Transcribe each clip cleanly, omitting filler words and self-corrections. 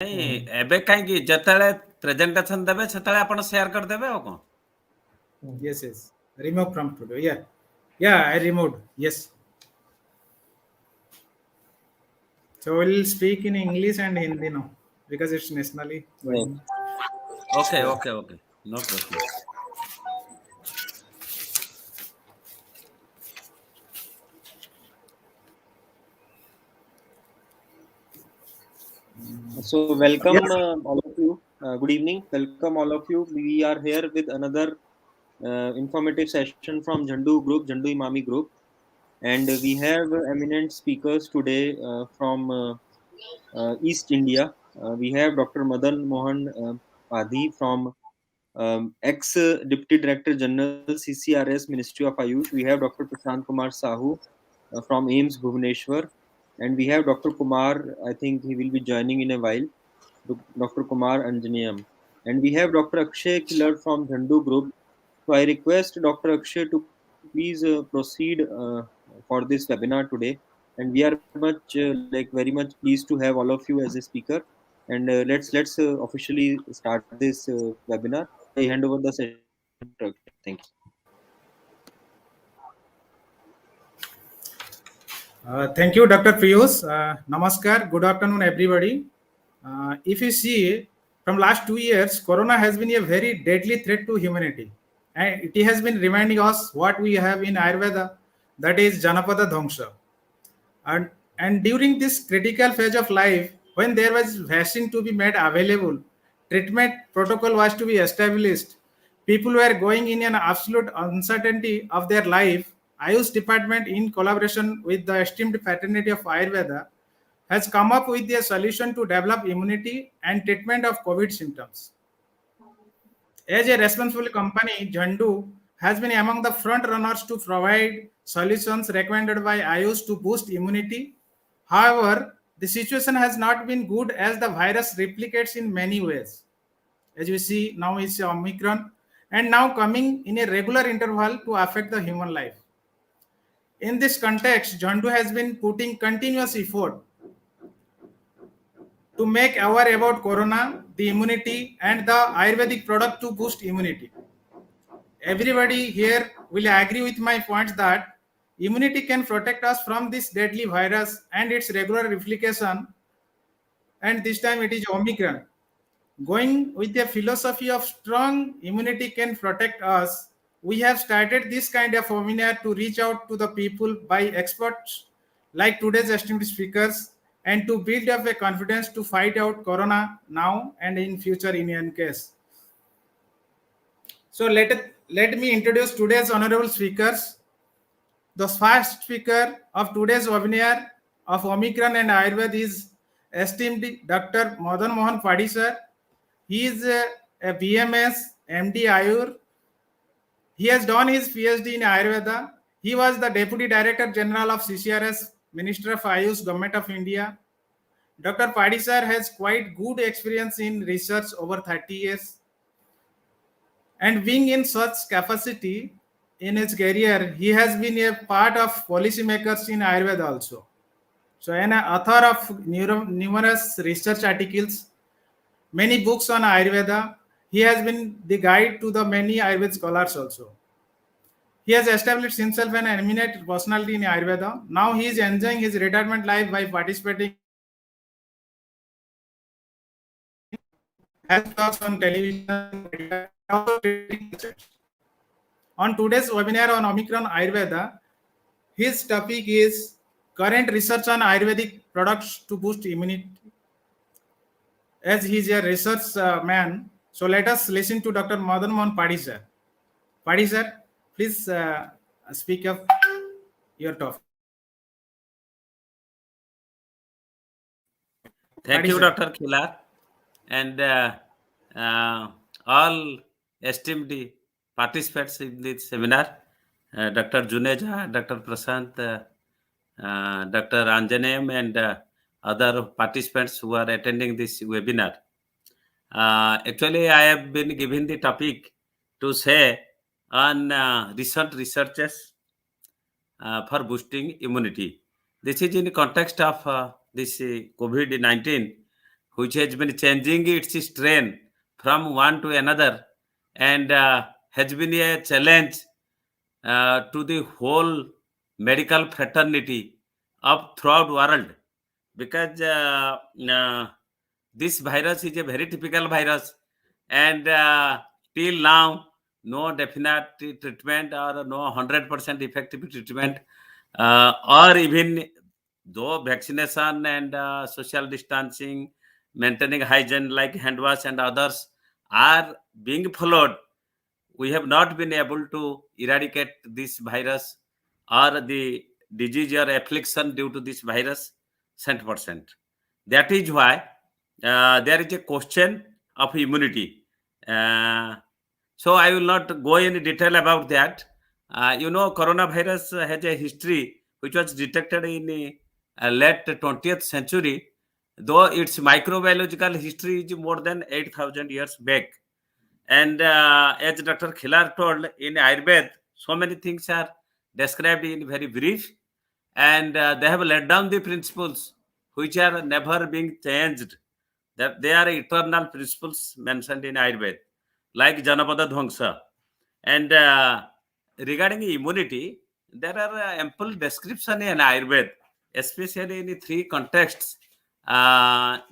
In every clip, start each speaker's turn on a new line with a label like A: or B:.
A: एबे कहीं जतले प्रेजेंटेशन देबे सेतले आपण शेयर कर देबे ओ को
B: Yes, remove from today. Yeah, I removed. Yes. So we'll speak in English and Hindi now because it's nationally going.
A: Okay, no problem.
C: So welcome all of you. Good evening. Welcome all of you. We are here with another informative session from Jandu Group, Jandu Imami Group, and we have eminent speakers today from East India. We have Dr. Madan Mohan Padhi from ex-Deputy Director General CCRS Ministry of Ayush. We have Dr. Prashant Kumar Sahu from AIIMS Bhubaneswar, and we have Dr. Kumar. I think he will be joining in a while. Dr. Kumar Anjaneyam. And we have Dr. Akshay Killer from Zandu Group. So I request Dr. Akshay to please proceed for this webinar today. And we are very much pleased to have all of you as a speaker. And let's officially start this webinar. I hand over the session to Dr. Akshay. Thank you.
B: Thank you, Dr. Piyush. Namaskar. Good afternoon, everybody. If you see, from last 2 years, Corona has been a very deadly threat to humanity. And it has been reminding us what we have in Ayurveda, that is Janapada Dhamsa. And during this critical phase of life, when there was vaccine to be made available, treatment protocol was to be established, people were going in an absolute uncertainty of their life. Ayush department, in collaboration with the esteemed fraternity of Ayurveda, has come up with a solution to develop immunity and treatment of COVID symptoms. As a responsible company, Jandu has been among the front runners to provide solutions recommended by Ayush to boost immunity. However, the situation has not been good as the virus replicates in many ways. As we see now, it's Omicron, and now coming in a regular interval to affect the human life. In this context, Jandu has been putting continuous effort to make aware about corona, the immunity, and the Ayurvedic product to boost immunity. Everybody here will agree with my points that immunity can protect us from this deadly virus and its regular replication, and this time it is Omicron. Going with the philosophy of strong immunity can protect us, we have started this kind of webinar to reach out to the people by experts like today's esteemed speakers and to build up a confidence to fight out corona now and in future in any case. So let me introduce today's honorable speakers. The first speaker of today's webinar of Omicron and Ayurveda is esteemed Dr. Madan Mohan Padhi sir. He is a BMS, MD Ayur. He has done his PhD in Ayurveda. He was the Deputy Director General of CCRS, Minister of Ayush, Government of India. Dr. Padhi sir has quite good experience in research over 30 years. And being in such capacity in his career, he has been a part of policymakers in Ayurveda also. So an author of numerous research articles, many books on Ayurveda. He has been the guide to the many Ayurveda scholars also. He has established himself an eminent personality in Ayurveda. Now he is enjoying his retirement life by participating as talks on television. On today's webinar on Omicron Ayurveda, his topic is current research on Ayurvedic products to boost immunity. As he is a research man, so let us listen to Dr. Madan Mohan Padhi sir. Padhi sir, please speak up your topic.
A: Thank
B: Padhi
A: you,
B: sir.
A: Dr. Killer, and all esteemed participants in this seminar, Dr. Juneja, Dr. Prashant, Dr. Anjaneyam, and other participants who are attending this webinar. Actually, I have been given the topic to say on recent researches for boosting immunity. This is in the context of this COVID-19, which has been changing its strain from one to another, and has been a challenge to the whole medical fraternity of throughout world, because this virus is a very typical virus, and till now no definite treatment or no 100% effective treatment, or even though vaccination and social distancing, maintaining hygiene like hand wash and others are being followed, we have not been able to eradicate this virus or the disease or affliction due to this virus 100%. That is why there is a question of immunity. So I will not go in detail about that. Coronavirus has a history which was detected in late 20th century, though its microbiological history is more than 8,000 years back. And as Dr. Khilar told, in Ayurveda, so many things are described in very brief, and they have laid down the principles which are never being changed. That they are eternal principles mentioned in Ayurveda, like Janapada Dhwangsa. And regarding immunity, there are ample description in Ayurveda, especially in three contexts.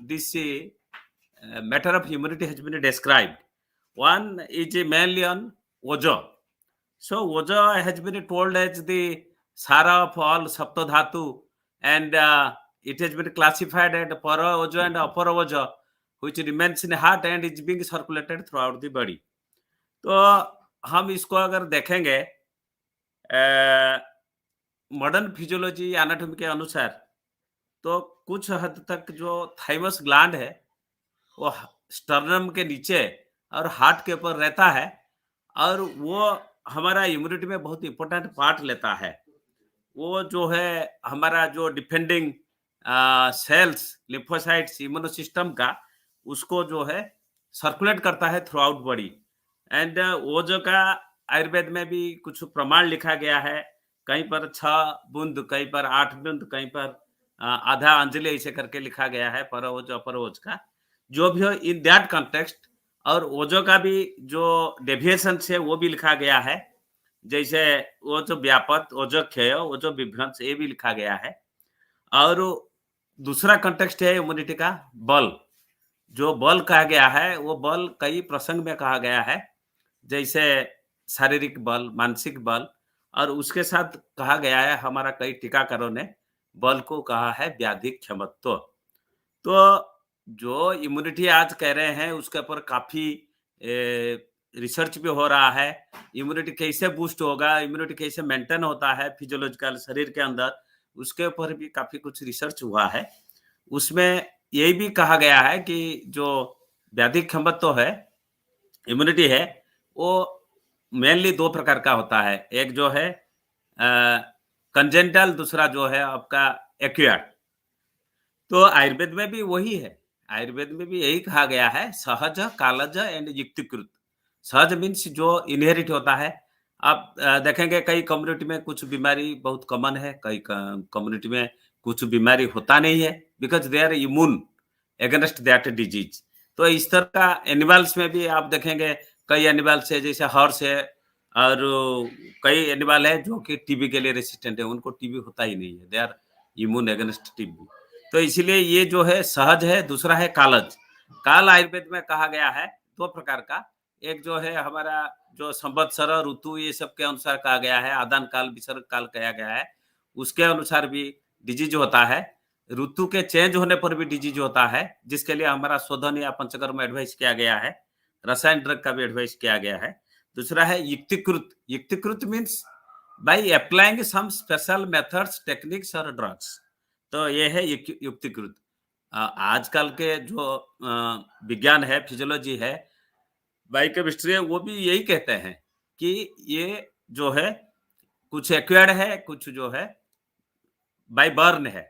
A: This matter of immunity has been described. One is mainly on Oja. So Oja has been told as the Sara of all Saptadhatu, and it has been classified as Para Oja and Apara Oja, which remains in the heart and is being circulated throughout the body. तो हम इसको अगर देखेंगे modern physiology anatomy के अनुसार, तो कुछ हद तक जो थाइमस ग्लैंड है वो स्टर्नम के नीचे और हार्ट के ऊपर रहता है, और वो हमारा इम्यूनिटी में बहुत इंपॉर्टेंट पार्ट लेता है. वो जो है हमारा जो defending cells, lymphocytes, immuno system का, उसको जो है सर्कुलेट करता है थ्रू आउट बॉडी. एंड वो जो का आयुर्वेद में भी कुछ प्रमाण लिखा गया है, कहीं पर 6 बूंद, कहीं पर 8 बूंद, कहीं पर आधा अंजलि ऐसे करके लिखा गया है परओज अपरोज का, जो भी हो इन दैट कॉन्टेक्स्ट. और ओजो का भी जो डेविएशन है वो भी लिखा गया है, जैसे वो जो व्यापक, ओजो क्षय, ओजो विभ्रंश, ये भी लिखा गया है. और दूसरा कॉन्टेक्स्ट है इम्यूनिटी का बल. जो बल कहा गया है वो बल कई प्रसंग में कहा गया है, जैसे शारीरिक बल, मानसिक बल, और उसके साथ कहा गया है, हमारा कई टीकाकारों ने बल को कहा है व्याधि क्षमत्व. तो जो इम्यूनिटी आज कह रहे हैं उसके ऊपर काफी रिसर्च भी हो रहा है. इम्यूनिटी कैसे बूस्ट होगा, इम्यूनिटी कैसे मेंटेन होता है फिजियोलॉजिकल शरीर के अंदर, उसके ऊपर भी काफी कुछ रिसर्च हुआ है. उसमें यही भी कहा गया है कि जो व्याधि क्षमत्व है, इम्यूनिटी है, वो मेनली 2 प्रकार का होता है. एक जो है कंजेंटल, दूसरा जो है आपका एक्वायर्ड. तो आयुर्वेद में भी वही है. आयुर्वेद में भी यही कहा गया है, सहज, कालज एंड युक्तिकृत. सहज मीन्स जो इनहेरिट होता है. आप देखेंगे कई कम्युनिटी में कुछ बीमारी बहुत कॉमन है, कई कम्युनिटी में कुछ बीमारी होता नहीं है, because they are immune against that disease. तो इस तरह का एनिमल्स में भी आप देखेंगे, कई एनिमल्स है जैसे हॉर्स है, और कई एनिमल है जो कि टीबी के लिए रेसिस्टेंट है, उनको टीबी होता ही नहीं है, they are immune against TB. तो इसलिए ये जो है सहज है, दूसरा है कालज. काल आयुर्वेद में कहा गया है 2 प्रकार का. एक जो है हमारा जो संवत्सर, ऋतु, ये सब के अनुसार कहा गया है. आदान काल, विसर्ग काल कहा गया है, उसके अनुसार भी डिजीज होता है. ऋतु के चेंज होने पर भी डिजीज होता है, जिसके लिए हमारा शोधन या पंचकर्म एडवाइस किया गया है. रसायन ड्रग का भी एडवाइस किया गया है. दूसरा है युक्तिकृत. युक्तिकृत means by applying some special methods, techniques और ड्रग्स. तो ये है युक्तिकृत. आजकल के जो विज्ञान है, फिजियोलॉजी है, बायोकेमिस्ट्री है, वो भी यही कहते हैं कि ये जो है कुछ एक्वायर्ड है, कुछ जो है बाय बर्न है.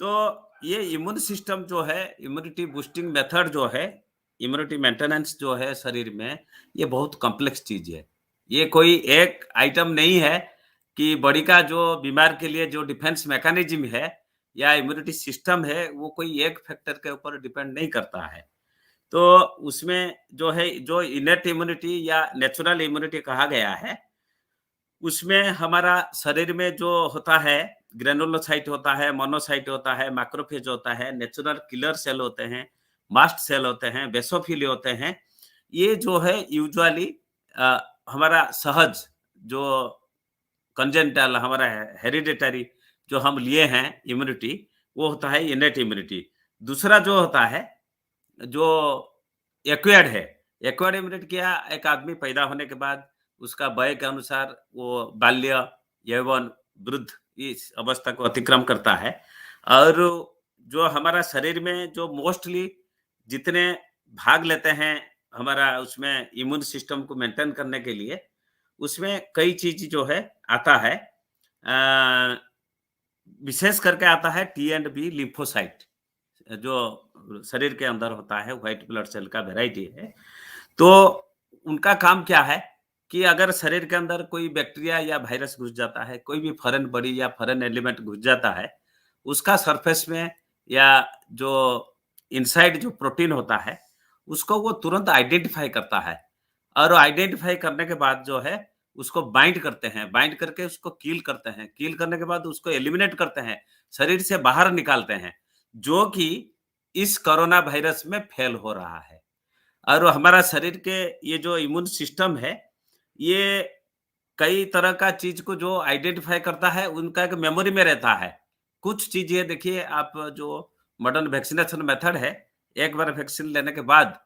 A: तो ये इम्यून सिस्टम जो है, इम्यूनिटी बूस्टिंग मेथड जो है, इम्यूनिटी मेंटेनेंस जो है शरीर में, ये बहुत कॉम्प्लेक्स चीज है. ये कोई एक आइटम नहीं है कि बॉडी का जो बीमार के लिए जो डिफेंस मैकेनिज्म है या इम्यूनिटी सिस्टम है वो कोई एक फैक्टर के ऊपर डिपेंड नहीं करता है। तो उसमें जो है जो इनेट इम्यूनिटी या नेचुरल इम्यूनिटी कहा गया है, उसमें हमारा शरीर में जो होता है ग्रेनुलोसाइट होता है, मोनोसाइट होता है, मैक्रोफेज होता है, नेचुरल किलर सेल होते हैं, मास्ट सेल होते हैं, बेसोफिल होते हैं। ये जो है यूजुअली हमारा सहज जो कंजेंटल हमारा हेरिडिटरी जो हम लिए हैं इम्यूनिटी, वो होता है इनेट इम्यूनिटी। दूसरा जो होता है जो एक्वायर्ड है, एक्वायर्ड इम्यूनिटी क्या, एक आदमी पैदा होने के बाद उसका वय के अनुसार वो बाल्य, यौवन, वृद्ध इस अवस्था को अतिक्रम करता है। और जो हमारा शरीर में जो मोस्टली जितने भाग लेते हैं हमारा उसमें इम्यून सिस्टम को मेंटेन करने के लिए, उसमें कई चीज जो है आता है। विशेष करके आता है टी एंड बी लिम्फोसाइट, जो शरीर के अंदर होता है, व्हाइट ब्लड सेल का वेराइटी है। तो उनका काम क्या है कि अगर शरीर के अंदर कोई बैक्टीरिया या वायरस घुस जाता है, कोई भी फॉरेन बॉडी या फॉरेन एलिमेंट घुस जाता है, उसका सरफेस में या जो इनसाइड जो प्रोटीन होता है, उसको वो तुरंत आइडेंटिफाई करता है। और आइडेंटिफाई करने के बाद जो है उसको बाइंड करते हैं, बाइंड करके उसको किल करते हैं, किल करने के बाद उसको एलिमिनेट करते हैं, शरीर से बाहर निकालते हैं, जो कि इस कोरोना वायरस में फेल हो रहा है। और हमारा शरीर के ये जो इम्यून सिस्टम है, ये कई तरह का चीज को जो आइडेंटिफाई करता है, उनका एक मेमोरी में रहता है। कुछ चीजें देखिए आप, जो मॉडर्न वैक्सीनेशन मेथड है, एक बार वैक्सीन लेने के बाद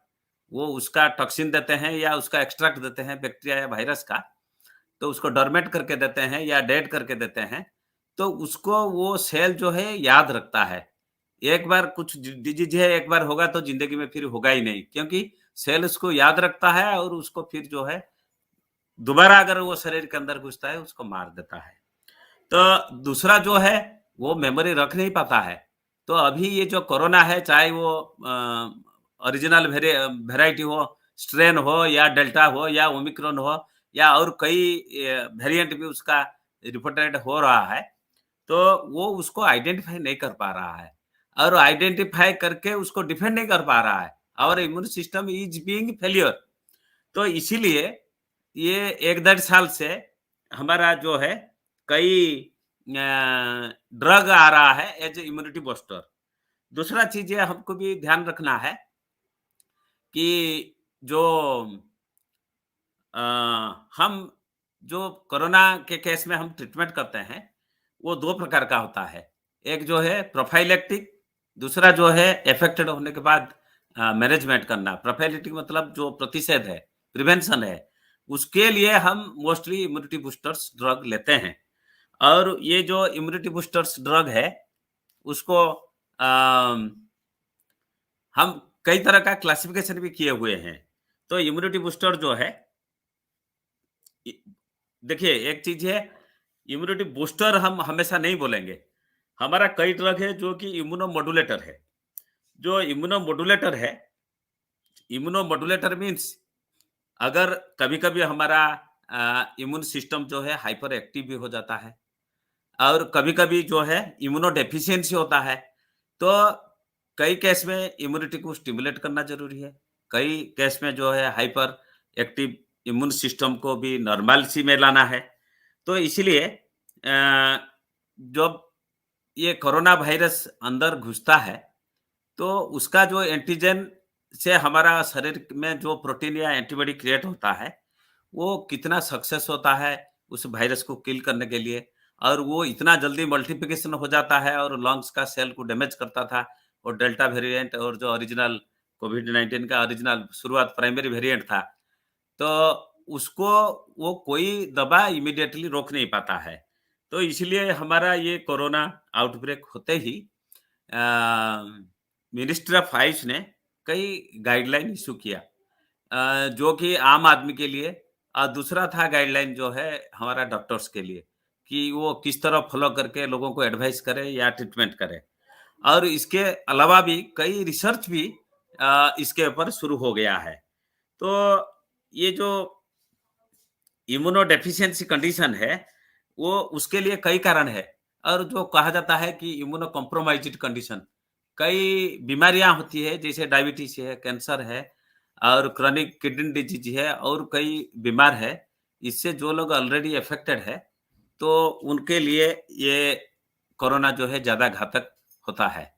A: वो उसका टॉक्सिन देते हैं या उसका एक्सट्रैक्ट देते हैं बैक्टीरिया या वायरस का, तो उसको डोरमेट करके देते हैं या डेड करके देते हैं, तो उसको वो सेल जो है याद रखता है। एक बार कुछ डिजीज है, एक बार होगा तो जिंदगी में फिर होगा ही नहीं, क्योंकि सेल उसको याद रखता है और उसको फिर जो है दोबारा अगर वो शरीर के अंदर घुसता है उसको मार देता है। तो दूसरा जो है वो मेमोरी रख नहीं पाता है। तो अभी ये जो कोरोना है, चाहे वो ओरिजिनल वेराइटी हो, स्ट्रेन हो या डेल्टा हो या ओमिक्रॉन हो या और कई वेरिएंट भी उसका रिपोर्टेड हो रहा है, तो वो उसको आइडेंटिफाई नहीं कर पा रहा है और आइडेंटिफाई करके उसको डिफेंड नहीं कर पा रहा है। और immune system is being failure. तो इसीलिए ये 1-1.5 साल से हमारा जो है कई ड्रग आ रहा है एज इम्यूनिटी बूस्टर। दूसरा चीज ये हमको भी ध्यान रखना है कि जो हम जो कोरोना के केस में हम ट्रीटमेंट करते हैं, वो 2 प्रकार का होता है। एक जो है प्रोफाइलेक्टिक, दूसरा जो है अफेक्टेड होने के बाद मैनेजमेंट करना। प्रोफाइलेक्टिक मतलब जो प्रतिषेध है, प्रिवेंशन है, उसके लिए हम मोस्टली इम्यूनिटी बूस्टर्स ड्रग लेते हैं। और ये जो इम्यूनिटी बूस्टर्स ड्रग है, उसको हम कई तरह का क्लासिफिकेशन भी किए हुए हैं। तो इम्यूनिटी बूस्टर जो है, देखिए एक चीज है, इम्यूनिटी बूस्टर हम हमेशा नहीं बोलेंगे। हमारा कई ड्रग है जो कि इम्यूनोमोडुलेटर है। जो इम्यूनोमोडुलेटर है, इम्यूनोमोडुलेटर मीन्स अगर कभी-कभी हमारा इम्यून सिस्टम जो है हाइपर एक्टिव भी हो जाता है और कभी-कभी जो है इम्यूनो डेफिशिएंसी होता है, तो कई केस में इम्यूनिटी को स्टिमुलेट करना जरूरी है। कई केस में जो है हाइपर एक्टिव इम्यून सिस्टम को भी नॉर्मलिटी में लाना है। तो इसीलिए जब ये कोरोना वायरस अंदर घुसता है, तो उसका जो एंटीजन से हमारा शरीर में जो प्रोटीन या एंटीबॉडी क्रिएट होता है, वो कितना सक्सेस होता है उस वायरस को किल करने के लिए, और वो इतना जल्दी मल्टीप्लिकेशन हो जाता है और लंग्स का सेल को डैमेज करता था। और डेल्टा वेरिएंट और जो ओरिजिनल कोविड-19 का ओरिजिनल शुरुआत प्राइमरी वेरिएंट था, तो उसको वो कोई दवा इमीडिएटली रोक नहीं पाता है। तो इसलिए हमारा ये कोरोना आउटब्रेक होते ही मिनिस्ट्री ऑफ आयुष ने कई गाइडलाइन इशू किया, जो कि आम आदमी के लिए, और दूसरा था गाइडलाइन जो है हमारा डॉक्टर्स के लिए कि वो किस तरह फॉलो करके लोगों को एडवाइस करें या ट्रीटमेंट करें। और इसके अलावा भी कई रिसर्च भी इसके ऊपर शुरू हो गया है। तो ये जो इम्यूनो डेफिशिएंसी कंडीशन है, वो उसके लिए कई कारण है। और जो कहा जाता है कि इम्यूनो कॉम्प्रोमाइज्ड कंडीशन, कई बीमारियां होती है जैसे डायबिटीज है, कैंसर है और क्रॉनिक किडनी डिजीज है और कई बीमार है। इससे जो लोग ऑलरेडी अफेक्टेड है तो उनके लिए ये कोरोना जो है ज्यादा घातक होता है।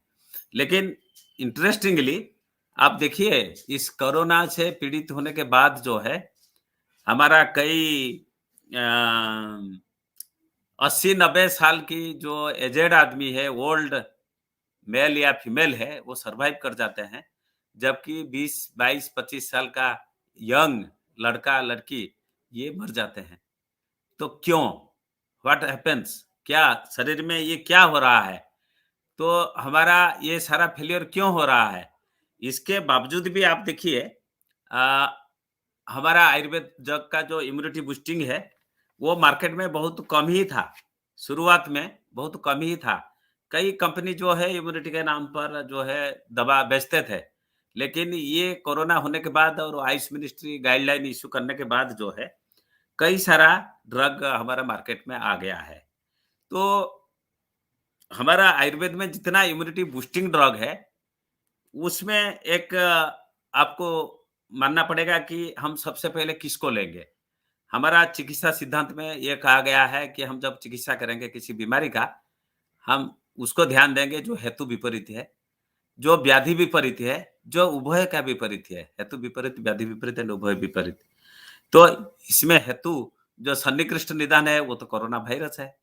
A: लेकिन इंटरेस्टिंगली आप देखिए, इस कोरोना से पीड़ित होने के बाद जो है हमारा कई 80-90 साल की जो एजेड आदमी है, ओल्ड मेल या फीमेल है, वो सरवाइव कर जाते हैं, जबकि 20, 22, 25 साल का यंग लड़का लड़की ये मर जाते हैं। तो क्यों? What happens? क्या शरीर में ये क्या हो रहा है? तो हमारा ये सारा फेलियर क्यों हो रहा है? इसके बावजूद भी आप देखिए, अ, हमारा आयुर्वेद जग का जो इम्यूनिटी बूस्टिंग है, वो मार्केट में बहुत कम ही था। शुरुआत में बहुत कम ही था। कई कंपनी जो है इम्यूनिटी के नाम पर जो है दवा बेचते थे। लेकिन ये कोरोना होने के बाद और आयुष मिनिस्ट्री गाइडलाइन इश्यू करने के बाद जो है, कई सारा ड्रग हमारा मार्केट में आ गया है। तो हमारा आयुर्वेद में जितना इम्यूनिटी बूस्टिंग ड्रग है, उसमें एक आपको मानना पड़ेगा कि हम सबसे पहले किसको लेंगे। हमारा चिकित्सा सिद्धांत में ये कहा गया है कि हम जब चिकित्सा करेंगे किसी बीमारी का, हम उसको ध्यान देंगे जो हेतु विपरीत है, जो व्याधि विपरीत है, जो उभय का विपरीत है। हेतु विपरीत, व्याधि विपरीत एंड उभय विपरीत। तो इसमें हेतु जो सन्निकृष्ट निदान है वो तो कोरोना वायरस है,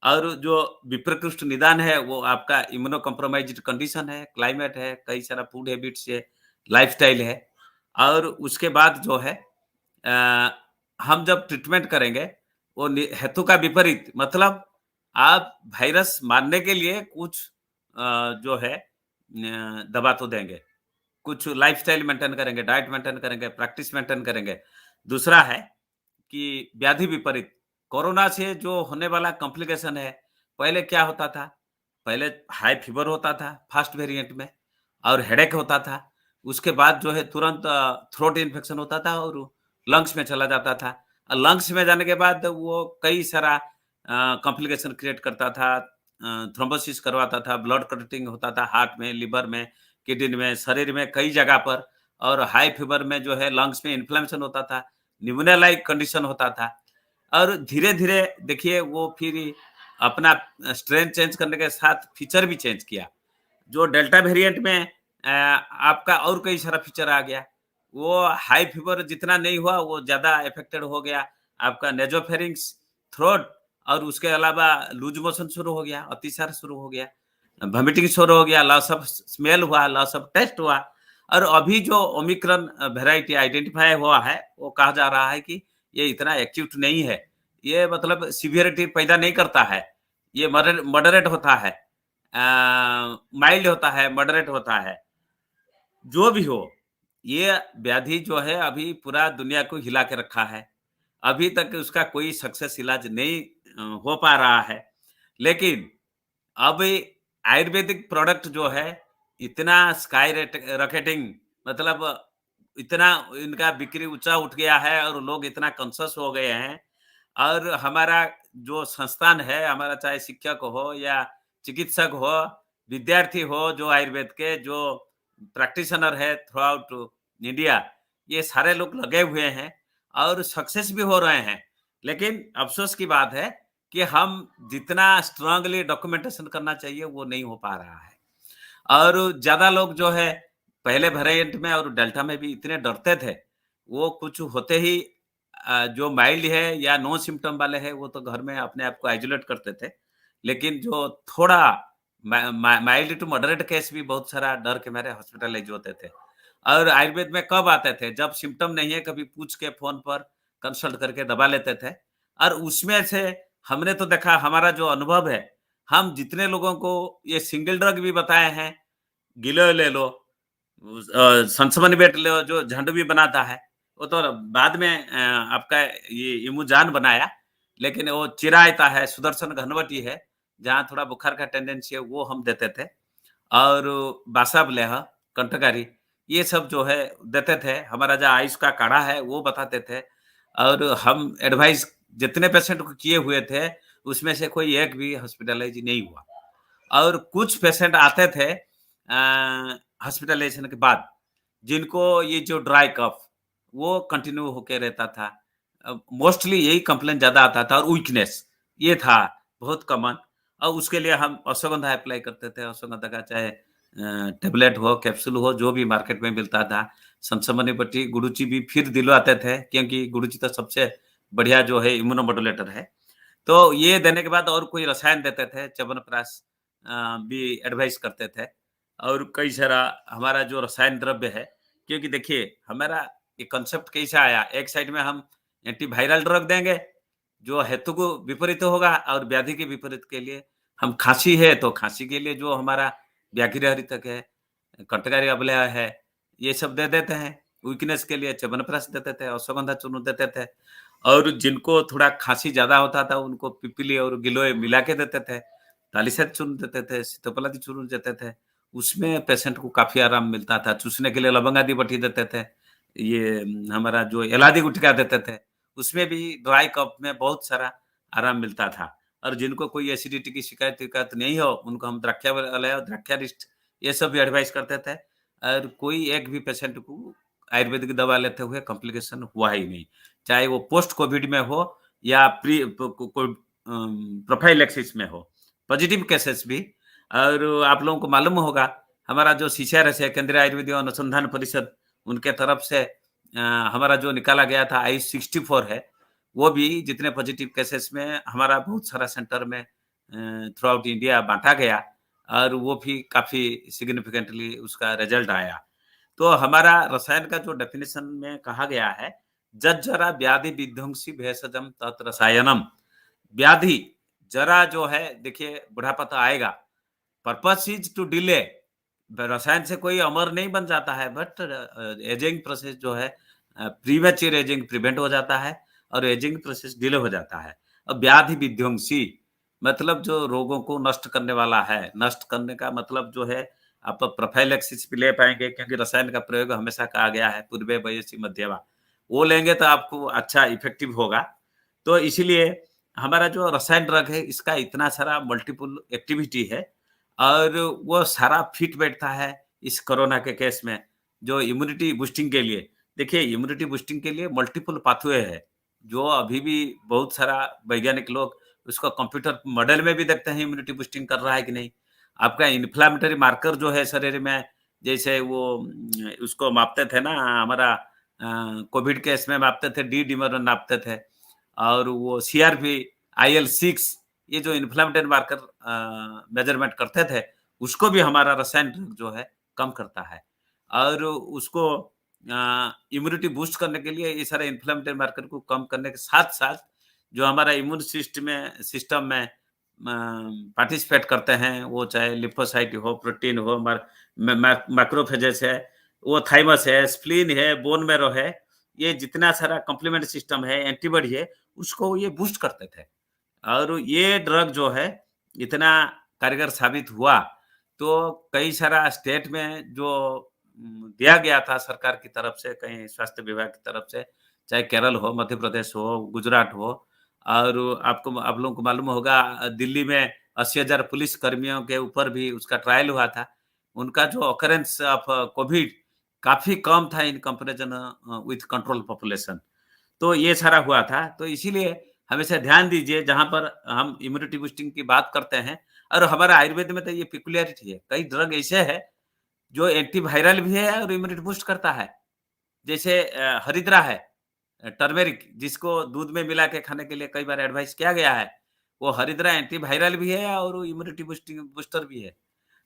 A: और जो विप्रकृष्ट निदान है वो आपका इम्यूनो कॉम्प्रोमाइज्ड कंडीशन है, क्लाइमेट है, कई सारा फूड हैबिट्स है, लाइफस्टाइल है। और उसके बाद जो है अ, हम जब ट्रीटमेंट करेंगे वो हेतु का विपरीत, मतलब आप वायरस मारने के लिए कुछ जो है दवा तो देंगे, कुछ लाइफस्टाइल मेंटेन करेंगे, डाइट मेंटेन करेंगे, प्रैक्टिस मेंटेन करेंगे। दूसरा है कि व्याधि विपरीत, कोरोना से जो होने वाला कॉम्प्लिकेशन है, पहले क्या होता था? पहले हाई फीवर होता था फर्स्ट वेरिएंट में, और हेडेक होता था। उसके बाद जो है तुरंत थ्रोट इन्फेक्शन होता था और लंग्स में चला जाता था। लंग्स में जाने के बाद वो कई सारा कॉम्प्लिकेशन क्रिएट करता था, थ्रोम्बोसिस करवाता था, ब्लड क्लॉटिंग होता था हार्ट में, लिवर में, किडनी में, शरीर में कई जगह पर। और हाई फीवर में जो है लंग्स में इन्फ्लेमेशन होता था, निमोनिया लाइक कंडीशन होता था। और धीरे-धीरे देखिए वो फिर अपना स्ट्रेन चेंज करने के साथ फीचर भी चेंज किया। जो डेल्टा वेरिएंट में आपका और कई सारा फीचर आ गया। वो हाई फीवर जितना नहीं हुआ वो ज़्यादा अफेक्टेड हो गया। आपका नेज़ोफेरिंक्स, थ्रोट, और उसके अलावा लूज़ मोशन शुरू हो गया, अतिसार शुरू हो गया, वॉमिटिंग शुरू हो गया, लॉस ऑफ स्मेल हुआ, लॉस ऑफ टेस्ट हुआ। और अभी जो ओमिक्रॉन वेराइटी आइडेंटिफाई हुआ है, वो कहा जा रहा है कि ये इतना एक्यूट नहीं है। ये मतलब सीवियरिटी पैदा नहीं करता है। ये मॉडरेट होता है, माइल्ड होता है, मॉडरेट होता है। जो भी हो, ये व्याधि जो है अभी पूरा दुनिया को हिला के रखा है। अभी तक उसका कोई सक्सेस इलाज नहीं हो पा रहा है। लेकिन अब आयुर्वेदिक प्रोडक्ट जो है इतना स्काई रॉकेटिंग, मतलब इतना इनका बिक्री ऊंचा उठ गया है और लोग इतना कॉन्शियस हो गए हैं। और हमारा जो संस्थान है, हमारा चाहे शिक्षक हो या चिकित्सक हो, विद्यार्थी हो, जो आयुर्वेद के जो प्रैक्टिशनर है थ्रू आउट इंडिया, ये सारे लोग लगे हुए हैं और सक्सेस भी हो रहे हैं। लेकिन अफसोस की बात है कि हम जितना स्ट्रांगली डॉक्यूमेंटेशन करना चाहिए वो नहीं हो पा रहा है। और ज्यादा लोग जो है पहले वेरिएंट में और डेल्टा में भी इतने डरते थे, वो कुछ होते ही जो माइल्ड है या नो सिम्टम वाले हैं वो तो घर में अपने आप को आइसोलेट करते थे। लेकिन जो थोड़ा माइल्ड टू मॉडरेट केस भी बहुत सारा डर के मारे हॉस्पिटलाइज होते थे। और आयुर्वेद में कब आते थे? जब सिम्टम नहीं है, कभी पूछ के फोन पर कंसल्ट करके दवा लेते थे। और उसमें से हमने तो देखा, हमारा जो अनुभव है, हम जितने लोगों को ये सिंगल ड्रग भी बताए हैं, गिलो ले लो, संसमन बेट लो जो झंड भी बनाता है, वो तो बाद में आपका ये इमुजान बनाया। लेकिन वो चिरायता है, सुदर्शन घनवटी है, जहाँ थोड़ा बुखार का टेंडेंसी है, वो हम देते थे। और बासाब लेह, कंठकारी, ये सब जो है देते थे। हमारा जो आयुष का काढ़ा है वो बताते थे। और हम एडवाइस जितने पेशेंट को किए हुए थे उसमें से कोई एक भी हॉस्पिटलाइज नहीं हुआ। और कुछ पेशेंट आते थे हॉस्पिटलाइजेशन के बाद, जिनको ये जो ड्राई कफ वो कंटिन्यू होके रहता था। मोस्टली यही कंप्लेंट ज़्यादा आता था, और वीकनेस ये था बहुत कॉमन। और उसके लिए हम अश्वगंधा अप्लाई करते थे। अश्वगंधा का चाहे टेबलेट हो, कैप्सूल हो, जो भी मार्केट में मिलता था। संसमनी पट्टी, गुडुचि भी फिर दिलवाते थे, क्योंकि गुडुचि तो सबसे बढ़िया जो है इम्यूनोमोडुलेटर है। तो ये देने के बाद और कोई रसायन देते थे, च्यवनप्राश भी एडवाइस करते थे, और कई सारा हमारा जो रसायन द्रव्य है। क्योंकि देखिए हमारा ये कंसेप्ट कैसा आया, एक साइड में हम एंटीवायरल ड्रग देंगे जो हेतु को विपरीत होगा, और व्याधि के विपरीत के लिए हम खांसी है तो खांसी के लिए जो हमारा व्याघ्रहरितक है, कंटकारी अवलय है, ये सब दे देते हैं। वीकनेस के लिए च्यवनप्राश देते थे, अश्वगंधा चूर्ण देते थे। और जिनको थोड़ा खांसी ज्यादा होता था उनको पिपली और गिलोय मिला के देते थे, तालिसैत चूर्ण देते थे, सीतोपलादी चूर्ण देते थे। उसमें पेशेंट को काफी आराम मिलता था। चूसने के लिए लवंगादी बटी देते थे, ये हमारा जो एलादी गुटखा देते थे, उसमें भी ड्राई कफ में बहुत सारा आराम मिलता था। और जिनको कोई एसिडिटी की शिकायत नहीं हो, उनको हम द्राक्षावलय और द्राक्षारिष्ट ये सब भी एडवाइस करते थे। और कोई एक भी पेशेंट को आयुर्वेदिक दवा लेते हुए कॉम्प्लिकेशन हुआ ही नहीं, चाहे वो पोस्ट कोविड में हो या प्री कोई प्रोफाइलैक्सिस में हो, पॉजिटिव केसेस भी। और आप लोगों को मालूम होगा, हमारा जो सीसीआरएस है, केंद्रीय आयुर्वेदिक अनुसंधान परिषद, उनके तरफ से हमारा जो निकाला गया था I-64 है, वो भी जितने पॉजिटिव केसेस में हमारा बहुत सारा सेंटर में थ्रू आउट इंडिया बांटा गया, और वो भी काफी सिग्निफिकेंटली उसका रिजल्ट आया। तो हमारा रसायन का जो डेफिनेशन में कहा गया है, जरा व्याधि विध्वंसी भेषजम तत् रसायनम। व्याधि जरा जो है, देखिए बुढ़ापा तो आएगा, पर्पस इज टू डिले। रसायन से कोई अमर नहीं बन जाता है, बट एजिंग प्रोसेस जो है, प्रीमेच्योर एजिंग प्रिवेंट हो जाता है, और एजिंग प्रोसेस डिले हो जाता है। अब व्याधि विध्वंसी मतलब जो रोगों को नष्ट करने वाला है। नष्ट करने का मतलब जो है, आप प्रोफाइलैक्सिस भी ले पाएंगे, क्योंकि रसायन का प्रयोग हमेशा कहा गया है पूर्वे वयसी मध्यवा, वो लेंगे तो आपको अच्छा इफेक्टिव होगा। तो इसीलिए हमारा जो रसायन ड्रग है, इसका इतना सारा मल्टीपल एक्टिविटी है, और वो सारा फिट बैठता है इस कोरोना के केस में। जो इम्यूनिटी बूस्टिंग के लिए, देखिए इम्यूनिटी बूस्टिंग के लिए मल्टीपल पाथवे है, जो अभी भी बहुत सारा वैज्ञानिक लोग उसको कंप्यूटर मॉडल में भी देखते हैं इम्यूनिटी बूस्टिंग कर रहा है कि नहीं। आपका इन्फ्लेमेटरी मार्कर जो है शरीर में, जैसे वो उसको मापते थे ना, हमारा कोविड केस में मापते थे, डी डिमर नापते थे, और वो सीआरपी, IL-6, ये जो इन्फ्लेमेटरी मार्कर मेजरमेंट करते थे, उसको भी हमारा रसायन जो है कम करता है। और उसको इम्यूनिटी बूस्ट करने के लिए ये सारे इन्फ्लेमेटरी मार्कर को कम करने के साथ-साथ जो हमारा इम्यून सिस्टम में पार्टिसिपेट करते हैं, वो चाहे लिम्फोसाइट हो, प्रोटीन हो, मैक्रोफेजेस है, वो थाइमस है, स्प्लीन है, बोन मैरो है, ये जितना सारा कॉम्प्लीमेंट सिस्टम है, एंटीबॉडी है, उसको ये बूस्ट करते थे। और ये ड्रग जो है इतना कारगर साबित हुआ, तो कई सारा स्टेट में जो दिया गया था सरकार की तरफ से, कहीं स्वास्थ्य विभाग की तरफ से, चाहे केरल हो, मध्य प्रदेश हो, गुजरात हो, और आप लोगों को मालूम होगा दिल्ली में 80,000 पुलिस कर्मियों के ऊपर भी उसका ट्रायल हुआ था। उनका जो ऑकरेंस ऑफ कोविड काफी कम था in comparison with control population. तो ये सारा हुआ था। तो इसीलिए हमेशा ध्यान दीजिए जहाँ पर हम इम्यूनिटी बूस्टिंग की बात करते हैं। और हमारा आयुर्वेद में तो ये पिकुलियरिटी है, कई ड्रग ऐसे है जो एंटीवायरल भी है और इम्यूनिटी बूस्ट करता है। जैसे हरिद्रा है, टर्मेरिक, जिसको दूध में मिला के खाने के लिए कई बार एडवाइस किया गया है। वो हरिद्रा एंटीवायरल भी है और इम्यूनिटी बूस्टर भी है।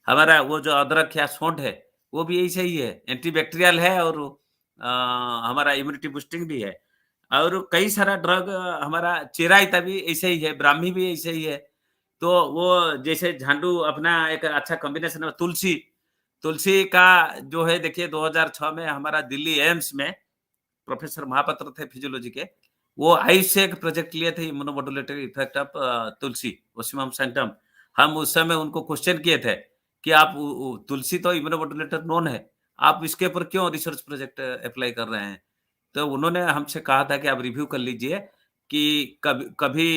A: हमारा वो जो अदरक या सौंठ है, वो भी ऐसे ही है, एंटीबैक्टीरियल है, और हमारा इम्यूनिटी बूस्टिंग भी है। और कई सारा ड्रग हमारा चिरायता भी ऐसे ही है, ब्राह्मी भी ऐसे ही है। तो वो जैसे झांडू अपना एक अच्छा कॉम्बिनेशन है। तुलसी, तुलसी का जो है, देखिए 2006 में हमारा दिल्ली एम्स में प्रोफेसर महापात्र थे फिजियोलॉजी के, वो आयुष से एक प्रोजेक्ट लिए थे, immunomodulatory effect of tulsi ocimum sanctum. हम उस समय उनको क्वेश्चन किए थे कि आप तुलसी तो इम्यूनोमोडुलेटर नोन है, आप इसके ऊपर क्यों रिसर्च प्रोजेक्ट अप्लाई कर रहे हैं? तो उन्होंने हमसे कहा था कि आप रिव्यू कर लीजिए कि कभी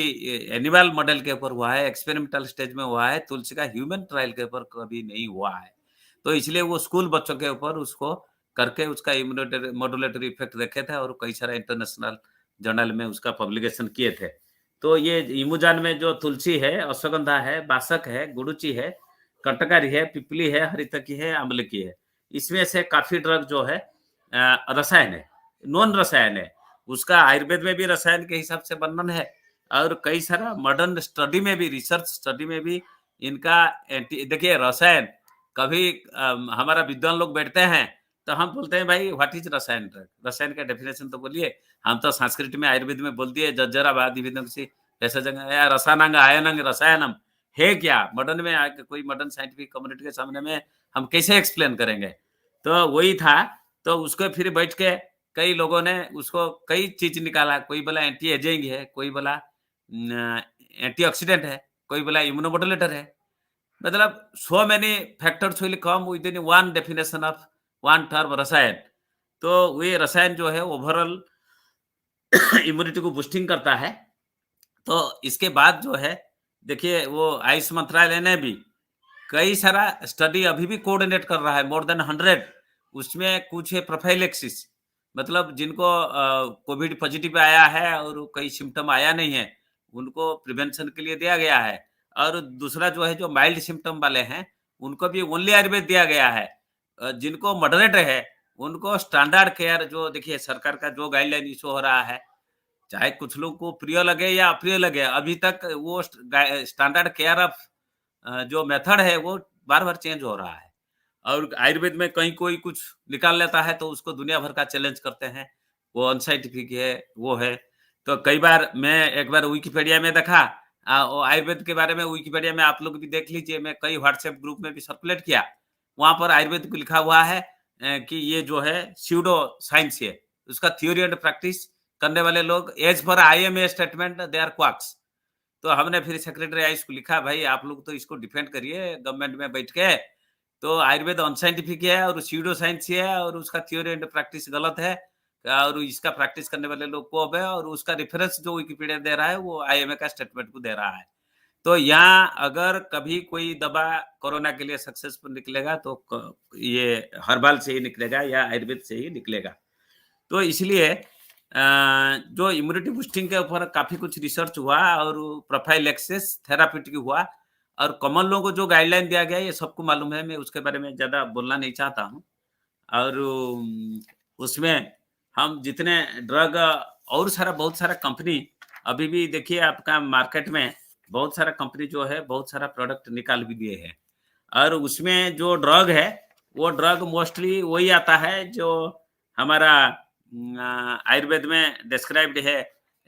A: एनिमल मॉडल के ऊपर हुआ है, एक्सपेरिमेंटल स्टेज में हुआ है, तुलसी का ह्यूमन ट्रायल के ऊपर कभी नहीं हुआ है। तो इसलिए वो स्कूल बच्चों के ऊपर उसको करके उसका मॉड्यूलेटरी इफेक्ट देखे थे और कई सारे इंटरनेशनल जर्नल में उसका पब्लिकेशन किए थे। तो ये इमुजान में जो तुलसी है, अश्वगंधा है, बासक है, गुडुचि है, कटकारी है, पिपली है, हरितकी है, अम्लकी है। इसमें से काफी ड्रग जो है रसायन है, नॉन रसायन है। उसका आयुर्वेद में भी रसायन के हिसाब से वर्णन है और कई सारा मॉडर्न स्टडी में भी, रिसर्च स्टडी में भी इनका देखिए रसायन कभी हमारा विद्वान लोग बैठते हैं तो हम बोलते हैं भाई व्हाट इज रसायन ड्रग, रसायन का डेफिनेशन तो बोलिए। हम तो संस्कृत में आयुर्वेद में बोल दिए जज्जराबादी विदंसी ऐसा जगह रसायनांग आयनंग रसायनम है क्या। मॉडर्न में आके कोई मॉडर्न साइंटिफिक कम्युनिटी के सामने में हम कैसे एक्सप्लेन करेंगे। तो वही था। तो उसको फिर बैठ के कई लोगों ने उसको कई चीज निकाला, कोई बोला एंटी एजिंग है, कोई बोला एंटीऑक्सीडेंट है, कोई बोला इम्यूनोमोडुलेटर है। मतलब so many factors will come with in one definition of one term रसायन। तो ये रसायन जो है ओवरऑल इम्यूनिटी को बूस्टिंग करता है। तो इसके बाद जो है देखिए वो आयुष मंत्रालय ने भी कई सारा स्टडी अभी भी कोऑर्डिनेट कर रहा है, मोर देन 100। उसमें कुछ है प्रोफाइलेक्सिस, मतलब जिनको कोविड पॉजिटिव आया है और कई सिम्टम आया नहीं है, उनको प्रिवेंशन के लिए दिया गया है। और दूसरा जो है जो माइल्ड सिम्टम वाले हैं उनको भी ओनली आयुर्वेद दिया गया है। जिनको मॉडरेट है उनको स्टैंडर्ड केयर, जो देखिए सरकार का जो गाइडलाइन इशू हो रहा है, चाहे कुछ लोग को प्रिय लगे या अप्रिय लगे, अभी तक वो स्टैंडर्ड केयर ऑफ जो मेथड है वो बार बार चेंज हो रहा है। और आयुर्वेद में कहीं कोई कुछ निकाल लेता है तो उसको दुनिया भर का चैलेंज करते हैं, वो अनसाइंटिफिक है, वो है। तो कई बार मैं एक बार विकिपीडिया में देखा, वो आयुर्वेद के बारे में विकिपीडिया में आप लोग भी देख लीजिए, मैं कई व्हाट्सएप ग्रुप में भी सर्कुलेट किया, वहां पर आयुर्वेद को लिखा हुआ है कि ये जो है स्यूडो साइंस है, उसका थ्योरी एंड प्रैक्टिस करने वाले लोग as per IMA statement they are quacks. तो हमने फिर सेक्रेटरी आयुष को लिखा, भाई आप लोग तो इसको डिफेंड करिए गवर्नमेंट में बैठ के। तो आयुर्वेद अनसाइंटिफिक है और स्यूडो साइंस है और उसका थ्योरी एंड प्रैक्टिस गलत है और इसका प्रैक्टिस करने वाले लोग को है, और उसका रेफरेंस जो विकिपीडिया दे रहा है वो IMA का स्टेटमेंट को दे रहा है। तो यहाँ अगर कभी कोई दवा कोरोना के लिए सक्सेसफुल निकलेगा तो ये हर्बल से ही निकलेगा या आयुर्वेद से ही निकलेगा। तो इसलिए जो इम्यूनिटी बूस्टिंग के ऊपर काफी कुछ रिसर्च हुआ और प्रोफाइलेक्सिस थेराप्यूटिक हुआ और कॉमन लोगों को जो गाइडलाइन दिया गया ये सबको मालूम है, मैं उसके बारे में ज्यादा बोलना नहीं चाहता हूँ। और उसमें हम जितने ड्रग और सारा बहुत सारा कंपनी अभी भी देखिए आपका मार्केट में बहुत सारा कंपनी जो है बहुत सारा प्रोडक्ट निकाल भी दिए हैं, और उसमें जो ड्रग है वो ड्रग मोस्टली वही आता है जो हमारा आयुर्वेद में डिस्क्राइब्ड है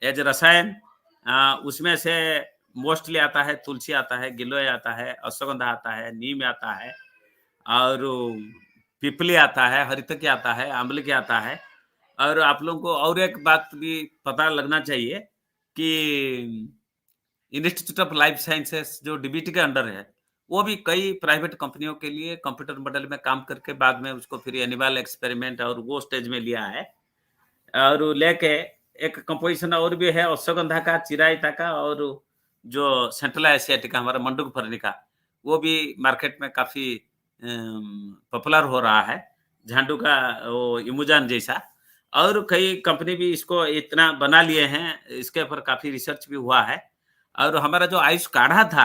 A: एज रसायन। उसमें से मोस्टली आता है तुलसी आता है, गिलोय आता है, अश्वगंधा आता है, नीम आता है और पिपली आता है, हरितकी आता है, आंवले आता है। और आप लोगों को और एक बात भी पता लगना चाहिए कि इंस्टीट्यूट ऑफ लाइफ साइंसेस जो DBT के अंडर है वो भी कई प्राइवेट कंपनियों के लिए कंप्यूटर मॉडल में काम करके बाद में उसको फिर एनिमल एक्सपेरिमेंट और वो स्टेज में लिया है। और लेके एक कंपोजिशन और भी है अश्वगंधा का, चिरायता का और जो सेंट्रल एशियाटिक का हमारा मंडूक फरनी का, वो भी मार्केट में काफी पॉपुलर हो रहा है, झांडू का वो इमुजान जैसा। और कई कंपनी भी इसको इतना बना लिए हैं, इसके ऊपर काफी रिसर्च भी हुआ है। और हमारा जो आयुष काढ़ा था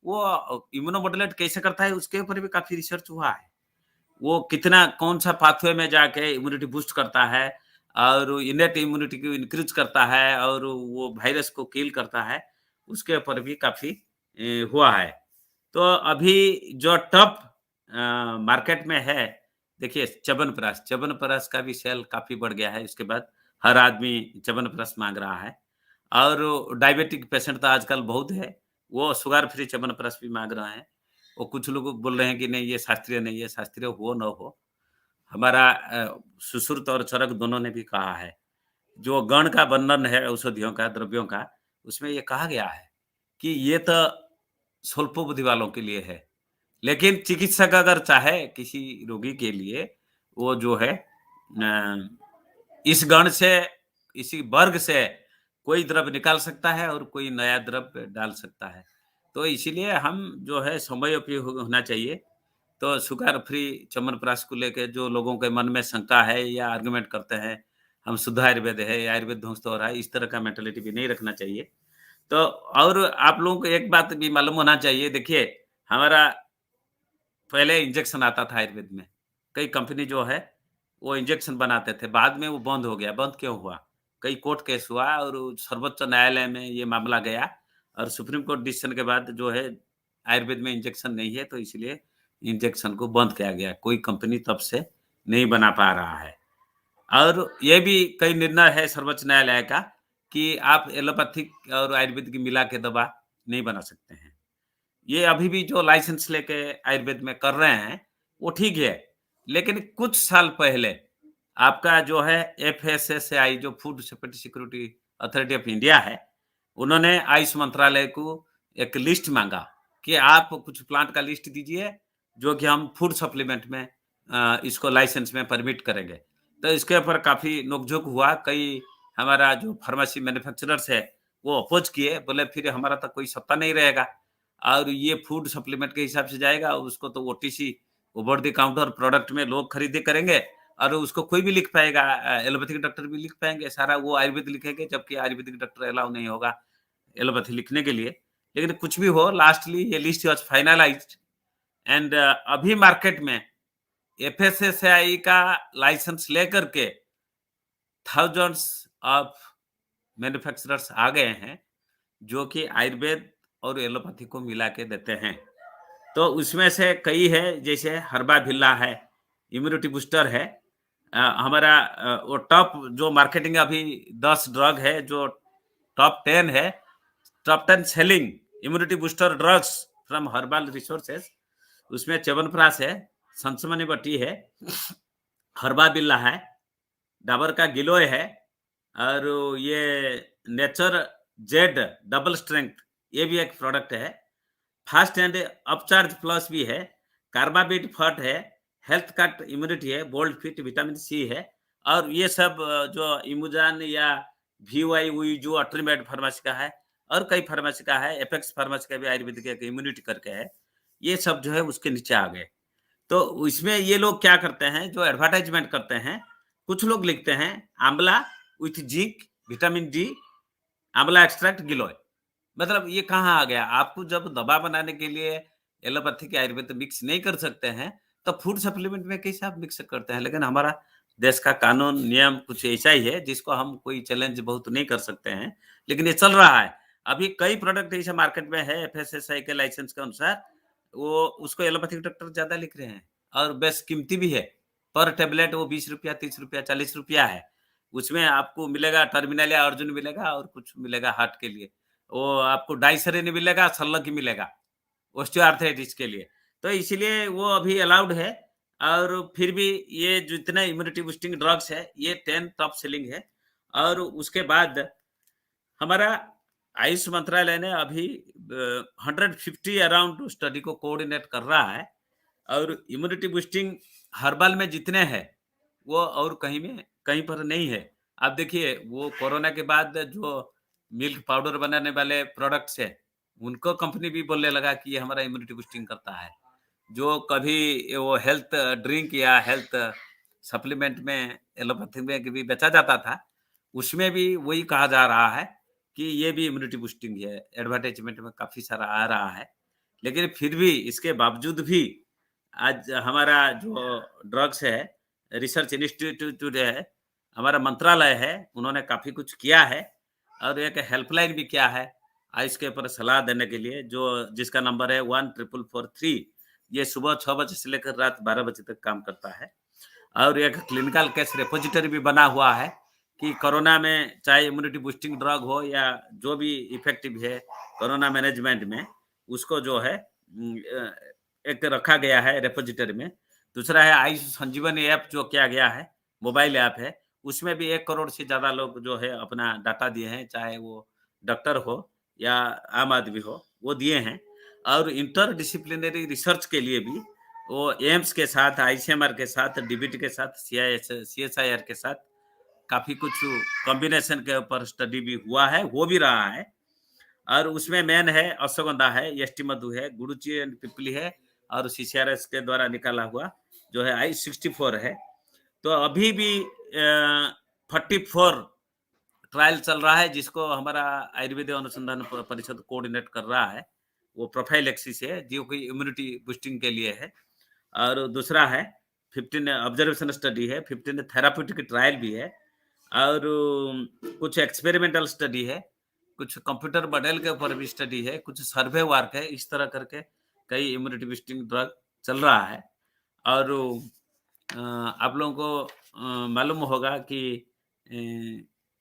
A: वो इम्यूनोमोडुलेट कैसे करता है उसके ऊपर भी काफी रिसर्च हुआ है, वो कितना कौन सा पाथवे में जाके इम्यूनिटी बूस्ट करता है और इनेट इम्यूनिटी को इंक्रीज करता है और वो वायरस को किल करता है, उसके ऊपर भी काफी हुआ है। तो अभी जो टॉप मार्केट में है देखिए च्यवनप्राश का भी सेल काफी बढ़ गया है, उसके बाद हर आदमी च्यवनप्राश मांग रहा है। और डायबिटिक पेशेंट तो आजकल बहुत है, वो शुगर फ्री च्यवनप्राश भी मांग रहे हैं। वो कुछ लोग बोल रहे हैं कि नहीं ये शास्त्रीय नहीं है, शास्त्रीय हो न हो, हमारा सुश्रुत और चरक दोनों ने भी कहा है, जो गण का वर्णन है औषधियों का, द्रव्यों का, उसमें ये कहा गया है कि ये तो स्वल्पोबुद्धि वालों के लिए है, लेकिन चिकित्सक अगर चाहे किसी रोगी के लिए वो जो है इस गण से, इसी वर्ग से कोई द्रव निकाल सकता है और कोई नया द्रव डाल सकता है। तो इसीलिए हम जो है समयोपयोगी होना चाहिए। तो शुगर फ्री च्यवनप्राश को लेके जो लोगों के मन में शंका है या आर्गुमेंट करते हैं, हम शुद्ध आयुर्वेद है या आयुर्वेद ध्वस्त हो रहा है, इस तरह का मेंटालिटी भी नहीं रखना चाहिए। तो और आप लोगों को एक बात भी मालूम होना चाहिए, देखिए हमारा पहले इंजेक्शन आता था आयुर्वेद में। कई कंपनी जो है, वो इंजेक्शन बनाते थे, बाद में वो बंद हो गया। बंद क्यों हुआ? कई कोर्ट केस हुआ और सर्वोच्च न्यायालय में ये मामला गया और सुप्रीम कोर्ट डिसीजन के बाद जो है आयुर्वेद में इंजेक्शन नहीं है, तो इसलिए इंजेक्शन को बंद किया गया। कोई कंपनी तब से नहीं बना पा रहा है। और ये भी कई निर्णय है सर्वोच्च न्यायालय का कि आप एलोपैथिक और आयुर्वेद की मिला के दवा नहीं बना सकते हैं। ये अभी भी जो लाइसेंस लेके आयुर्वेद में कर रहे हैं, वो ठीक है। लेकिन कुछ साल पहले आपका जो है एफएसएसएआई, जो food safety security authority of India है, उन्होंने आयुष मंत्रालय को एक लिस्ट मांगा कि आप कुछ प्लांट का लिस्ट दीजिए जो कि हम फूड सप्लीमेंट में इसको लाइसेंस में परमिट करेंगे। तो इसके ऊपर काफी नोकझोंक हुआ। कई हमारा जो फार्मेसी मैन्युफैक्चरर्स है, वो अपोज किए, बोले फिर हमारा तो कोई सत्ता नहीं रहेगा और ये फूड सप्लीमेंट के हिसाब से जाएगा, उसको तो OTC over the counter product में लोग खरीदी करेंगे और उसको कोई भी लिख पाएगा, एलोपैथिक डॉक्टर भी लिख पाएंगे, सारा वो आयुर्वेद लिखेंगे, जबकि आयुर्वेदिक डॉक्टर अलाउ नहीं होगा एलोपैथी लिखने के लिए। लेकिन कुछ भी हो, लास्टली ये लिस्ट वाज फाइनलाइज्ड एंड अभी मार्केट में एफएसएसआई का लाइसेंस लेकर के थाउजेंड्स ऑफ मैन्युफैक्चरर्स आ गए हैं जो कि आयुर्वेद और एलोपैथी को मिला के देते हैं। तो उसमें से कई है, जैसे हर्बा भिल्ला है, इम्यूनिटी बूस्टर है। हमारा वो टॉप जो मार्केटिंग अभी 10 ड्रग है जो टॉप 10 है, top 10 selling immunity booster drugs from herbal resources, उसमें च्यवनप्राश है, संसमनी बट्टी है, हर्बा बिल्ला है, डाबर का गिलोय है और ये नेचर जेड डबल स्ट्रेंथ, ये भी एक प्रोडक्ट है। फास्ट एंड अपचार्ज प्लस भी है, कार्बाबिट फट है, हेल्थ कट इम्यूनिटी है, बोल्ड फिट विटामिन सी है। और ये सब जो इमुजान या वीवाई हुई जो अट्रीमेड फार्मेसी का है और कई फार्मेसी का है, एपेक्स फार्मेसी का भी आयुर्वेदिक एक इम्यूनिटी करके है, ये सब जो है उसके नीचे आ गए। तो इसमें ये लोग क्या करते हैं, जो एडवर्टाइजमेंट करते हैं, कुछ लोग लिखते हैं आंवला विथ जिंक विटामिन डी, आंवला एक्सट्रैक्ट गिलोय। मतलब ये कहाँ आ गया? आपको जब दवा बनाने के लिए एलोपैथिक आयुर्वेद मिक्स नहीं कर सकते हैं, तो फूड सप्लीमेंट में कैसे आप मिक्स करते हैं? लेकिन हमारा देश का कानून नियम कुछ ऐसा ही है जिसको हम कोई चैलेंज बहुत नहीं कर सकते हैं, लेकिन ये चल रहा है। अभी कई प्रोडक्ट ऐसे मार्केट में है एफएसएसआई के लाइसेंस के अनुसार, वो उसको एलोपैथिक डॉक्टर ज्यादा लिख रहे हैं और बेस कीमती भी है। पर टेबलेट वो 20 रुपया, 30 रुपया, 40 रुपया है। उसमें आपको मिलेगा टर्मिनल या अर्जुन मिलेगा और कुछ मिलेगा हार्ट के लिए। वो आपको डाइसरीन मिलेगा, सल्लग मिलेगा ऑस्टियोआर्थराइटिस के लिए। तो इसीलिए वो अभी अलाउड है। और फिर भी ये जितने इम्यूनिटी बूस्टिंग ड्रग्स है, ये 10 टॉप सेलिंग है। और उसके बाद हमारा आयुष मंत्रालय ने अभी 150 अराउंड स्टडी को कोऑर्डिनेट कर रहा है। और इम्यूनिटी बूस्टिंग हर्बल में जितने हैं, वो और कहीं पर नहीं है। आप देखिए, वो कोरोना के बाद जो मिल्क पाउडर बनाने वाले प्रोडक्ट्स है, उनको कंपनी भी बोलने लगा कि ये हमारा इम्यूनिटी बूस्टिंग करता है। जो कभी वो हेल्थ ड्रिंक या हेल्थ सप्लीमेंट में एलोपैथी में भी बेचा जाता था, उसमें भी वही कहा जा रहा है कि ये भी इम्यूनिटी बूस्टिंग है। एडवर्टाइजमेंट में काफी सारा आ रहा है, लेकिन फिर भी इसके बावजूद भी आज हमारा जो ड्रग्स है, रिसर्च इंस्टीट्यूट है, हमारा मंत्रालय है, उन्होंने काफी कुछ किया है और एक हेल्पलाइन भी किया है आयुष के ऊपर सलाह देने के लिए, जो जिसका नंबर है 1443। ये सुबह 6 बजे से लेकर रात 12 बजे तक काम करता है। और एक क्लिनिकल केस रिपोजिटरी भी बना हुआ है कि कोरोना में चाहे इम्यूनिटी बूस्टिंग ड्रग हो या जो भी इफेक्टिव है कोरोना मैनेजमेंट में, उसको जो है एक रखा गया है रिपोजिटरी में। दूसरा है आयुष संजीवनी ऐप जो किया गया है, मोबाइल ऐप है, उसमें भी 1 करोड़ से ज्यादा लोग जो है अपना डाटा दिए हैं, चाहे वो डॉक्टर हो या आम आदमी हो, वो दिए हैं। और इंटर डिसिप्लिनरी रिसर्च के लिए भी वो एम्स के साथ, आईसीएमआर के साथ, डीबीटी के साथ, सीएसआईआर के साथ काफी कुछ कॉम्बिनेशन के ऊपर स्टडी भी हुआ है, हो भी रहा है। और उसमें मेन है अश्वगंधा है, यष्टि मधु है, गुड़ुचि एंड पिपली है, और सीसीआरएस के द्वारा निकाला हुआ जो है I-64 है। तो अभी भी 44 ट्रायल चल रहा है, जिसको हमारा आयुर्वेदिक अनुसंधान परिषद कोऑर्डिनेट कर रहा है। वो प्रोफाइलैक्सिस है जो कि इम्यूनिटी बूस्टिंग के लिए है। और दूसरा है 15 ऑब्जर्वेशन स्टडी है, 15 थेराप्यूटिक ट्रायल भी है, और कुछ एक्सपेरिमेंटल स्टडी है, कुछ कंप्यूटर मॉडल के ऊपर भी स्टडी है, कुछ सर्वे वर्क है। इस तरह करके कई इम्यूनिटी बूस्टिंग ड्रग चल रहा है। और आप लोगों को मालूम होगा कि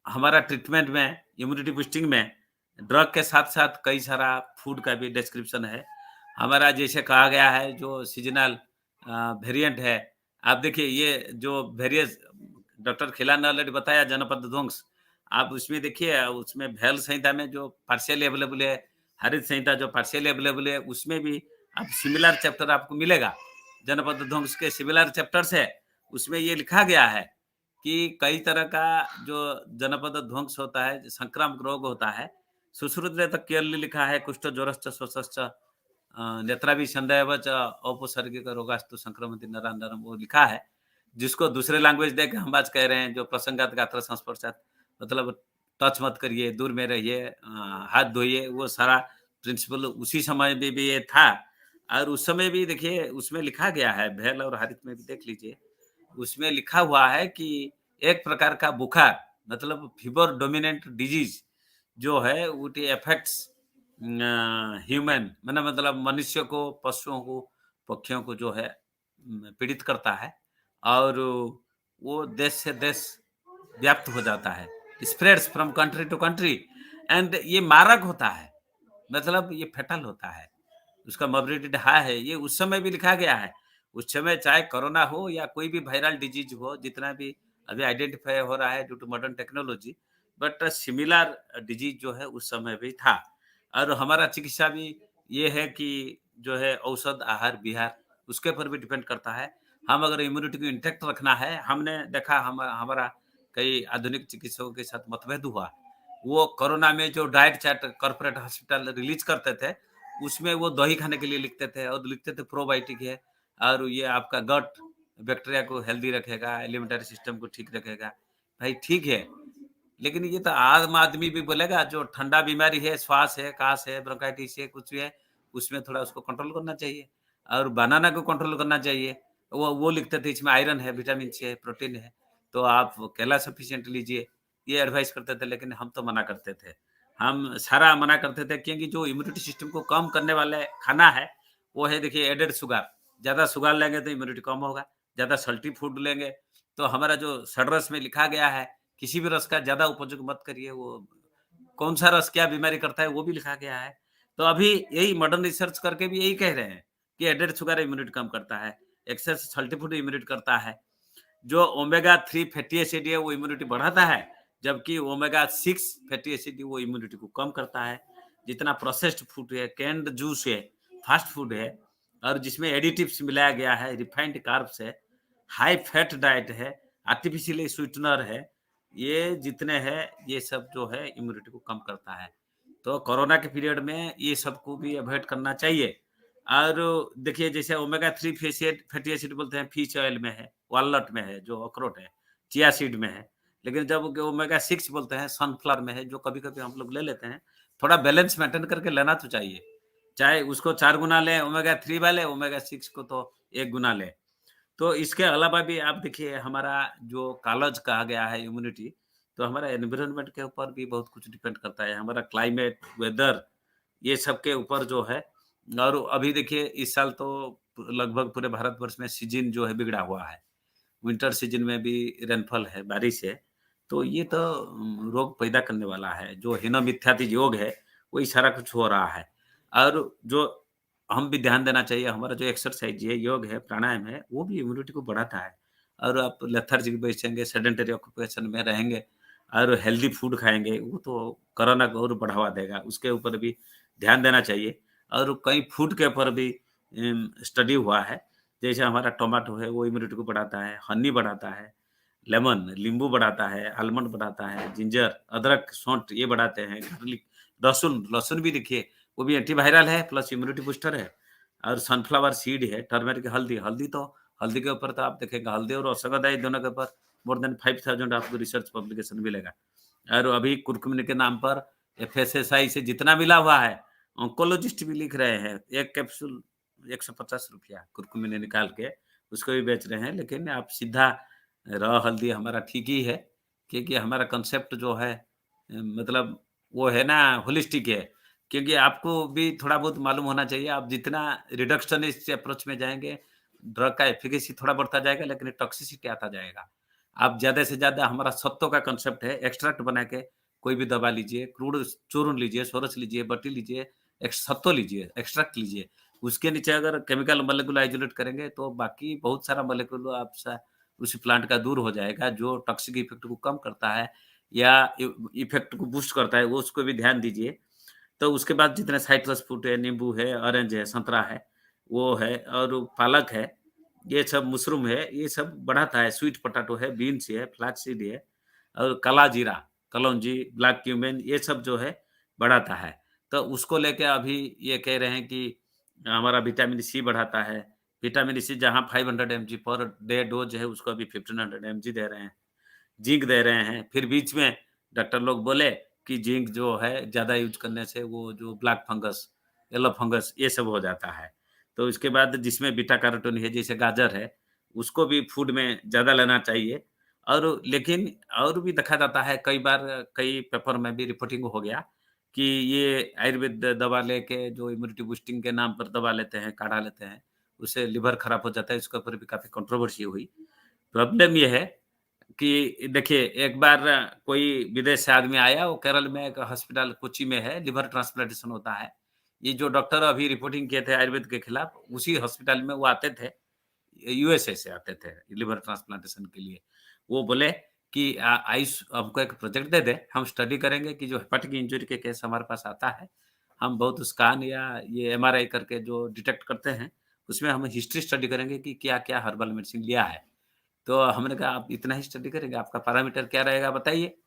A: हमारा ट्रीटमेंट में, इम्यूनिटी बूस्टिंग में ड्रग के साथ साथ कई सारा फूड का भी डिस्क्रिप्शन है। हमारा जैसे कहा गया है जो सीजनल वेरिएंट है, आप देखिए ये जो वेरियस डॉक्टर खिलान ने ऑलरेडी बताया जनपद ध्वंस, आप उसमें देखिए, उसमें भेल संहिता में जो पार्शियली अवेलेबल है, हरित संहिता जो पार्शियली अवेलेबल है, उसमें भी आप सिमिलर चैप्टर आपको मिलेगा। जनपद ध्वंस के सिमिलर चैप्टर्स है, उसमें ये लिखा गया है कि कई तरह का जो जनपद ध्वंस होता है, संक्रामक रोग होता है, सुश्रुत ने तक क्लियरली लिखा है, कुष्ठ ज्वरश्च श्वसश्च नेत्राभि संदेहवच औपसर्गिक रोगास्तु संक्रमित नरांतरम, वो लिखा है, जिसको दूसरे लैंग्वेज देके हम आज कह रहे हैं जो प्रसंगात गात्र संस्पर्शात, मतलब टच मत करिए, दूर में रहिए, हाथ धोइए, वो सारा प्रिंसिपल उसी समय में भी ये था। और उस समय भी देखिए उसमें लिखा गया है, भेल और हरित में भी देख लीजिए, उसमें लिखा हुआ है कि एक प्रकार का बुखार, मतलब फीवर डोमिनेंट डिजीज जो है वो एफेक्ट्स ह्यूमन, मैंने मतलब मनुष्य को, पशुओं को, पक्षियों को जो है पीड़ित करता है, और वो देश से देश व्याप्त हो जाता है, spreads from country to country, and ये मारक होता है, मतलब ये फेटल होता है, उसका मोबिलिटी हाई है। ये उस समय भी लिखा गया है, उस समय चाहे कोरोना हो या कोई भी वायरल डिजीज हो, जितना भी अभी आइडेंटिफाई हो रहा है due to modern technology, but similar disease जो है उस समय भी था। और हमारा चिकित्सा भी ये है कि जो है औषध, आहार, विहार, उसके ऊपर भी डिपेंड करता है। हम अगर इम्यूनिटी को इंटैक्ट रखना है, हमने देखा हमारा कई आधुनिक चिकित्सकों के साथ मतभेद हुआ। वो कोरोना में जो diet chart corporate hospital release करते थे, उसमें वो दही खाने के लिए लिखते थे, और लिखते थे प्रोबायोटिक है, और ये आपका गट बैक्टीरिया को हेल्दी रखेगा, एलिमेंटरी सिस्टम को ठीक रखेगा। भाई ठीक है, लेकिन ये तो आम आदमी भी बोलेगा जो ठंडा बीमारी है, श्वास है, काश है, ब्रोंकाइटिस है, कुछ भी है, उसमें थोड़ा उसको कंट्रोल करना चाहिए, और बनाना को कंट्रोल करना चाहिए। वो लिखते थे इसमें आयरन है, विटामिन सी है, प्रोटीन है, तो आप केला सफिशिएंट लीजिए, ये एडवाइस करते थे। लेकिन हम तो मना करते थे, हम सारा मना करते थे, क्योंकि जो इम्यूनिटी सिस्टम को कम करने वाले खाना है वो है, देखिए, एडेड शुगर। ज़्यादा शुगर लेंगे तो इम्यूनिटी कम होगा, ज़्यादा सल्टी फूड लेंगे तो हमारा जो षडरस में लिखा गया है, किसी भी रस का ज़्यादा उपयोग मत करिए, वो कौन सा रस क्या बीमारी करता है वो भी लिखा गया है। तो अभी यही मॉडर्न रिसर्च करके भी यही कह रहे हैं कि एडेड शुगर इम्यूनिटी कम करता है, एक्सेस सल्टी फूड इम्यूनिटी करता है, जो ओमेगा 3 फैटी एसिड है वो इम्यूनिटी बढ़ाता है, जबकि ओमेगा 6 फैटी एसिड वो इम्यूनिटी को कम करता है। जितना प्रोसेस्ड फूड है, कैंड जूस है, फास्ट फूड है, और जिसमें एडिटिव्स मिलाया गया है, रिफाइंड कार्ब्स है, हाई फैट डाइट है, आर्टिफिशियली स्वीटनर है, ये जितने हैं ये सब जो है इम्यूनिटी को कम करता है। तो कोरोना के पीरियड में ये सबको भी अवॉइड करना चाहिए। और देखिए जैसे ओमेगा 3 फैटी एसिड बोलते हैं, फिश ऑयल में है, वॉलनट में है, जो अखरोट है, चिया सीड में है। लेकिन जब ओमेगा 6 बोलते हैं, सनफ्लावर में है, जो कभी कभी हम लोग ले लेते हैं। थोड़ा बैलेंस मेंटेन करके लेना तो चाहिए, चाहे उसको 4 गुना लें ओमेगा 3 वाले, ओमेगा 6 को तो 1 गुना लें। तो इसके अलावा भी आप देखिए, हमारा जो कालज कहा गया है इम्यूनिटी, तो हमारा एनवायरनमेंट के ऊपर भी बहुत कुछ डिपेंड करता है, हमारा क्लाइमेट, वेदर, ये सब के ऊपर जो है। और अभी देखिए इस साल तो लगभग पूरे भारतवर्ष में सीजन जो है बिगड़ा हुआ है, विंटर सीजन में भी रेनफॉल है, बारिश है, तो ये तो रोग पैदा करने वाला है। जो हीनोमिथ्याति योग है वही सारा कुछ हो रहा है। और जो हम भी ध्यान देना चाहिए, हमारा जो एक्सरसाइज है, योग है, प्राणायाम है, वो भी इम्यूनिटी को बढ़ाता है। और आप लेथार्जिक बैठेंगे, सेडेंटरी ऑक्यूपेशन में रहेंगे और हेल्दी फूड खाएंगे, वो तो कोरोना को और बढ़ावा देगा, उसके ऊपर भी ध्यान देना चाहिए। और कई फूड के ऊपर भी स्टडी हुआ है, जैसे हमारा टोमेटो है वो इम्यूनिटी को बढ़ाता है, हनी बढ़ाता है, लेमन नींबू बढ़ाता है, आलमंड बढ़ाता है, जिंजर, अदरक, सौंठ ये बढ़ाते हैं, गार्लिक, लहसुन भी देखिए वो भी एंटीवायरल है प्लस इम्यूनिटी बूस्टर है। और सनफ्लावर सीड है, टर्मरिक, हल्दी के ऊपर तो आप देखेंगे हल्दी और औषधि दोनों के ऊपर मोर देन 5000 आपको रिसर्च पब्लिकेशन मिलेगा। और अभी कुरकुमिन के नाम पर एफएसएसआई से जितना मिला हुआ है, ऑन्कोलॉजिस्ट भी लिख रहे हैं, एक कैप्सूल 150 रुपया कुरकुमिन निकाल के उसको भी बेच रहे हैं। लेकिन आप सीधा रॉ हल्दी हमारा ठीक ही है, क्योंकि हमारा कंसेप्ट जो है मतलब वो है ना होलिस्टिक है। क्योंकि आपको भी थोड़ा बहुत मालूम होना चाहिए, आप जितना रिडक्शनिस्ट अप्रोच में जाएँगे, ड्रग का एफिकेसी थोड़ा बढ़ता जाएगा, लेकिन टॉक्सिसिटी आता जाएगा। आप ज़्यादा से ज़्यादा हमारा सत्तों का कांसेप्ट है, एक्सट्रैक्ट बना के कोई भी दवा लीजिए, क्रूड चूर्ण लीजिए, सोरस लीजिए, बटी लीजिए, सत्तो लीजिए, एक्सट्रैक्ट लीजिए। उसके नीचे अगर केमिकल मॉलिक्यूल आइसोलेट करेंगे, तो बाकी बहुत सारा मॉलिक्यूल आप सा उसी प्लांट का दूर हो जाएगा, जो टॉक्सिक इफेक्ट को कम करता है या इफेक्ट को बूस्ट करता है, वो उसको भी ध्यान दीजिए। तो उसके बाद जितने साइट्रस फ्रूट है, नींबू है, ऑरेंज है, संतरा है, वो है और पालक है, ये सब मशरूम है, ये सब बढ़ाता है। स्वीट पोटैटो है, बीन्स है, फ्लैक्स सीड है और काला जीरा, कलौंजी, ब्लैक क्यूमिन ये सब जो है बढ़ाता है। तो उसको लेके अभी ये कह रहे हैं कि हमारा विटामिन सी बढ़ाता है। विटामिन सी जहाँ 500 एमजी पर डे डोज़ है, उसको अभी 1500 एमजी दे रहे हैं। जिंक दे रहे हैं। फिर बीच में डॉक्टर लोग बोले कि जिंक जो है ज़्यादा यूज़ करने से वो जो ब्लैक फंगस, येलो फंगस ये सब हो जाता है। तो इसके बाद जिसमें बीटा कैरोटीन है जैसे गाजर है, उसको भी फूड में ज़्यादा लेना चाहिए। और लेकिन और भी देखा जाता है कई बार कई पेपर में भी रिपोर्टिंग हो गया कि ये आयुर्वेद दवा लेके जो इम्यूनिटी बूस्टिंग के नाम पर दवा लेते हैं, काढ़ा लेते हैं, उससे लिवर खराब हो जाता है। इसके ऊपर भी काफ़ी कंट्रोवर्सी हुई। प्रॉब्लम ये है कि देखिए, एक बार कोई विदेश से आदमी आया, वो केरल में एक हॉस्पिटल कोच्चि में है, लिवर ट्रांसप्लांटेशन होता है। ये जो डॉक्टर अभी रिपोर्टिंग किए थे आयुर्वेद के खिलाफ, उसी हॉस्पिटल में वो आते थे, यूएसए से आते थे लिवर ट्रांसप्लांटेशन के लिए। वो बोले कि आयुष हमको एक प्रोजेक्ट दे दे, हम स्टडी करेंगे कि जो हेपेटिक इंजरी के केस हमारे पास आता है, हम बहुत स्कैन या ये एमआरआई करके जो डिटेक्ट करते हैं, उसमें हम हिस्ट्री स्टडी करेंगे कि क्या-क्या हर्बल मेडिसिन लिया है। तो हमने कहा आप इतना ही स्टडी करेंगे, आपका पैरामीटर क्या रहेगा बताइए?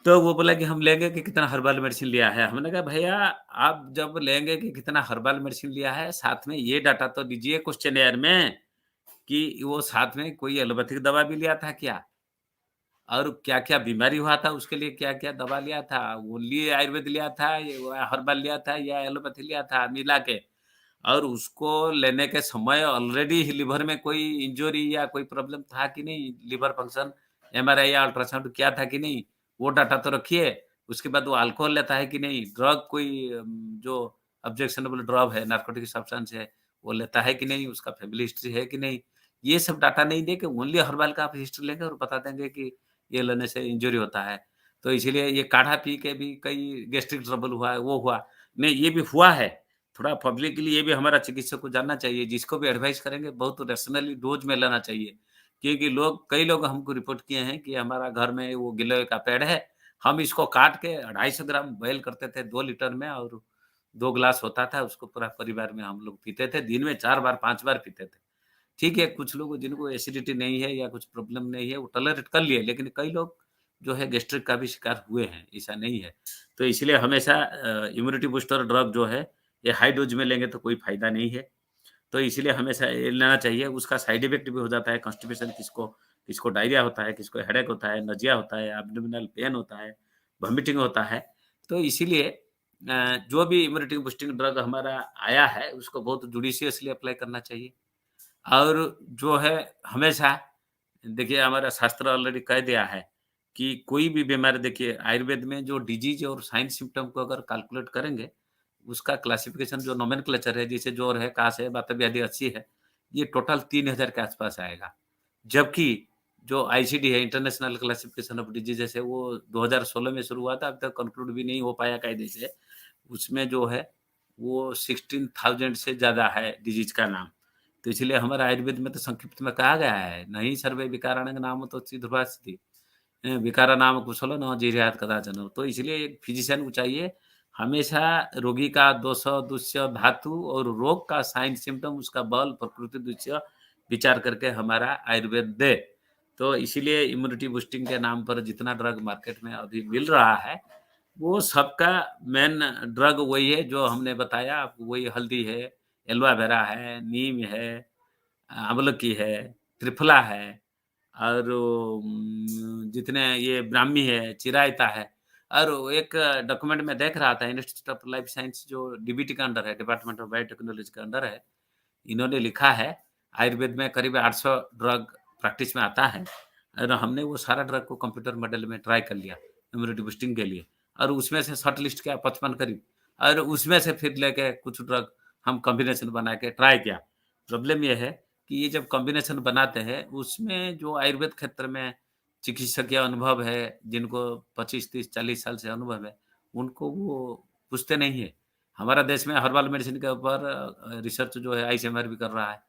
A: तो वो बोला कि हम लेंगे कि कितना हर्बल मेडिसिन लिया है। हमने कहा भैया आप जब लेंगे कि कितना हर्बल मेडिसिन लिया है, साथ में ये डाटा तो दीजिए क्वेश्चनेयर में कि वो साथ में कोई एलोपैथिक दवा भी लिया था क्या? और क्या-क्या बीमारी हुआ था उसके लिए क्या-क्या दवा लिया था? ओनली आयुर्वेद लिया था, या हर्बल लिया था या एलोपैथी लिया था मिला के? और उसको लेने के समय ऑलरेडी लिवर में कोई इंजरी या कोई प्रॉब्लम था कि नहीं? लिवर फंक्शन एमआरआई या अल्ट्रासाउंड किया था कि नहीं? वो डाटा तो रखिए। उसके बाद वो अल्कोहल लेता है कि नहीं? ड्रग कोई जो ऑब्जेक्शनेबल ड्रग है, नार्कोटिक सब्सटेंस है, वो लेता है कि नहीं? उसका फैमिली हिस्ट्री है कि नहीं? ये सब डाटा नहीं दे के ओनली हर्बल का आप हिस्ट्री लेंगे और बता देंगे कि ये लेने से इंजरी होता है। तो इसीलिए ये काढ़ा पी के भी कई गैस्ट्रिक ट्रबल हुआ है, वो हुआ। नहीं, ये भी हुआ है। थोड़ा पब्लिकली ये भी हमारा चिकित्सक को जानना चाहिए, जिसको भी एडवाइस करेंगे बहुत रैशनली डोज़ में लेना चाहिए। क्योंकि कई लोग हमको रिपोर्ट किए हैं कि हमारा घर में वो गिलोय का पेड़ है, हम इसको काट के 250 ग्राम बॉयल करते थे 2 लीटर में और 2 ग्लास होता था, उसको पूरा परिवार में हम लोग पीते थे। दिन में 4 बार, 5 बार पीते थे। ठीक है, कुछ लोग जिनको एसिडिटी नहीं है या कुछ प्रॉब्लम नहीं है, वो टॉलरेट कर लिए, लेकिन कई लोग जो है गैस्ट्रिक का भी शिकार हुए हैं, ऐसा नहीं है। तो इसलिए हमेशा इम्यूनिटी बूस्टर ड्रग जो है, ये हाई डोज़ में लेंगे तो कोई फ़ायदा नहीं है। तो इसीलिए हमेशा ये लेना चाहिए, उसका साइड इफ़ेक्ट भी हो जाता है, कॉन्स्टिपेशन किसको किसको डायरिया होता है, किसको हेडेक होता है, नज़िया होता है, एब्डोमिनल पेन होता है, वॉमिटिंग होता है। तो इसीलिए जो भी इम्यूनिटी बूस्टिंग ड्रग हमारा आया है, उसको बहुत जुडिशियसली अप्लाई करना चाहिए। और जो है हमेशा देखिए हमारा शास्त्र ऑलरेडी कह दिया है कि कोई भी बीमारी देखिए आयुर्वेद में जो डिजीज और साइन सिम्पटम को अगर कैलकुलेट करेंगे, उसका क्लासिफिकेशन जो नोमेनक्लेचर है, जैसे ज्वर है, काश है, वात व्याधि अच्छी है, ये टोटल 3000 के आसपास आएगा। जबकि जो आईसीडी है, इंटरनेशनल क्लासिफिकेशन ऑफ डिजीज़ेज़ है, वो 2016 में शुरू हुआ था, अभी तक कंक्लूड भी नहीं हो पाया कायदे से। उसमें जो है वो 16,000 से ज़्यादा है डिजीज़ का नाम। तो इसलिए हमारा आयुर्वेद में तो संक्षिप्त में कहा गया है, नहीं सर्वे विकाराणां नामतो दूर्भाषिति विकारा नाम कुशलो न जीर्यात् कदाचन। तो इसलिए एक फिजिशियन को चाहिए हमेशा रोगी का दोष, दुष्य, धातु और रोग का साइन सिम्पटम, उसका बल, प्रकृति, दृश्य विचार करके हमारा आयुर्वेद दे। तो इसीलिए इम्यूनिटी बूस्टिंग के नाम पर जितना ड्रग मार्केट में अभी मिल रहा है, वो सबका मेन ड्रग वही है जो हमने बताया आपको। वही हल्दी है, एलोवेरा है, नीम है, आंवलकी है, त्रिफला है, और जितने ये ब्राह्मी है, चिरायता है। और एक डॉक्यूमेंट में देख रहा था, इंस्टीट्यूट ऑफ लाइफ साइंस जो डीबीटी का अंडर है, डिपार्टमेंट ऑफ बायोटेक्नोलॉजी का अंडर है, इन्होंने लिखा है आयुर्वेद में करीब 800 ड्रग प्रैक्टिस में आता है, और हमने वो सारा ड्रग को कंप्यूटर मॉडल में ट्राई कर लिया इम्यूनिटी बूस्टिंग के लिए, और उसमें से शॉर्ट लिस्ट किया 55 करीब, और उसमें से फिर लेके कुछ ड्रग हम कॉम्बिनेशन बना के ट्राई किया। प्रॉब्लम ये है कि ये जब कॉम्बिनेशन बनाते हैं, उसमें जो आयुर्वेद क्षेत्र में चिकित्सकीय अनुभव है, जिनको 25, 30, 40 साल से अनुभव है, उनको वो पूछते नहीं है। हमारा देश में हर्बल मेडिसिन के ऊपर रिसर्च जो है आईसीएमआर भी कर रहा है,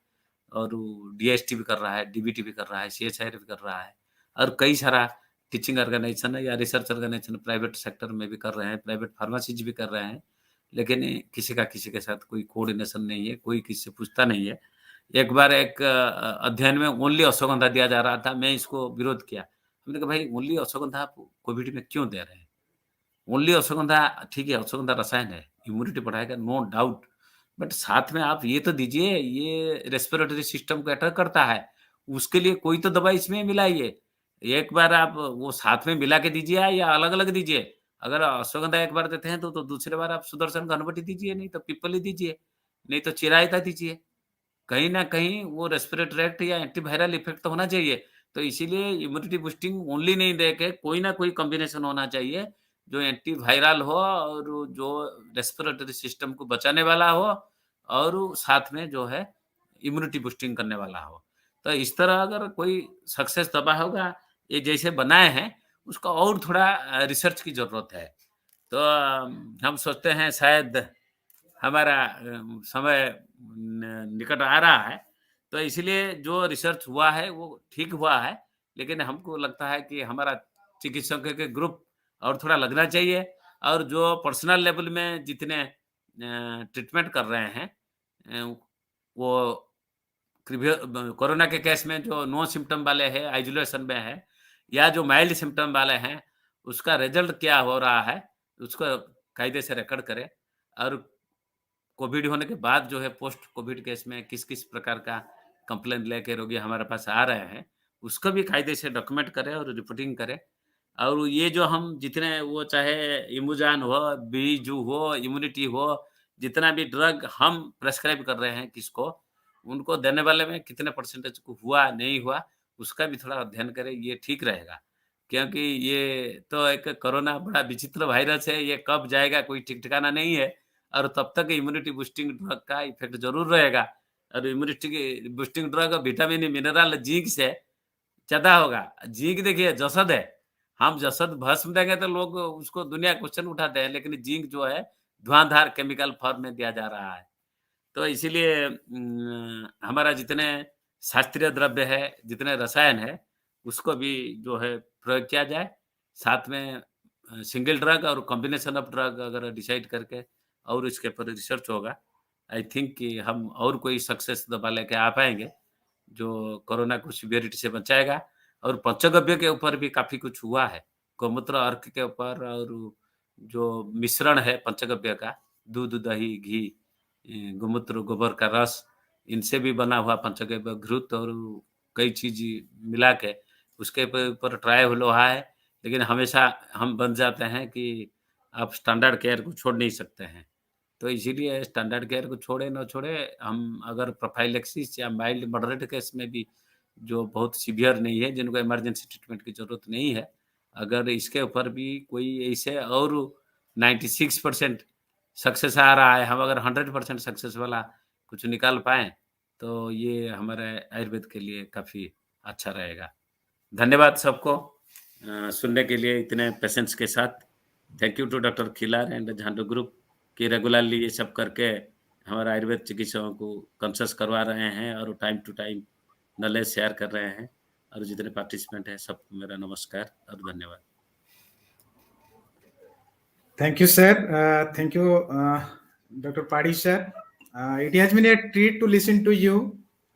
A: और डीएसटी भी कर रहा है, डीबीटी भी कर रहा है, सीएचआईआर भी कर रहा है, और कई सारा टीचिंग ऑर्गेनाइजेशन या रिसर्च ऑर्गेनाइजेशन प्राइवेट सेक्टर में भी कर रहे हैं, प्राइवेट फार्मेसीज भी कर रहे हैं, लेकिन किसी का किसी के साथ कोई कोऑर्डिनेशन नहीं है, कोई किसी से पूछता नहीं है। एक बार एक अध्ययन में ओनली अश्वगंधा दिया जा रहा था, मैं इसको विरोध किया। हमने कहा भाई ओनली अश्वगंधा आप कोविड में क्यों दे रहे हैं? ओनली अश्वगंधा ठीक है, अश्वगंधा रसायन है, इम्यूनिटी बढ़ाएगा, नो डाउट, बट साथ में आप ये तो दीजिए, ये रेस्पिरेटरी सिस्टम को अटैक करता है, उसके लिए कोई तो दवाई इसमें मिलाइए। एक बार आप वो साथ में मिला के दीजिए या अलग-अलग दीजिए। अगर अश्वगंधा एक बार देते हैं तो दूसरी बार आप सुदर्शन घनवटी दीजिए, नहीं तो पिप्पली दीजिए, नहीं तो चिरायता दीजिए। कहीं न कहीं वो रेस्पिरेटरी एक्ट या एंटीवायरल इफेक्ट तो होना चाहिए। तो इसीलिए इम्यूनिटी बूस्टिंग ओनली नहीं दे के कोई ना कोई कॉम्बिनेशन होना चाहिए, जो एंटीवायरल हो और जो रेस्पिरेटरी सिस्टम को बचाने वाला हो, और साथ में जो है इम्यूनिटी बूस्टिंग करने वाला हो। तो इस तरह अगर कोई सक्सेस दवा होगा, ये जैसे बनाए हैं, उसका और थोड़ा रिसर्च की ज़रूरत है। तो हम सोचते हैं शायद हमारा समय निकट आ रहा है, तो इसलिए जो रिसर्च हुआ है वो ठीक हुआ है, लेकिन हमको लगता है कि हमारा चिकित्सकों के ग्रुप और थोड़ा लगना चाहिए, और जो पर्सनल लेवल में जितने ट्रीटमेंट कर रहे हैं, वो कोरोना के केस में जो नो सिम्पटम वाले हैं, आइसोलेशन में है, या जो माइल्ड सिम्पटम वाले हैं, उसका रिजल्ट क्या हो रहा है, उसको कायदे से रिकॉर्ड करें, और कोविड होने के बाद जो है पोस्ट कोविड केस में किस-किस प्रकार का कंप्लेंट लेके रोगी हमारे पास आ रहे हैं, उसको भी कायदे से डॉक्यूमेंट करें और रिपोर्टिंग करें। और ये जो हम जितने वो चाहे इमूजान हो, बीजू हो, इम्यूनिटी हो, जितना भी ड्रग हम प्रिस्क्राइब कर रहे हैं किसको, उनको देने वाले में कितने परसेंटेज को हुआ, नहीं हुआ, उसका भी थोड़ा अध्ययन करें, ये ठीक रहेगा। क्योंकि ये तो एक कोरोना बड़ा विचित्र वायरस है, ये कब जाएगा कोई ठीक-ठिकाना नहीं है। और तब तक इम्यूनिटी बूस्टिंग ड्रग का इफ़ेक्ट ज़रूर रहेगा, और immunity boosting drug vitamin, mineral, zinc से ज़्यादा होगा। जिंक देखिए जसद है, हम जसद भस्म देंगे तो लोग उसको दुनिया क्वेश्चन उठाते हैं, लेकिन जिंक जो है धुआंधार केमिकल फॉर्म में दिया जा रहा है। तो इसीलिए हमारा जितने शास्त्रीय द्रव्य है, जितने रसायन है, उसको भी जो है प्रयोग किया जाए। साथ में सिंगल ड्रग और कॉम्बिनेशन ऑफ ड्रग अगर डिसाइड करके और इसके ऊपर रिसर्च होगा, आई थिंक कि हम और कोई सक्सेस दवा लेके आ पाएँगे, जो कोरोना को सीवियरिटी से बचाएगा। और पंचगव्य के ऊपर भी काफ़ी कुछ हुआ है। गोमूत्र अर्क के ऊपर, और जो मिश्रण है पंचगव्य का, दूध, दही, घी, गोमूत्र, गोबर का रस, इनसे भी बना हुआ पंचगव्य घृत और कई चीज़ मिला के उसके ऊपर ट्राई हुआ है। लेकिन हमेशा हम बन जाते हैं कि आप स्टैंडर्ड केयर को छोड़ नहीं सकते हैं। तो इसीलिए स्टैंडर्ड केयर को छोड़े ना छोड़े, हम अगर प्रोफाइलैक्सिस या माइल्ड मॉडरेट केस में भी, जो बहुत सीवियर नहीं है, जिनको इमरजेंसी ट्रीटमेंट की ज़रूरत नहीं है, अगर इसके ऊपर भी कोई ऐसे और 96% सक्सेस आ रहा है, हम अगर 100% सक्सेस वाला कुछ निकाल पाएँ, तो ये हमारे आयुर्वेद के लिए काफ़ी अच्छा रहेगा। धन्यवाद सबको सुनने के लिए इतने पेशेंस के साथ। Thank you to doctor Khilar and Zandu group कि रेगुलरली ये सब करके हमारे आयुर्वेद चिकित्सकों को कॉन्शियस करवा रहे हैं, और time to time knowledge share कर रहे हैं। और जितने पार्टिसिपेंट हैं सबको मेरा नमस्कार और धन्यवाद।
B: Thank you, sir. Thank you, Dr. Padi, sir. It has been a treat to listen to you.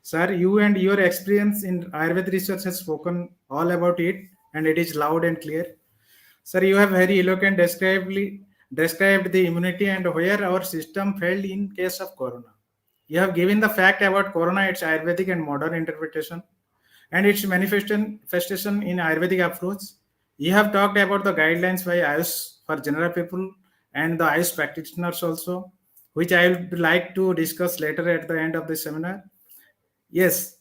B: Sir, you and your experience in Ayurveda research has spoken all about it, and it is loud and clear. Sir, you have very eloquent described the immunity and where our system failed in case of corona. You have given the fact about corona, its Ayurvedic and modern interpretation, and its manifestation in Ayurvedic approach. You have talked about the guidelines by Ayush for general people and the Ayush practitioners also, which I would like to discuss later at the end of the seminar. Yes,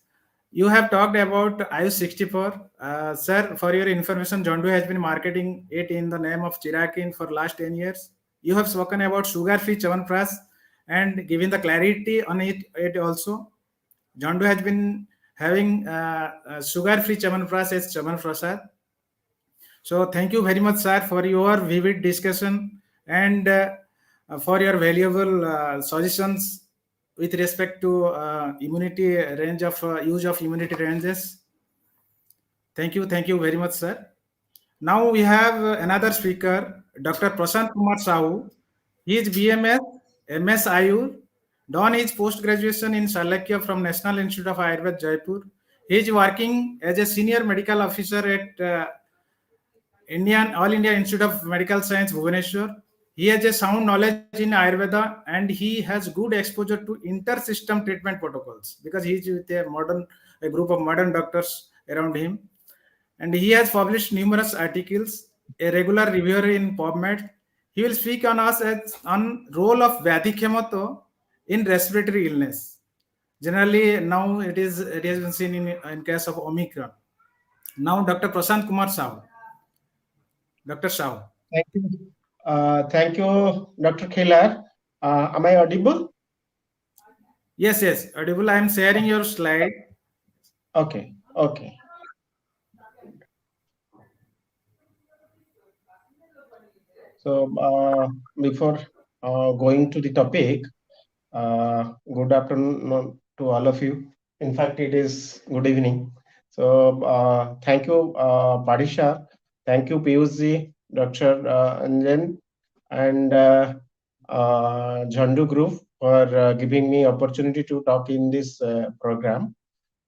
B: you have talked about iOS 64. Sir, for your information, John Doe has been marketing it in the name of Chirakin for last 10 years. You have spoken about sugar-free Chawanprash and given the clarity on it also. John Doe has been having sugar-free Chawanprash as Chawan Prasad. So thank you very much, sir, for your vivid discussion and for your valuable suggestions with respect to immunity range of use of immunity ranges. Thank you very much, sir. Now we have another speaker, Dr. Prashant Kumar Sahu. He is BMS, MS Ayur, done his post graduation in Salakya from National Institute of Ayurveda, Jaipur. He is working as a senior medical officer at All India Institute of Medical Science, Bhubaneswar. He has a sound knowledge in Ayurveda and he has good exposure to inter-system treatment protocols because he is with a group of modern doctors around him. And he has published numerous articles, a regular reviewer in PubMed. He will speak on us on role of Vyadhi in respiratory illness. Generally, now it has been seen in case of Omicron. Now, Dr. Prashant Kumar Sahu. Dr. Sahu.
D: Thank you, Dr. Khelar. Am I audible?
B: Yes, audible. I am sharing your slide.
D: Okay. So before going to the topic, good afternoon to all of you. In fact, it is good evening. So thank you, Padisha. Thank you, Piyushji, Dr. Anjan, and Jhandu Group for giving me opportunity to talk in this program.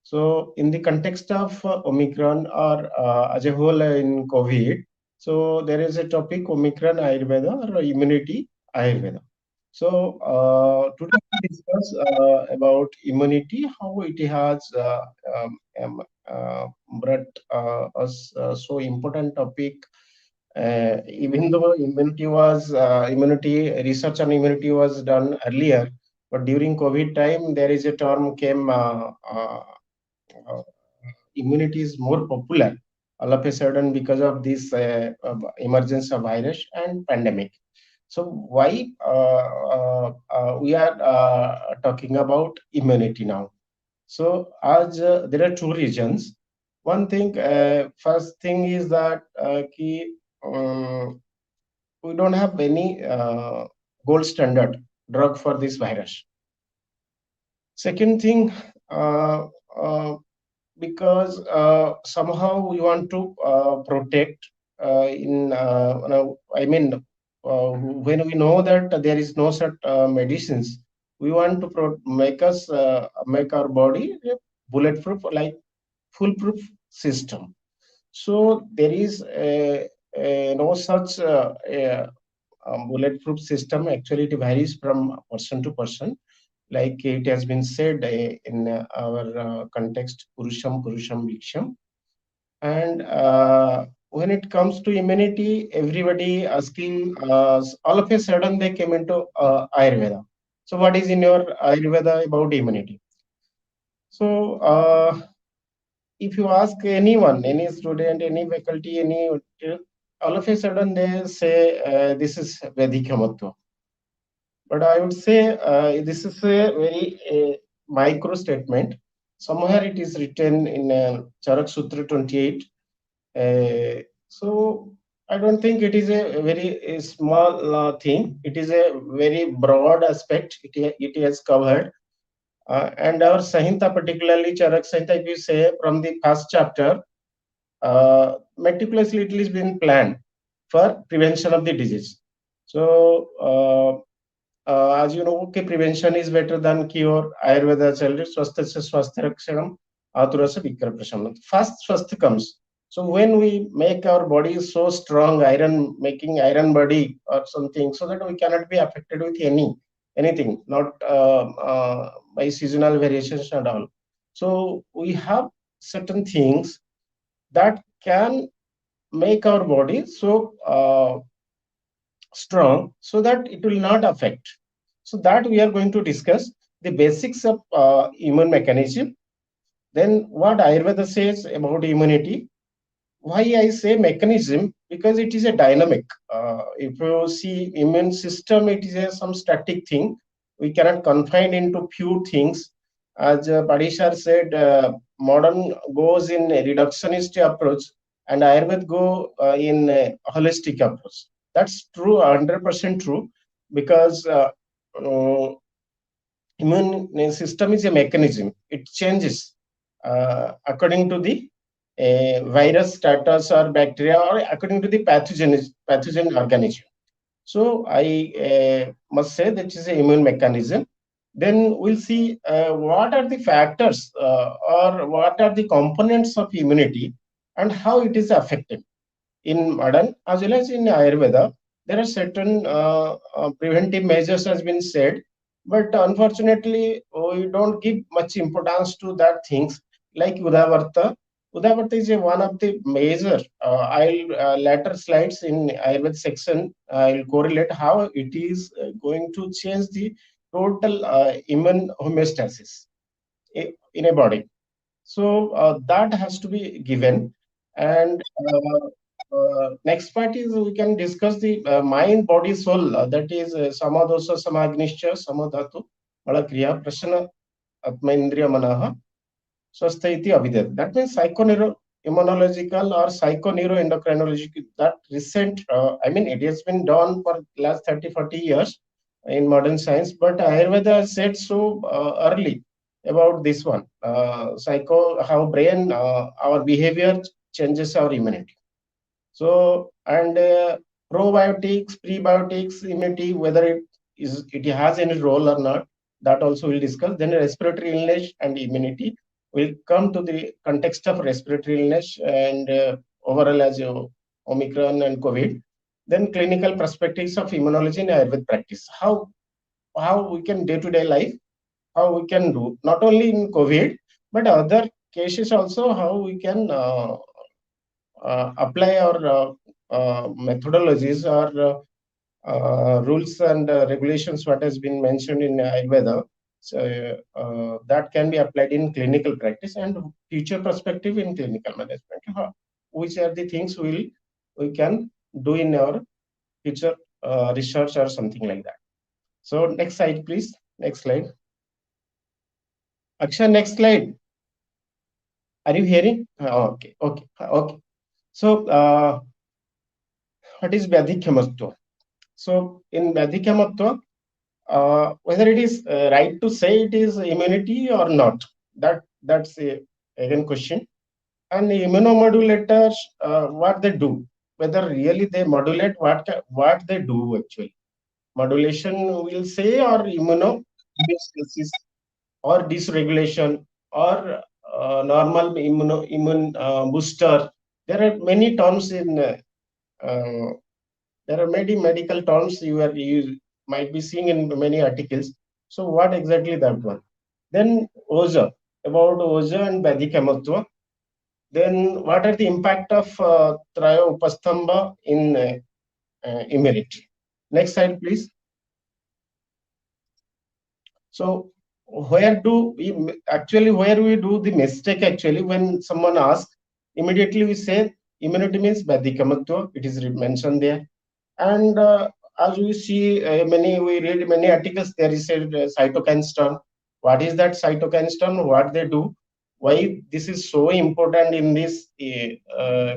D: So in the context of Omicron or as a whole in COVID, so there is a topic Omicron Ayurveda or immunity Ayurveda. So today we discuss about immunity, how it has brought us so important topic. Even though immunity research on immunity was done earlier, but during COVID time there is a term came. Immunity is more popular all of a sudden because of this emergence of virus and pandemic. So why we are talking about immunity now? So as there are two reasons. One thing, first thing is that we don't have any gold standard drug for this virus. Second thing, because somehow we want to protect when we know that there is no such medicines, we want to make our body bulletproof, like foolproof system. So there is no such bulletproof system. Actually, it varies from person to person. Like it has been said in our context, Purusham Viksham. And when it comes to immunity, everybody asking, all of a sudden they came into Ayurveda. So what is in your Ayurveda about immunity? So if you ask anyone, any student, any faculty, all of a sudden they say this is Vedic Hamatva. But I would say this is a very micro statement. Somewhere it is written in Charak Sutra 28. So I don't think it is a very small thing. It is a very broad aspect. It has covered. And our Sahinta, particularly Charak Sahinta, if you say from the first chapter, meticulously it has been planned for prevention of the disease. So as you know, okay, prevention is better than cure. Ayurveda chalre swastha se swasthya rakshanam atura se vikra prashanam. First comes. So when we make our body so strong, making iron body or something, so that we cannot be affected with anything, not by seasonal variations and all. So we have certain things that can make our body so strong, so that it will not affect. So that we are going to discuss the basics of immune mechanism. Then what Ayurveda says about immunity. Why I say mechanism? Because it is a dynamic. If you see immune system, it is some static thing. We cannot confine into few things. As Padishar said, modern goes in a reductionist approach, and Ayurveda go in a holistic approach. That's true, 100% true, because uh, immune system is a mechanism. It changes according to the virus status or bacteria, or according to the pathogen organism. So I must say that is an immune mechanism. Then we'll see what are the factors or what are the components of immunity and how it is affected. In modern as well as in Ayurveda, there are certain preventive measures has been said, but unfortunately we don't give much importance to that things like Udavarta. Udavarta is one of the major. I'll later slides in Ayurveda section. I'll correlate how it is going to change the total immune homeostasis in a body. So that has to be given. And next part is we can discuss the mind, body, soul. That is samadosha, samagnischa, samadhatu, malakriya, prasana, atmaindriya, manaha, swastha iti avidyat. That means psychoneuroimmunological or psychoneuroendocrinological. That recent, I mean, it has been done for last 30, 40 years in modern science, but Ayurveda said so early about this one. How brain, our behavior changes our immunity. So, and probiotics, prebiotics, immunity, whether it has any role or not, that also we'll discuss. Then respiratory illness and immunity. We'll come to the context of respiratory illness and overall as Omicron and COVID. Then clinical perspectives of immunology in Ayurveda practice. How we can day-to-day life, how we can do, not only in COVID, but other cases also, how we can apply our methodologies or rules and regulations what has been mentioned in Ayurveda. So that can be applied in clinical practice and future perspective in clinical management. Which are the things we can do in our future research or something like that. So next slide, please. Next slide. Akshay, next slide. Are you hearing? Okay. So what is Vyadhikyamatva? So in Vyadhikyamatva, whether it is right to say it is immunity or not, that's again question. And the immunomodulators, what they do, whether really they modulate what they do actually. Modulation we'll say, or immunostasis, or dysregulation, or normal immune booster. There are many terms in there are many medical terms you might be seeing in many articles. So what exactly that one? Then OZA, about OZA and Vyadhikyamatva. Then what are the impact of Trayo Upasthamba in immunity? Next slide, please. So where do we do the mistake actually when someone asks, immediately we say immunity means Vyadhikyamatva, it is mentioned there. And as we see we read many articles, there is a cytokine storm. What is that cytokine storm? What they do? Why this is so important in this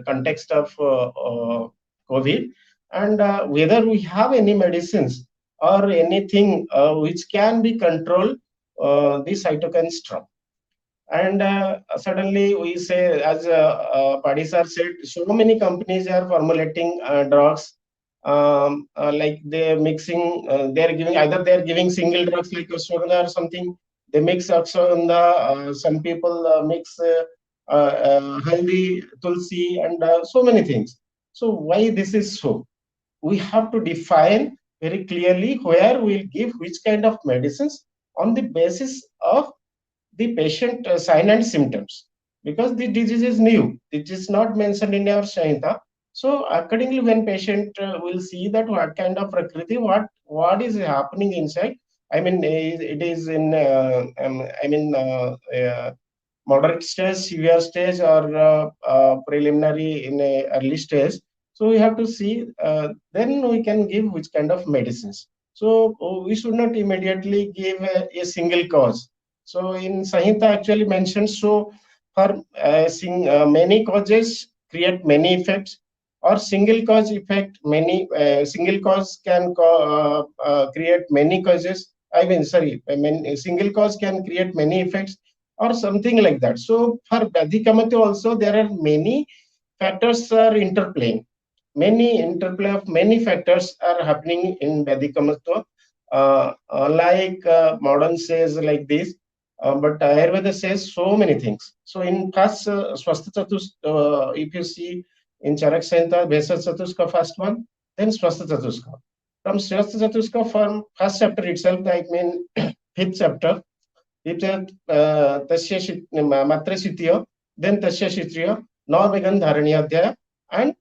D: context of COVID? And whether we have any medicines or anything which can be controlled the cytokine storm. And suddenly we say, as Padisar said, so many companies are formulating drugs like they're mixing, they're giving, either they're giving single drugs like ashwagandha or something. They mix ashwagandha. Some people mix haldi, tulsi, and so many things. So why this is so? We have to define very clearly where we'll give which kind of medicines on the basis of the patient sign and symptoms, because the disease is new. It is not mentioned in our Shahita. So accordingly, when patient will see that what kind of prakriti, what is happening inside. I mean, it is in moderate stage, severe stage, or preliminary in a early stage. So we have to see, then we can give which kind of medicines. So we should not immediately give a single cause. So in Samhita actually mentions, so for many causes create many effects, or single cause effect, many single cause can create many causes. I mean, sorry, I mean, a single cause can create many effects or something like that. So for Badhikamati also, there are many factors are interplaying. Many interplay of many factors are happening in Badhikamatva. Like modern says like this, but Ayurveda says so many things. So in first Swastha Chatuska, if you see in Charak Santa, Bhesa Chatuska, first one, then Swastha Chatuska. From Swastha Chatuska, from first chapter itself, I mean fifth chapter, तस्य मात्र शित्य, then tasya shitriya, Navagan Dharanyadhyaya, and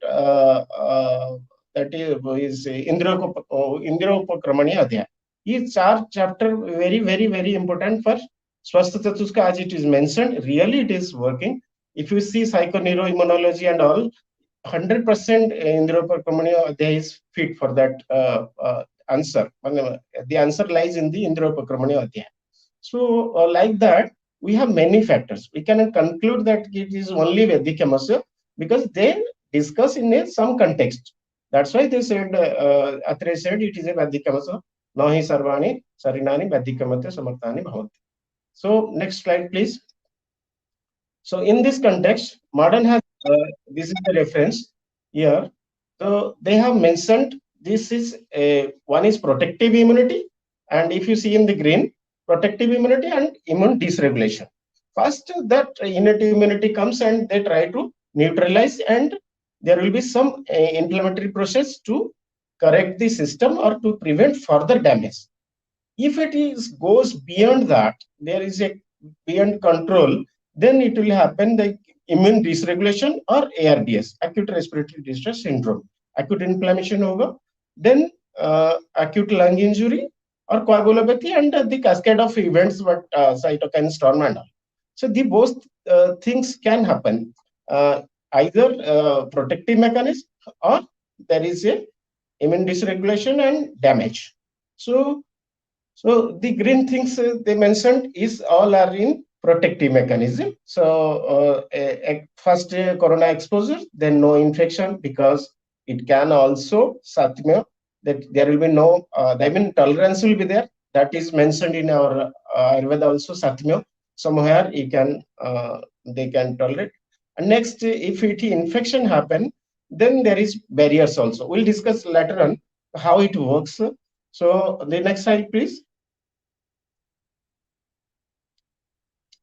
D: that is Indra Adhyaya. These chapter very, very, very important for Swastha Chatuska, as it is mentioned. Really, it is working. If you see psychoneuroimmunology and all, 100% Indra is fit for that answer. The answer lies in the Indra Adhyaya. So, like that, we have many factors. We cannot conclude that it is only Vedic chemistry, because they discuss in some context. That's why they said, Atre said it is a Vedic chemistry. Nahi sarvani, sarinani, Vedic chemistry, samarthani bhavanti. So, next slide, please. So, in this context, modern has, this is the reference here. So, they have mentioned this is one is protective immunity, and if you see in the green, protective immunity and immune dysregulation. First, that innate immunity comes and they try to neutralize, and there will be some inflammatory process to correct the system or to prevent further damage. If it is goes beyond that, there is a beyond control, then it will happen like immune dysregulation or ARDS, acute respiratory distress syndrome, acute inflammation over, then acute lung injury or coagulopathy, and the cascade of events, what cytokine storm and all. So the both things can happen, either protective mechanism or there is a immune dysregulation and damage. So the green things they mentioned is all are in protective mechanism. So first corona exposure, then no infection, because it can also sathmya, that there will be no, I mean tolerance will be there. That is mentioned in our Ayurveda also, sathmya. Somewhere you can, they can tolerate. And next, if it infection happen, then there is barriers also. We'll discuss later on how it works. So the next slide, please.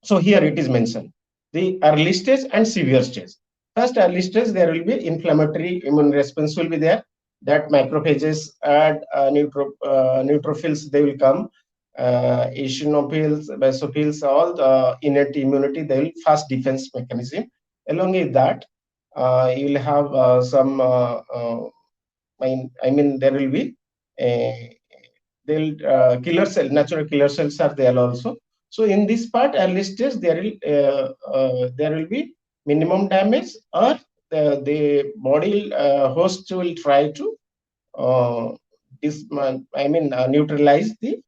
D: So here it is mentioned, the early stage and severe stage. First, early stage, there will be inflammatory immune response will be there. That macrophages and neutrophils, they will come. Eosinophils, basophils, all the innate immunity, they will fast defense mechanism. Along with that, you will have some, I mean, there will be killer cell, natural killer cells are there also. So in this part, early stage, there will be minimum damage, or the body host will try to neutralize the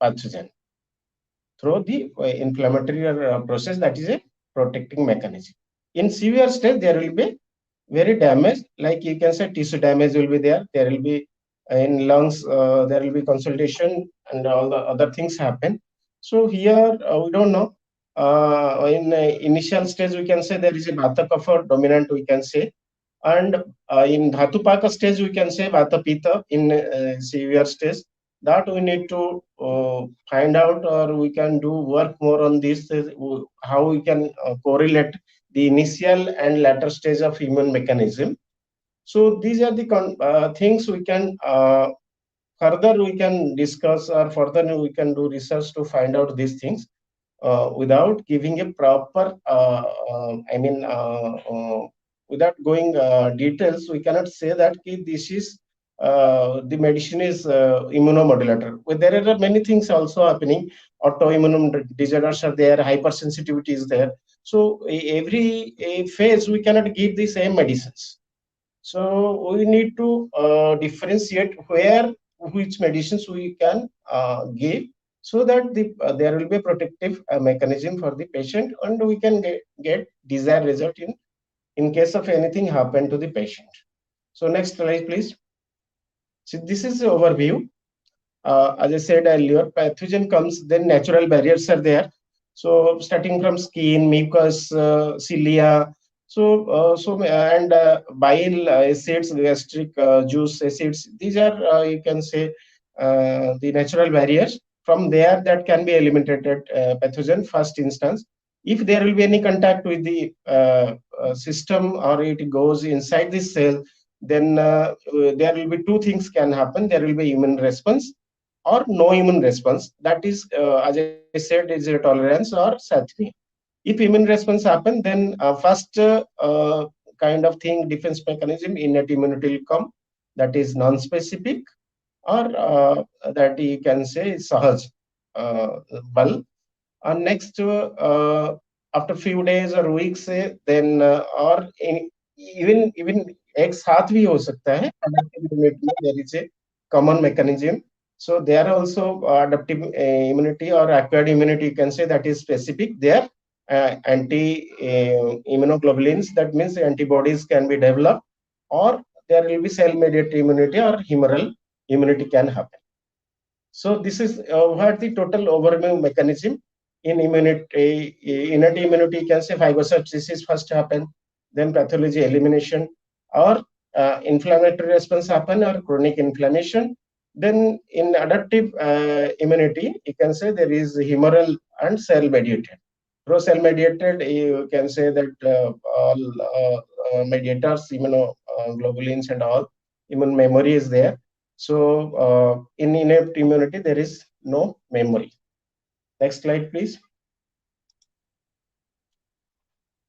D: pathogen through the inflammatory process, that is a protecting mechanism. In severe stage, there will be very damage, like you can say tissue damage will be there. There will be in lungs, there will be consultation and all the other things happen. So here we don't know. In initial stage, we can say there is a Vata kapha dominant, we can say. And in Dhatupaka stage, we can say Vata Pitta in severe stage. That we need to find out, or we can do work more on this, how we can correlate the initial and latter stage of immune mechanism. So these are the things we can further we can discuss, or further we can do research to find out these things without giving a proper, without going details. We cannot say that this is the medicine is immunomodulator. Well, there are many things also happening. Autoimmune disorders are there, hypersensitivity is there. So every phase we cannot give the same medicines. So we need to differentiate where which medicines we can give, so that there will be a protective mechanism for the patient, and we can get desired result in case of anything happen to the patient. So next slide, please. So this is the overview. As I said earlier, pathogen comes, then natural barriers are there. So starting from skin, mucus, cilia, and bile acids, gastric juice acids. These are, you can say, the natural barriers. From there, that can be eliminated pathogen first instance. If there will be any contact with the system, or it goes inside the cell, then there will be two things can happen. There will be immune response or no immune response. That is, as I said, is a tolerance or cytokine. If immune response happen, then first kind of thing, defense mechanism, innate immunity will come. That is non-specific, or that you can say is sahaj bal. And next, after few days or weeks, then or even एक साथ भी हो सकता है. Adaptive immunity, there is a common mechanism. So there are also adaptive immunity or acquired immunity, you can say, that is specific. There anti immunoglobulins, that means antibodies can be developed, or there will be cell mediated immunity or humoral immunity can happen. So this is what the total overview mechanism in immunity. Innate immunity, you can say phagocytes disease first happen, then pathology elimination, or inflammatory response happen, or chronic inflammation. Then in adaptive immunity, you can say there is humoral and cell mediated. Pro-cell mediated, you can say that all mediators, immunoglobulins and all, immune memory is there. So in innate immunity, there is no memory. Next slide, please.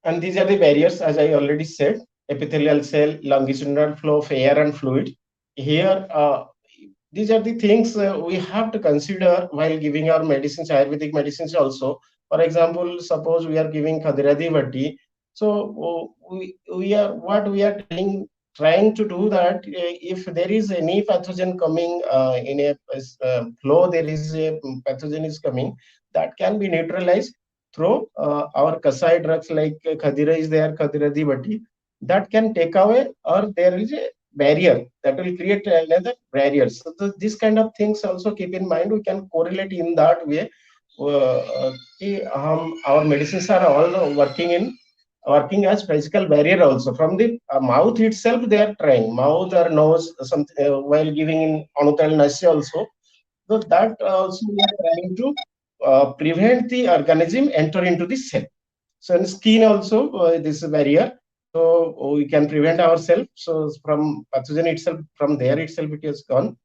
D: And these are the barriers, as I already said: epithelial cell, longitudinal flow of air and fluid. Here, these are the things we have to consider while giving our medicines, Ayurvedic medicines also. For example, suppose we are giving Khadiradi Vati. So we are trying to do that, if there is any pathogen coming in a flow, there is a pathogen is coming, that can be neutralized through our Kasai drugs, like Khadira is there, Khadiradi Vati, that can take away, or there is a barrier that will create another barrier. So this kind of things also keep in mind. We can correlate in that way. Our medicines are all working as physical barrier also. From the mouth itself, they are trying, mouth or nose, something while giving in Untitled Chapter also. So that also we are trying to prevent the organism enter into the cell. So in skin also, this is a barrier. So we can prevent ourselves. So from pathogen itself, from there itself, it is gone.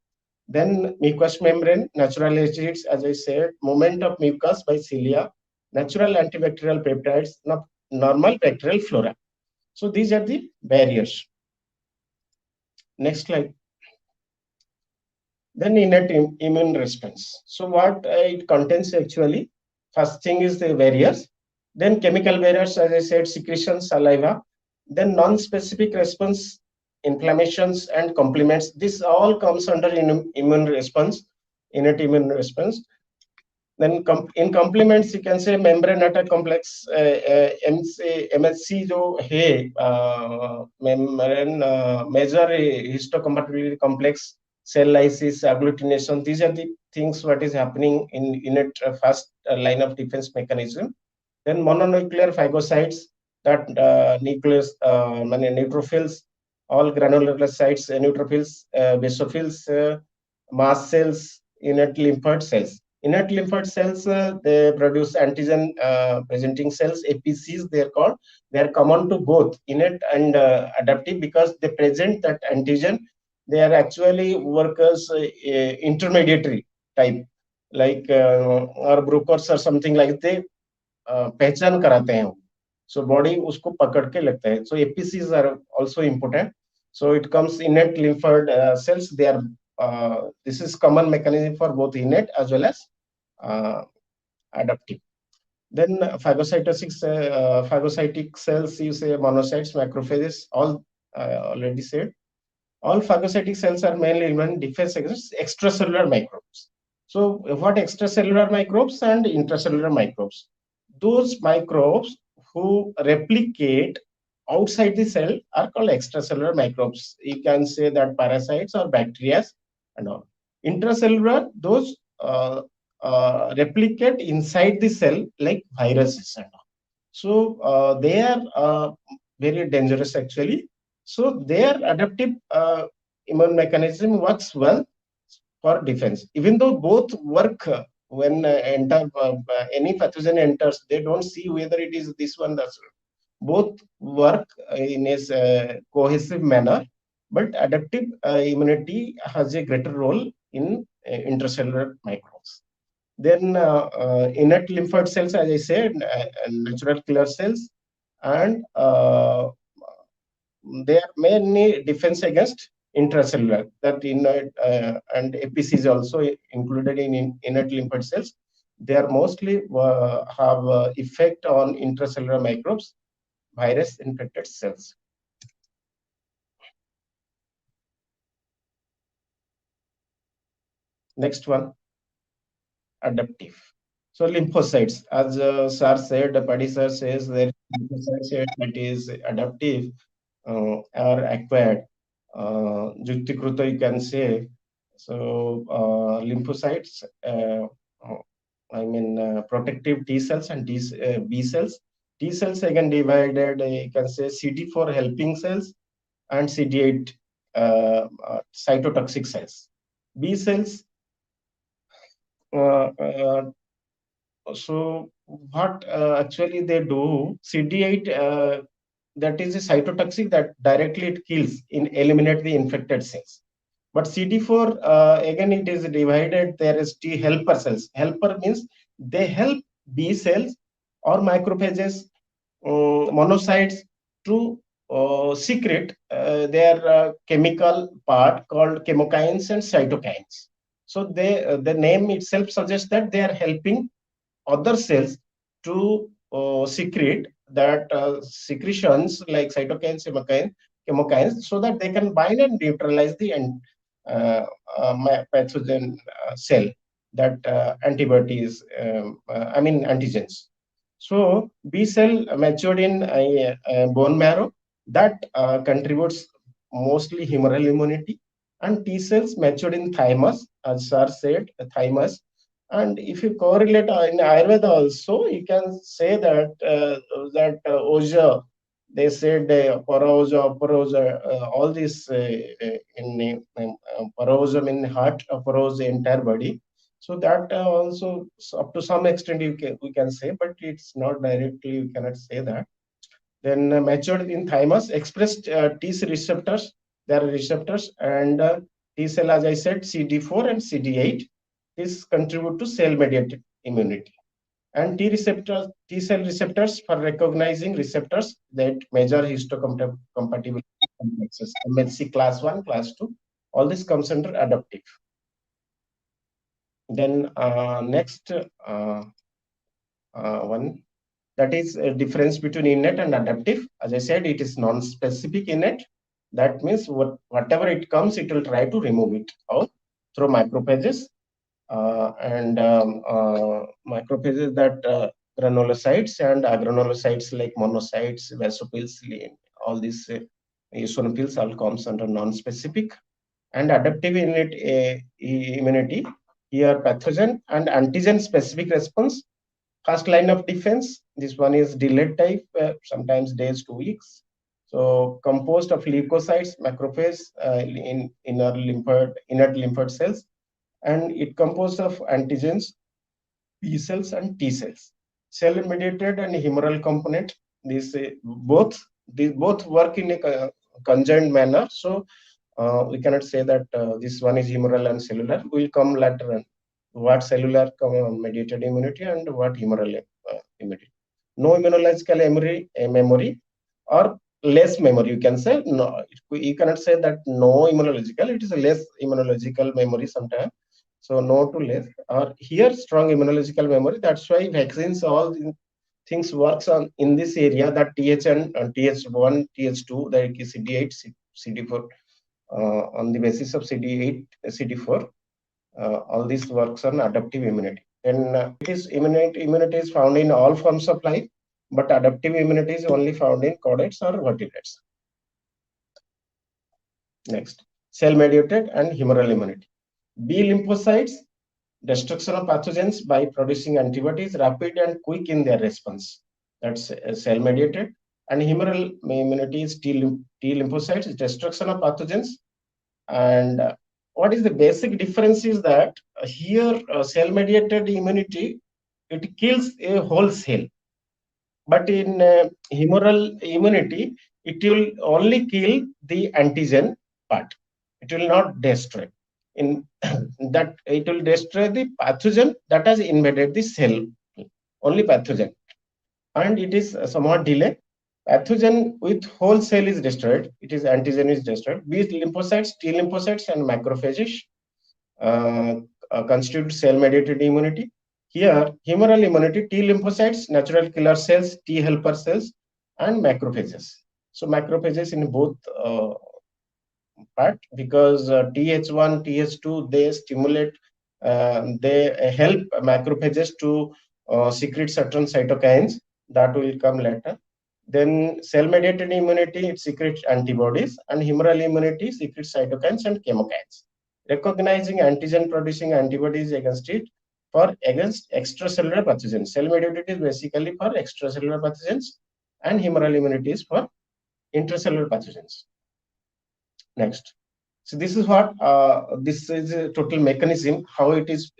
D: Then mucous membrane, natural acids, as I said, movement of mucus by cilia, natural antibacterial peptides, normal bacterial flora. So these are the barriers. Next slide. Then innate immune response. So what it contains actually? First thing is the barriers. Then chemical barriers, as I said, secretion, saliva. Then non-specific response, inflammations and complements. This all comes under immune response, innate immune response. Then in complements, you can say membrane attack complex, MHC जो है, membrane major histocompatibility complex, cell lysis, agglutination. These are the things what is happening in innate first line of defense mechanism. Then mononuclear phagocytes, that nucleus, neutrophils, all granulocytes, neutrophils, basophils, mast cells, innate lymphoid cells. Innate lymphoid cells, they produce antigen presenting cells, APCs they are called. They are common to both innate and adaptive because they present that antigen. They are actually workers intermediary type, like or brokers or something like they पहचान कराते हैं. So body उसको पकड़ के लगता है. So APCs are also important. So it comes innate lymphoid cells. They are this is common mechanism for both innate as well as adaptive. Then phagocytic cells, you say monocytes, macrophages, all already said. All phagocytic cells are mainly in defense against extracellular microbes. So what extracellular microbes and intracellular microbes? Those microbes who replicate outside the cell are called extracellular microbes. You can say that parasites or bacteria and all. Intracellular, those replicate inside the cell like viruses and all. So they are very dangerous actually. So their adaptive immune mechanism works well for defense. Even though both work when any pathogen enters, they don't see whether it is this one, that's one. Both work in a cohesive manner, but adaptive immunity has a greater role in intracellular microbes. Then innate lymphoid cells, as I said, natural killer cells, and they are mainly defense against intracellular. That innate and APC is also included in innate lymphoid cells. They are mostly have effect on intracellular microbes, virus infected cells. Next one, adaptive. So lymphocytes, as sir said, Paddy sir says that lymphocytes that is adaptive or acquired. Juktikruta, you can say. So lymphocytes, I mean protective T cells and B cells. T cells again divided, you can say CD4 helping cells and CD8 cytotoxic cells. B cells, so what actually they do, CD8 that is a cytotoxic that directly it kills in eliminate the infected cells. But CD4 again it is divided. There is T helper cells. Helper means they help B cells or macrophages, monocytes to secrete their chemical part called chemokines and cytokines. So they the name itself suggests that they are helping other cells to secrete that secretions like cytokines, chemokines, so that they can bind and neutralize the pathogen cell, that antibodies, I mean antigens. So B cell matured in bone marrow that contributes mostly humoral immunity, and T cells matured in thymus, as sir said, thymus. And if you correlate in Ayurveda also, you can say that Oja, they said Paraoja, Paraoja, all this in Paraoja in heart, Paraoja entire body. So that also up to some extent we can say, but it's not directly, you cannot say that. Then matured in thymus, expressed T cell receptors, there are receptors, and T cell, as I said, CD4 and CD8. This contribute to cell-mediated immunity. And T cell receptors for recognizing receptors that measure histocompatibility complexes, MHC class 1, class 2. All this comes under adaptive. Then next one, that is a difference between innate and adaptive. As I said, it is non-specific innate. That means whatever it comes, it will try to remove it out through macrophages. And macrophages that granulocytes and agranulocytes like monocytes, basophils, all these eosinophils all comes under non-specific. And adaptive innate immunity, here pathogen and antigen specific response. First line of defense, this one is delayed type, sometimes days to weeks. So composed of leukocytes, macrophage, in inert lymphoid cells, and it composed of antigens, B cells and T cells. Cell mediated and humoral component. These both work in a conjoined manner. So we cannot say that this one is humoral and cellular. We'll come later on what cellular mediated immunity and what humoral immunity. No immunological memory or less memory. You can say no. You cannot say that no immunological. It is a less immunological memory sometimes. So no to less. Or here strong immunological memory. That's why vaccines all things works on in this area, that THN and TH1, TH2, that is CD8, CD4, on the basis of CD8, CD4. All these works on adaptive immunity. And immunity is found in all forms of life, but adaptive immunity is only found in chordates or vertebrates. Next, cell-mediated and humoral immunity. B lymphocytes, destruction of pathogens by producing antibodies, rapid and quick in their response. That's cell-mediated. And humoral immunity is T lymphocytes, destruction of pathogens. And what is the basic difference is that here cell-mediated immunity, it kills a whole cell. But in humoral immunity, it will only kill the antigen part. It will not destroy. In that, it will destroy the pathogen that has invaded the cell, only pathogen. And it is somewhat delayed. Pathogen with whole cell is destroyed. It is antigen is destroyed. B lymphocytes, T lymphocytes, and macrophages constitute cell-mediated immunity. Here, humoral immunity, T lymphocytes, natural killer cells, T helper cells, and macrophages. So macrophages in both part, because TH1, TH2, they stimulate, they help macrophages to secrete certain cytokines that will come later. Then cell-mediated immunity, it secretes antibodies, and humoral immunity secretes cytokines and chemokines, recognizing antigen-producing antibodies against it against extracellular pathogens. Cell-mediated is basically for extracellular pathogens, and humoral immunity is for intracellular pathogens. Next. So this is what this is a total mechanism, how it is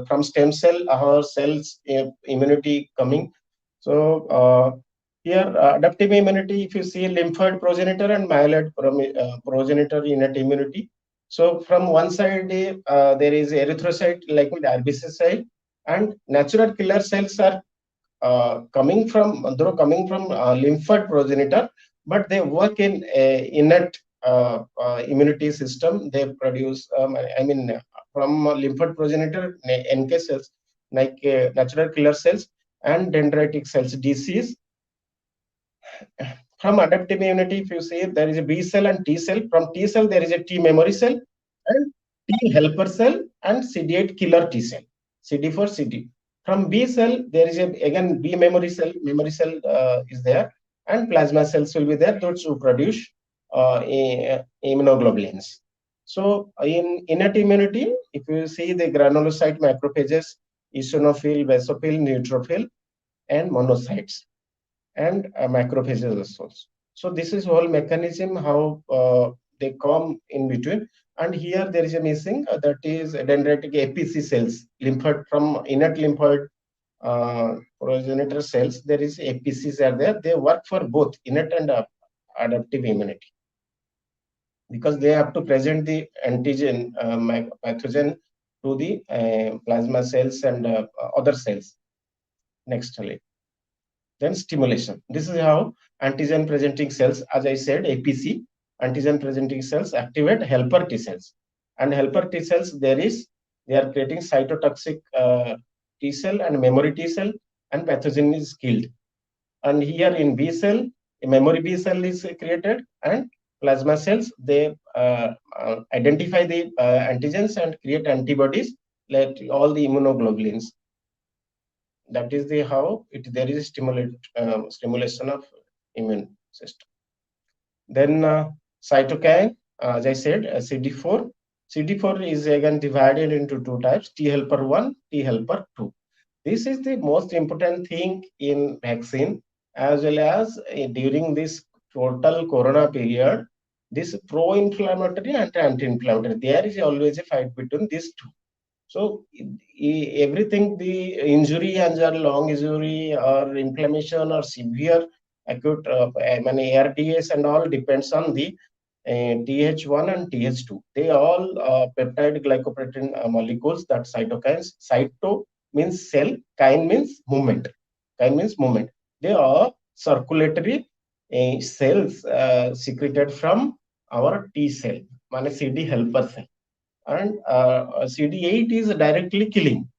D: from stem cell, our cells immunity coming. So here adaptive immunity, if you see lymphoid progenitor and myeloid progenitor innate immunity. So from one side there is erythrocyte like RBC cell, and natural killer cells are coming from lymphoid progenitor, but they work in innate immunity system. They produce from lymphoid progenitor NK cells like natural killer cells and dendritic cells, DCs. From adaptive immunity, if you see, there is a B cell and T cell. From T cell there is a T memory cell and T helper cell and CD8 killer T cell, CD4 CD. From B cell there is again B memory cell is there, and plasma cells will be there, those who produce immunoglobulins. So in innate immunity, if you see the granulocyte macrophages, eosinophil, basophil, neutrophil, and monocytes, and macrophages also. So this is whole mechanism how they come in between. And here there is a missing, that is dendritic APC cells, lymphoid from innate lymphoid progenitor cells. There is APCs are there. They work for both innate and adaptive immunity, because they have to present the antigen pathogen to the plasma cells and other cells. Next slide. Then stimulation. This is how antigen presenting cells, as I said, APC, antigen presenting cells activate helper T cells. And helper T cells, they are creating cytotoxic T cell and memory T cell, and pathogen is killed. And here in B cell, a memory B cell is created, and plasma cells, they identify the antigens and create antibodies like all the immunoglobulins. That is the how there is a stimulation of immune system. Then cytokine, as I said, CD4. CD4 is again divided into two types: T helper 1, T helper 2. This is the most important thing in vaccine, as well as during this total corona period, this pro-inflammatory and anti-inflammatory, there is always a fight between these two. So everything, the injury and long injury or inflammation or severe acute ARDS and all depends on the TH1 and TH2. They all peptide glycoprotein molecules, that cytokines. Cyto means cell, kine means movement. Kine means movement. They are circulatory cells secreted from our T cell, CD helper cell. And CD8 is directly killing,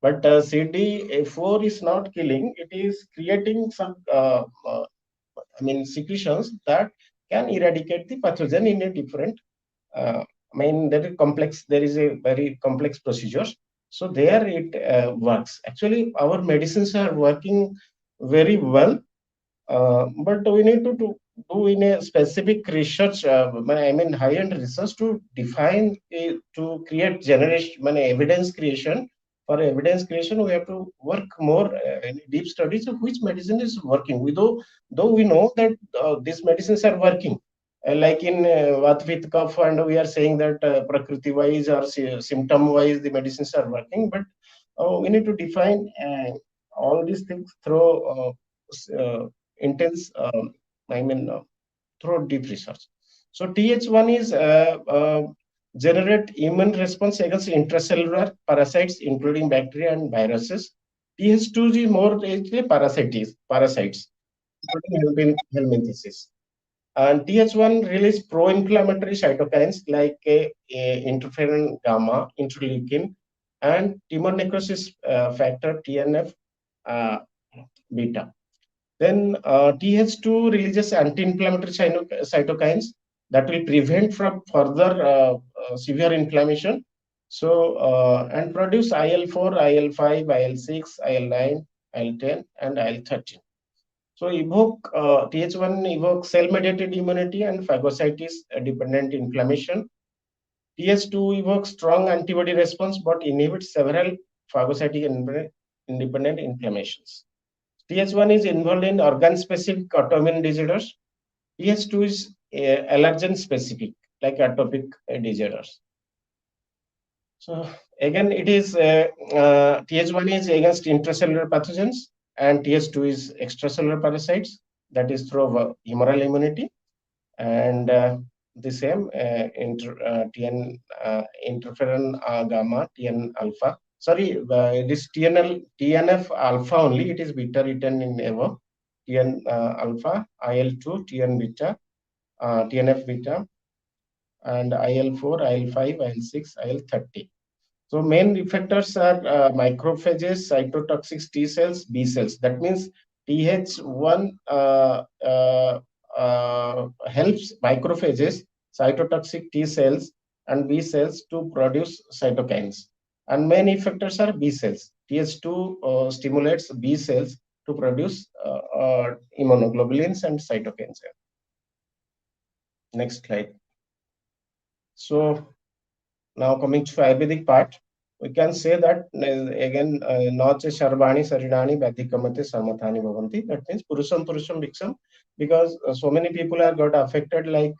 D: but CD4 is not killing. It is creating some secretions that can eradicate the pathogen in a different there is a very complex procedure. So there it works. Actually, our medicines are working very well, but we need to do in a specific research, high-end research to define, to create generation, evidence creation. For evidence creation, we have to work more in deep studies of which medicine is working. Though we know that these medicines are working, like in what with cough, and we are saying that prakriti-wise or symptom-wise the medicines are working, but we need to define all these things through intense, through deep research. So TH1 is generate immune response against intracellular parasites, including bacteria and viruses. TH2 is more parasites, including helminthisis. And TH1 release pro-inflammatory cytokines like interferon gamma, interleukin, and tumor necrosis factor TNF beta. Then TH2 releases anti-inflammatory cytokines that will prevent from further severe inflammation. So and produce IL4, IL5, IL6, IL9, IL10, and IL13. So TH1 evokes cell-mediated immunity and phagocytes-dependent inflammation. TH2 evokes strong antibody response but inhibits several phagocytic-independent inflammations. TH1 is involved in organ-specific autoimmune disorders. TH2 is allergen-specific, like atopic disorders. So again, it is TH1 is against intracellular pathogens, and TH2 is extracellular parasites, that is through humoral immunity. And the same interferon gamma, TN alpha. Sorry, this TNF alpha only, it is beta written in above. TN alpha, IL2, TN beta, TNF beta, and IL4, IL5, IL6, IL30. So main effectors are macrophages, cytotoxic T cells, B cells. That means TH1 helps macrophages, cytotoxic T cells, and B cells to produce cytokines. And main effectors are B cells. TH2 stimulates B cells to produce immunoglobulins and cytokines. Next slide. So now coming to Ayurvedic part, we can say that again, Nacha Sharvani Sarirani Bhatikamate Samathani Bhavanti. That means Purusham Viksham, because so many people have got affected, like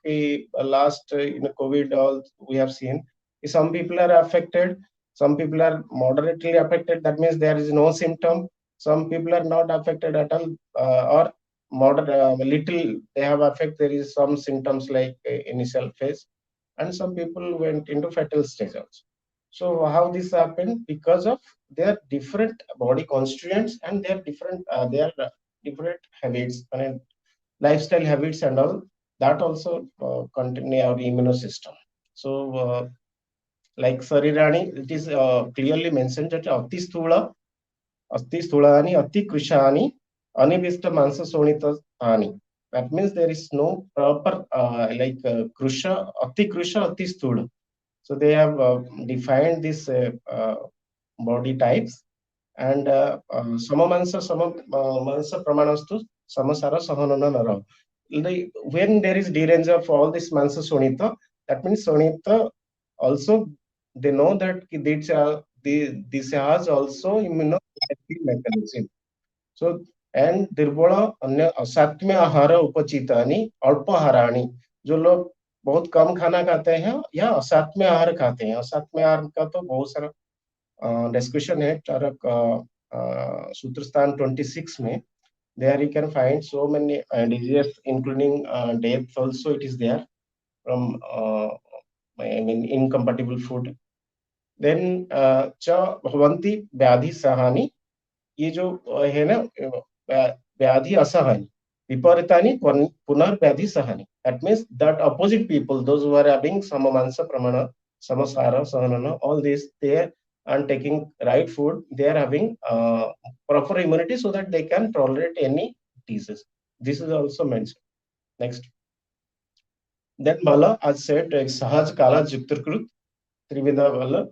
D: last COVID, all we have seen. Some people are affected, some people are moderately affected. That means there is no symptom. Some people are not affected at all, or little they have affected. There is some symptoms like initial phase. And some people went into fatal stage also. So how this happened? Because of their different body constituents and their different habits and lifestyle habits and all that also continue our immune system. So like Sarirani, it is clearly mentioned that Ati Sthulani, Ati Krishani, Anivista Mansa Sonita Ani. That means there is no proper krusha, ati krusha, ati sthula. So they have defined these body types, and samamansa pramanastu samasara sahanana nara. When there is derange of all this mansa sonita, that means sonita also, they know that this has also immunoprotective mechanism. So and दुर्बल अन्य असात्म्य आहार उपचितानि अल्पाहाराणि, जो लोग बहुत कम खाना खाते हैं या असात्म्य आहार खाते हैं। असात्म्य आहार का तो बहुत सारा डिस्कशन है चरक सूत्रस्थान 26 में। There you can find so many diseases, including death also it is there from I mean incompatible food. Then च भवन्ति व्याधि सहानि, ये जो है ना व्याधि असहनि, विपरीतानि पुनर्व्याधि सहनि. That means that opposite people, those who are having samamansa pramana, samasara sahanana, all this they are taking right food, they are having proper immunity so that they can tolerate any disease. This is also mentioned. Next. Then Bala, as said, Sahaj Kala Juktarkrut, Trivida Bala.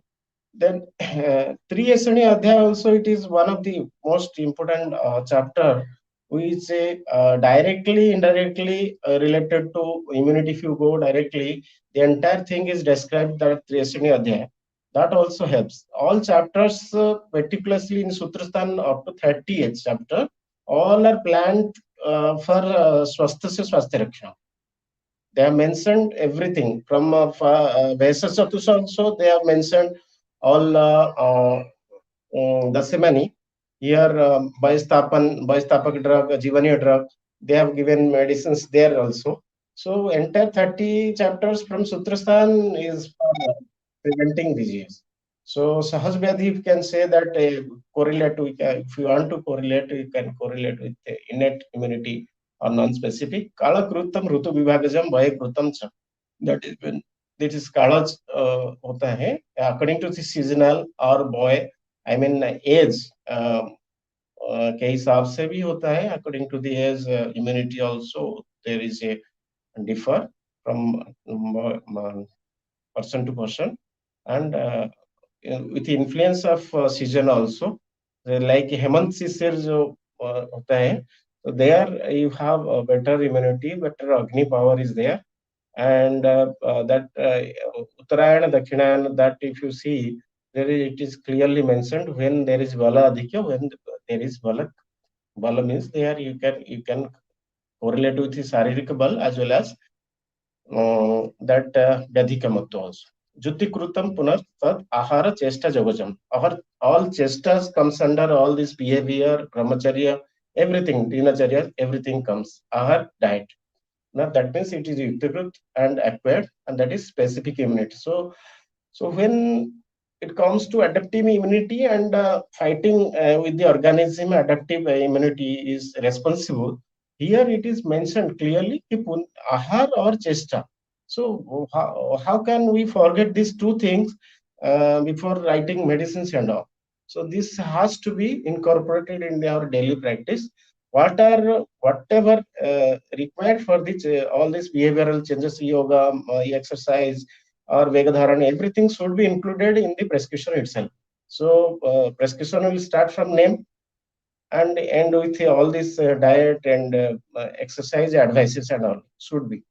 D: Then Triyasani Adhyaya also, it is one of the most important chapter, which directly, indirectly related to immunity. If you go directly, the entire thing is described that Triyasani Adhyaya. That also helps. All chapters, meticulously in Sutrastan up to 30th chapter, all are planned for Swastha se Swasthya Rakshana. They have mentioned everything from Vesa Chatusha also. They have mentioned all the semani. Here, Baistapak drug, Jivani drug, they have given medicines there also. So, entire 30 chapters from Sutrastan is for preventing disease. So, Sahaj Vyadhi, you can say that correlate with, if you want to correlate, you can correlate with innate immunity or non-specific. Kala Krutam Rutu Vibhagajam Bhaya Krutam Cha. That is when this is Kala hota hai, according to the seasonal or boy, I mean age के हिसाब से भी होता है. According to the age, immunity also there is a differ from person to person, and with the influence of season also. Like Hemant Sisir jo hota hai, so there you have a better immunity, better Agni power is there, and that Uttarayana, Dakshinayana, that if you see, there it is clearly mentioned when there is Bala Adhikya, when there is Bala. Bala means there you can correlate with the Saririka Bal as well as that Vyadhika Mattu also. Juti Krutam Punar Tad Ahara Chesta Jogajam. All chestas comes under all this behavior, brahmacharya, everything, dinacharya, everything comes. Ahar, diet. Now that means it is Yuktakrut and acquired, and that is specific immunity. So when it comes to adaptive immunity and fighting with the organism, adaptive immunity is responsible. Here it is mentioned clearly, ahar or chesta. So how can we forget these two things before writing medicines and all? So this has to be incorporated in our daily practice. Whatever required for this, all these behavioral changes, yoga, exercise, or Vegadharan, everything should be included in the prescription itself. So prescription will start from name and end with all this diet and exercise advices and all should be.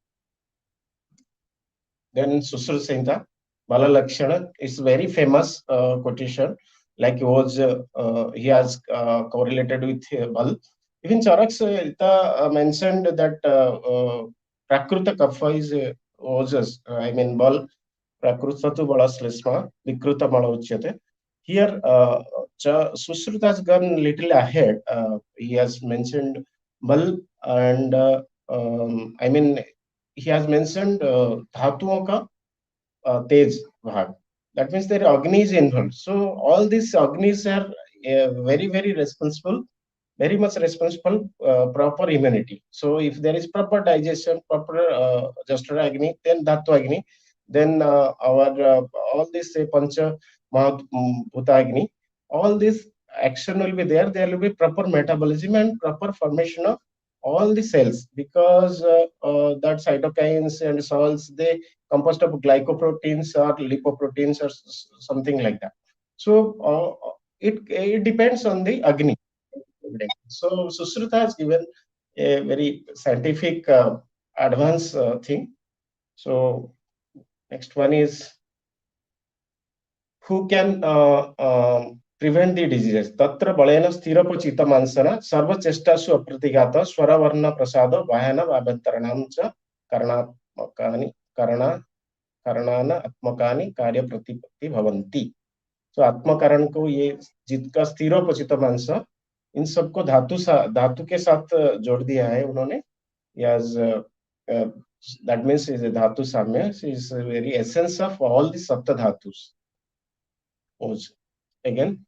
D: Then Susur Sinta, Bala Lakshana is very famous quotation. Like he has correlated with Bal. Even Charaks mentioned that Prakruta Kapha is ojas. I mean Bal Prakrutatu Bala Slesma, Vikruta Mala Uchyate. Here Susruta has gone little ahead. He has mentioned Bal and I mean he has mentioned Dhatuon ka Tej Bhag. That means their Agni is involved. So all these Agnis are very, very responsible, very much responsible, proper immunity. So if there is proper digestion, proper Jastra Agni, then Dhatu Agni, then our all this Pancha Bhuta Agni, all this action will be there. There will be proper metabolism and proper formation of all the cells, because that cytokines and salts, they composed of glycoproteins or lipoproteins or something like that. So it depends on the Agni. So Susruta has given a very scientific advanced thing. So next one is who can prevent the diseases. Tatra balena sthirapachita mansana sarva chestasu apratigata swaravarna prasada vahana vabhantaranam cha karanatmakani karanana atmakani karya pratipatti bhavanti. तो आत्मकरण को ये जितना स्थिरोपचित मांस इन सबको धातु के साथ जोड़ दिया है उन्होंने. Yes, that means is a dhatu samya is a very essence of all the sapta dhatus. Again,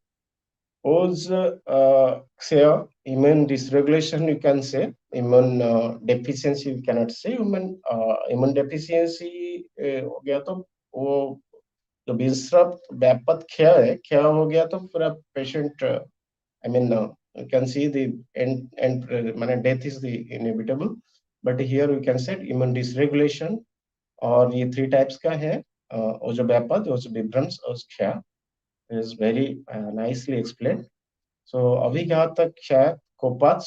D: ksaya, immune dysregulation you can say, immune deficiency you cannot say, immune deficiency हो गया तो वो जो विश्रप व्यापक क्षय हो गया तो पूरा patient I mean you can see the end death is the inevitable, but here we can say immune dysregulation और ये 3 types का है. वो जो व्यापक वो जो विभ्रंश और क्षय is very nicely explained. So अभिघात क्षय कोपात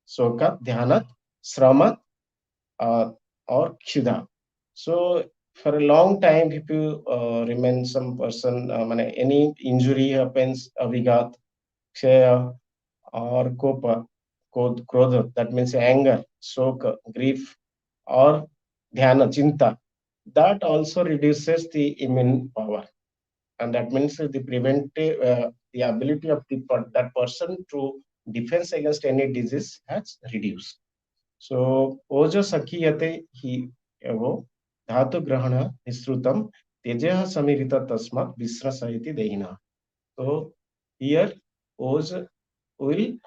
D: शोकत ध्यानत श्रमत और क्षुधा. So for a long time, if you remain some person, any injury happens, avigat, kshaya, or kopa, krodha, that means anger, shoka, grief, or dhyana, chinta, that also reduces the immune power. And that means the preventive, the ability of that person to defense against any disease has reduced. So, ojo sakhiyate hi evo धातु ग्रहण निश्रुतम तेजः समीरित तस्मात् विश्रसयति देहिना. So here ओज will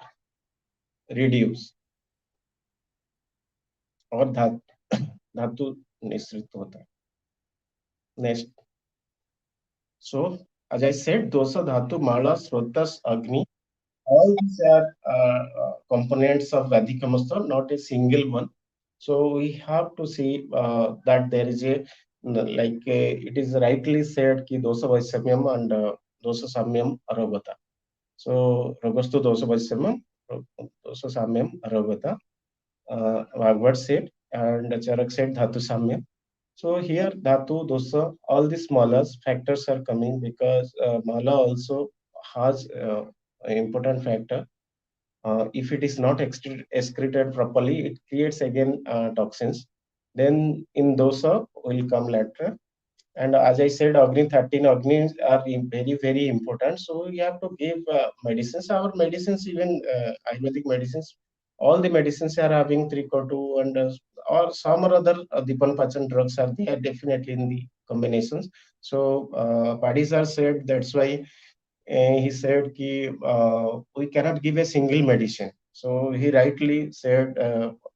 D: reduce और धातु निश्रित होता है. Next, so as I said, dosa dhatu mala srotas agni, all these are components of Vadikamastra, not a single one. So we have to see that there is a it is rightly said ki dosa vaisamyam and dosa samyam arogata. So rogastu dosa vaisamyam, dosa samyam arogata. Bhagavad said and Charak said dhatu samyam. So here dhatu dosa, all the smaller factors are coming because mala also has an important factor. If it is not excreted properly, it creates again toxins. Then in dosa will come later. And as I said, 13 Agnis are very, very important. So we have to give medicines. Our medicines, even Ayurvedic medicines, all the medicines are having 3-2 and or some or other Dipan Pachan drugs are there definitely in the combinations. So Padisar said that's why he said ki, we cannot give a single medicine. So he rightly said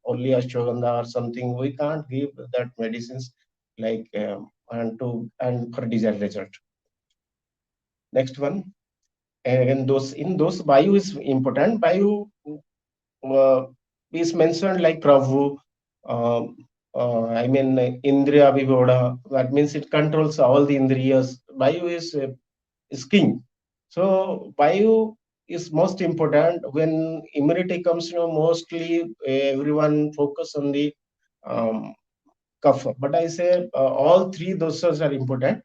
D: only ashwagandha or something. We can't give that medicines like and for desired result. Next one, and in those Vayu is important. Vayu is mentioned like Prabhu. I mean Indriya Vibhoda. That means it controls all the Indriyas. Vayu is king. So Vayu is most important when immunity comes. Mostly everyone focus on the kapha, but I say all 3 dosas are important,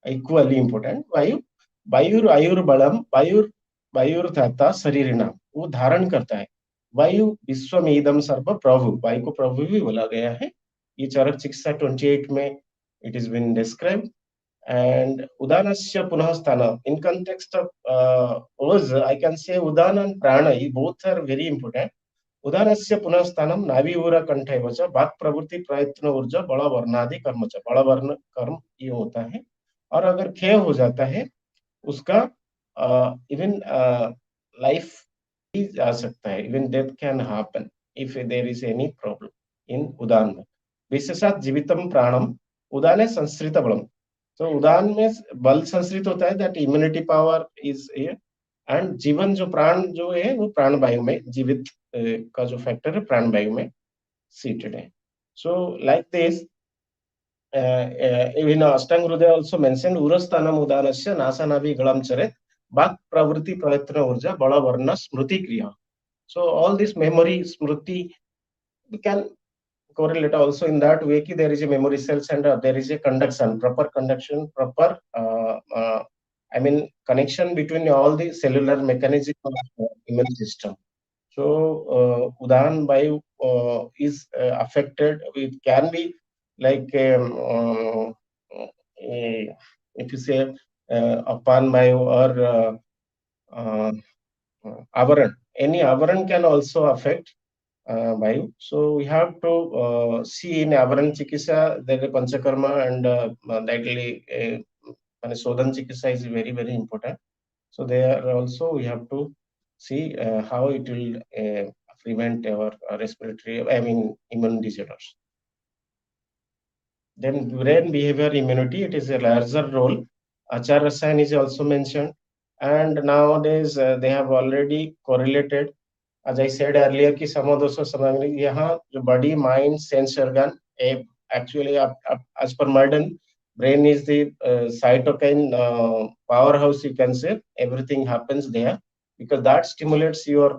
D: equally important. Vayu ayur balam, Vayur dhata शरीरिणा, वो धारण करता है. वायु विश्वमेदम सर्व प्रभु, वायु को प्रभु भी बोला गया है. ये चरक चिकित्सा 28 में it is been described. And udanasya punah sthana, in context of oz, I can say udana and prana, both are very important. उदानस्य पुनः स्थानम नाभिऊरा कंठैव च वाक् प्रवृत्ति प्रयत्न ऊर्जा बड़ा वर्णादि कर्म च, बड़ा वर्ण कर्म ये होता है. और अगर क्षय हो जाता है उसका इवन लाइफ भी जा सकता है, even death can happen if there is any problem in उदान में. विशेषात जीवितम प्राणम उदाने संस्कृत बलम. तो उदान में बल संस्कृत होता है, that immunity power is and जीवन जो प्राण जो है वो प्राण वायु में, जीवित का जो फैक्टर है प्राण वायु में सीटेड है. So like this even Ashtang Hridaya also mentioned urasthanam udanasya nasanavi galam charet bak pravritti prayatna urja bala varna smriti kriya. So all this memory smriti we can correlate also in that way ki there is a memory cells and there is a conduction, proper conduction, proper I mean, connection between all the cellular mechanism of immune system. So, Udan Vayu is affected. It can be like, if you say, Apan Vayu or uh, Avaran. Any Avaran can also affect Vayu. So, we have to see in Avaran Chikisa, there is Panchakarma and likely Sodan Chikisa is very, very important. So there also we have to see how it will prevent our respiratory, I mean, immune disorders. Then brain behavior immunity, it is a larger role. Achar Rasayan is also mentioned. And nowadays they have already correlated. As I said earlier, ki samodosho samagri, yahan jo body, mind, sense organ, actually as per modern, brain is the cytokine powerhouse, you can say. Everything happens there because that stimulates your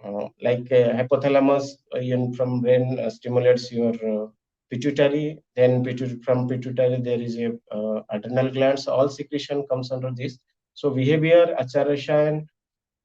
D: hypothalamus from brain stimulates your pituitary. Then from pituitary there is a adrenal glands. All secretion comes under this. So behavior, acharashan,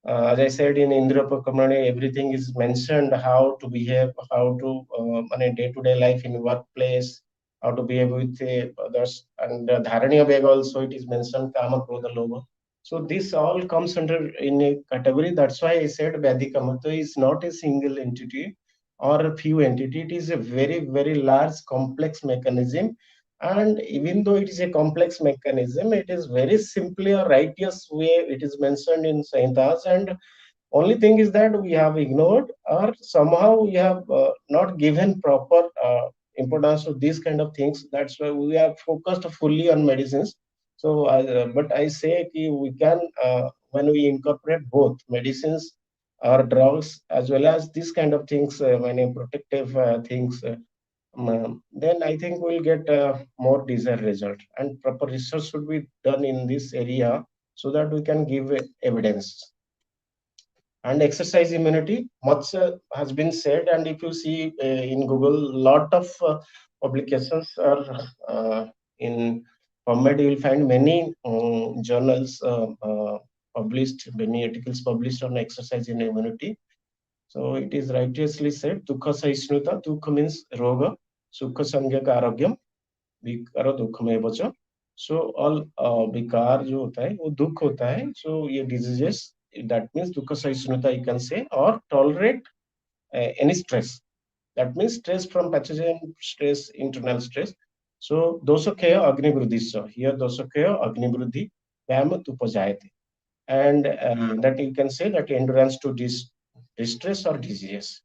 D: as I said in Indra-Pakamani, everything is mentioned, how to behave, how to on a day-to-day life in workplace, how to behave with others, and Dharaniya Vega also it is mentioned, Kama, Krodha, Lobha. So this all comes under in a category. That's why I said Vyadhi Kamato is not a single entity or a few entity. It is a very, very large, complex mechanism. And even though it is a complex mechanism, it is very simply a righteous way. It is mentioned in Sahitas, and only thing is that we have ignored or somehow we have not given proper importance to these kind of things. That's why we are focused fully on medicines. So, but I say we can when we incorporate both medicines or drugs as well as these kind of things, many protective things. Then I think we'll get more desired result, and proper research should be done in this area so that we can give evidence. And exercise immunity, much has been said, and if you see in Google, lot of publications are in PubMed. You will find many journals published, many articles published on exercise in immunity. So it is righteously said, Dukha Sahisnuta. Dukha means roga, Sukha Samyak Arogyam, Vikara Dukha Mevacha. So all विकार जो होता है वो दुख होता है. So ये diseases, that means dukha sahisnuta you can say, or tolerate any stress. That means stress from pathogen, stress, internal stress. So dosakaya agni vruddhisya. Here dosakaya agni vruddhi vyam upajayate. And that you can say that endurance to distress or disease.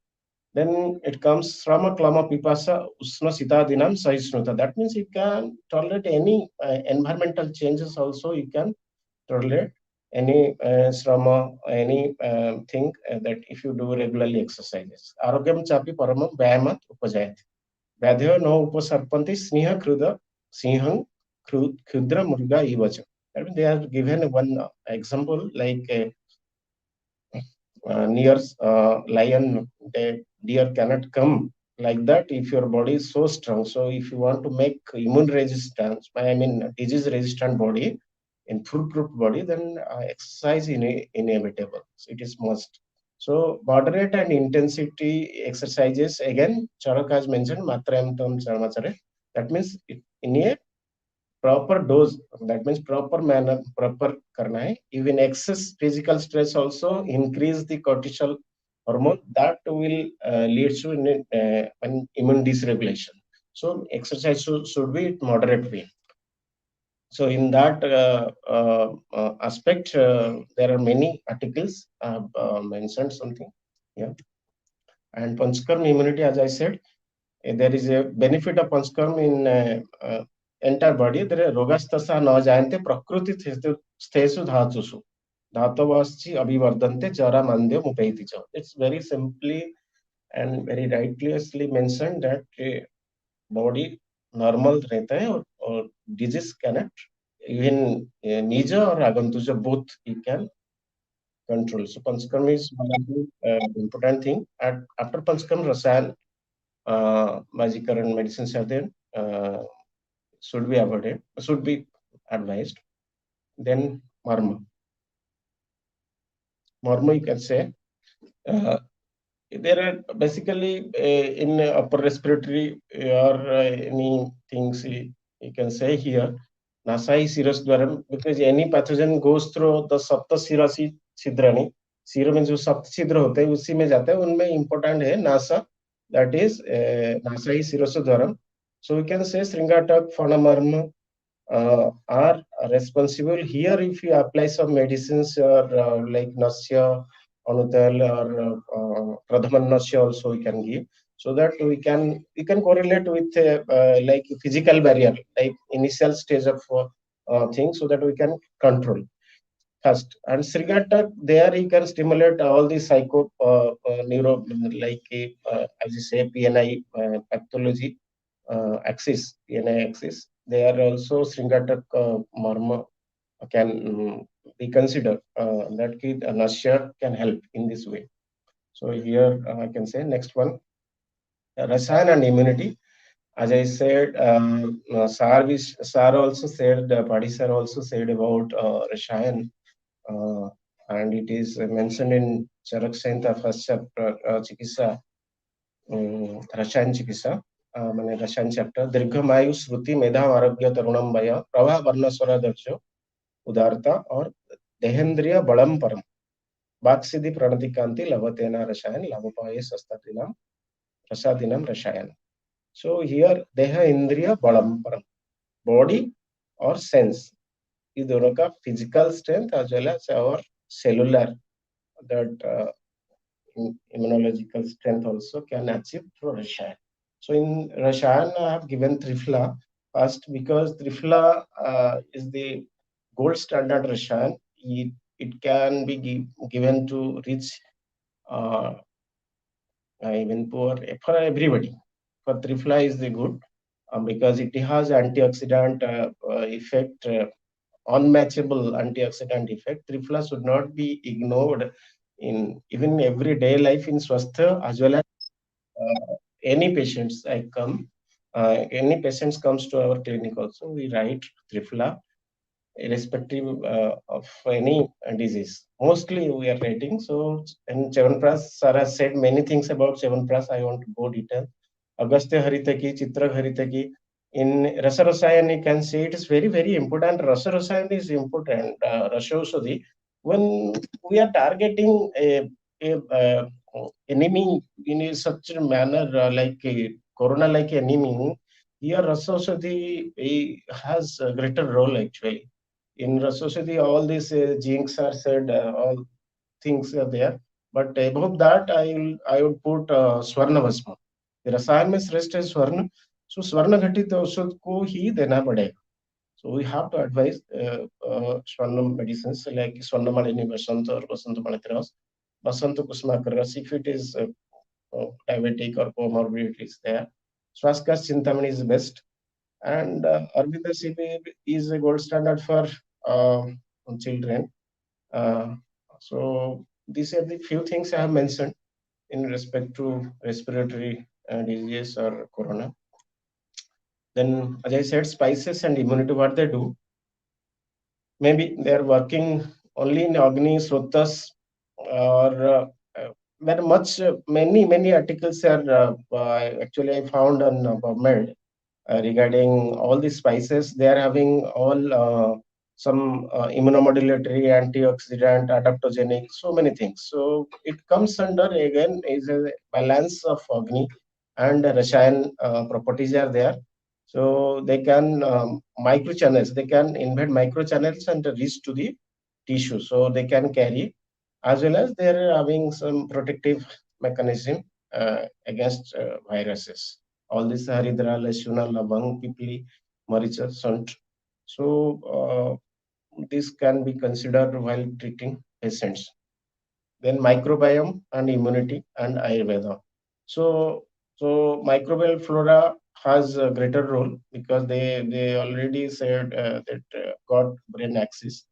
D: Then it comes from a klama pipasa usna sita dinam sahisnuta. That means you can tolerate any environmental changes also. You can tolerate any srama, any thing that if you do regularly exercises. Arogyam chapi paramam vyayamat upajayati. Vyadhyo no upasarpanti sneha kruda sinhang krudra murga ivacha. That means they are given one example like near lion, the deer cannot come like that if your body is so strong. So if you want to make immune resistance, I mean disease resistant body, in foolproof body, then exercise inevitable. So it is must. So moderate and intensity exercises, again Charak has mentioned matrayam charmachare. That means in a proper dose, that means proper manner, proper karna hai. Even excess physical stress also increase the cortisol hormone that will lead to an immune dysregulation. So exercise should be moderate way. So in that aspect, there are many articles mentioned something. Yeah. And Panchkarma immunity, as I said, there is a benefit of Panchkarma in entire body. There is rogastasa na jayante prakruti sthesu dhatusu. Dhatavaschi abhivardante jara mandya mupaiti cha. It's very simply and very rightly mentioned that body normal रहता है और disease cannot, even nija or agantuja both you can control. So Panchkarma is one of the important thing. After Panchkarma, Rasayan, Majikar and medicines are there. Should be avoided, should be advised. then marma. Marma, you can say. There are basically in upper respiratory or any things you can say here. Nasai serous dwaram, because any pathogen goes through the sapta sirasi छिद्राणी. सीरो में जो सप्त छिद्र होते हैं उसी में जाता है, उनमें important है NASA, that is नासाई सिरोसोद्वारम. So we can say Sringatak, Phonamarma are responsible here. If you apply some medicines or like Nasya, Anutal or Pradhaman Nasya also we can give, so that we can correlate with like physical barrier, like initial stage of thing, so that we can control first. And Srigatak, there you can stimulate all the psycho neuro, like as you say PNI pathology axis, PNI axis. They are also Sringatak marma can be considered. That kid Nasya can help in this way. So here I can say next one, Rasayan and immunity. As I said, Sar also said, Padhi sir also said about Rasayan. And it is mentioned in Charak Sahinta first chapter, Chikisa, Rasayan Chikisa, Rasayan chapter. Dirghamayu Sruti Medha Aragya Tarunam Baya, Prava Varnaswara Darjo, Udarta, or Dehendriya Balam Param. Baksiddhi Pranati Kanti Lavatena Rasayan, Lavapaye Sastatinam, Rasadinam Rasayan. So here, Deha Indriya Balam Param, body or sense. इस दोनों का physical strength as well as our cellular, that immunological strength also can achieve through Rasayan. So in Rasayan, I have given Trifla first because Trifla is the gold standard Rasayan. It can be given to rich, even poor, for everybody. For Trifla is the good because it has antioxidant effect. Unmatchable antioxidant effect. Trifla should not be ignored in even everyday life in Swastha, as well as any patients any patients comes to our clinic also, we write Trifla irrespective of any disease. Mostly we are writing. So in Chyawanprash, sir has said many things about Chyawanprash. I want to go detail. Agastya Haritaki, Chitra Haritaki. In Rasa Rasayan, you can say it is very, very important. Rasa Rasayan is important. Rasaushadhi. When we are targeting a enemy in such a manner like a corona-like enemy, here Rasaushadhi has a greater role actually. In Rasaushadhi, all these jinx are said, all things are there. But above that, I would put Swarna Vasma. रसायन में श्रेष्ठ है स्वर्ण, सो स्वर्ण घटित औषध को ही देना पड़ेगा. So we have to advise Swarna medicines like Swarna Malini Basant or Basant Manitras, Basant Kusmakaras if it is diabetic or comorbidity is there. Swaskas Chintamani is best. And Arvida CB is a gold standard for children. So these are the few things I have mentioned in respect to respiratory disease or corona. Then, as I said, spices and immunity, what they do, maybe they are working only in Agni, Srotas, or very much, many articles are actually I found on PubMed regarding all these spices. They are having all some immunomodulatory, antioxidant, adaptogenic, so many things. So it comes under, again, is a balance of Agni and Rasayan properties are there. So they can microchannels, they can invade microchannels and reach to the tissue. So they can carry, as well as they are having some protective mechanism against viruses. All this Haridra, Lashuna, Lavang, Pipli, Maricha, Sant. So this can be considered while treating patients. Then microbiome and immunity and Ayurveda. So microbial flora has a greater role because they already said that gut-brain axis.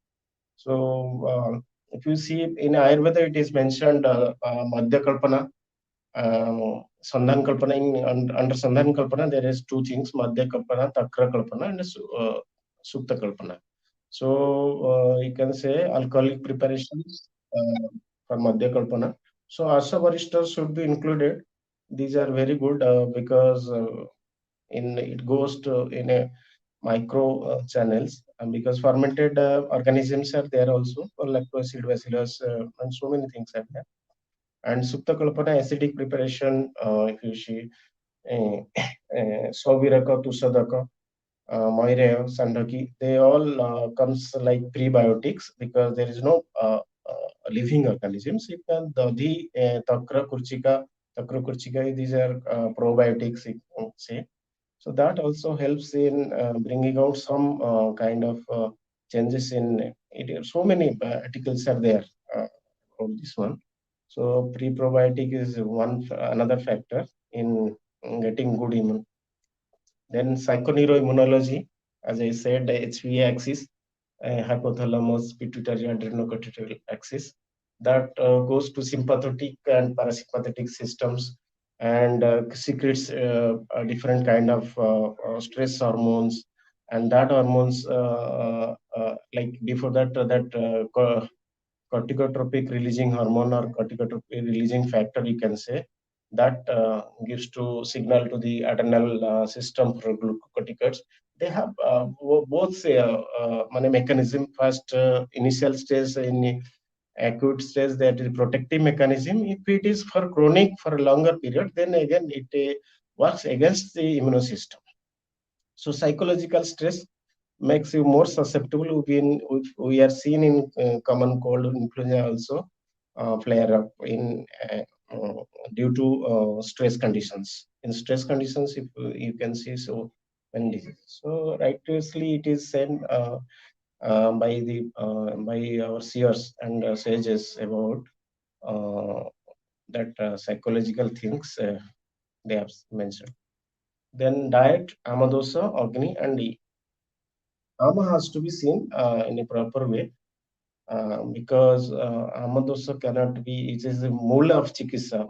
D: So if you see in Ayurveda, it is mentioned Madhya Kalpana, Sandhan Kalpana. Under Sandhan Kalpana, there is two things: Madhya Kalpana, Takra Kalpana, and Sukta Kalpana. So you can say alcoholic preparations for Madhya Kalpana. So Asa Varishtha should be included. These are very good because in it goes to in a micro channels, and because fermented organisms are there also, or lactobacillus, bacillus, and so many things are there. And Supta Kalpana acidic preparation, if you see Soviraka, Tusadaka, Moirea, Sandaki, they all comes like prebiotics because there is no living organisms. It can Dodhi, Takra Kurchika, these are probiotics, you can say. So that also helps in bringing out some kind of changes in it. So many articles are there on this one. So pre-probiotic is another factor in getting good immune. Then psychoneuroimmunology, as I said, the HPA axis, hypothalamus, pituitary, adrenocortical axis, that goes to sympathetic and parasympathetic systems and secretes different kind of stress hormones. And that hormones, like before that, corticotropic releasing hormone or corticotropic releasing factor, you can say, that gives to signal to the adrenal system for glucocorticoids. They have both mechanism. First, initial stage in acute stage, that is protective mechanism. If it is for chronic for a longer period, then again it works against the immune system. So psychological stress makes you more susceptible. We are seen in common cold influenza also flare up in due to stress conditions. In stress conditions, if you can see, so when disease. So righteously, it is said by our seers and sages about that psychological things they have mentioned. Then diet, Amadosa, Agni, and E. Ama has to be seen in a proper way because Amadosa cannot be, it is the mool of chikissa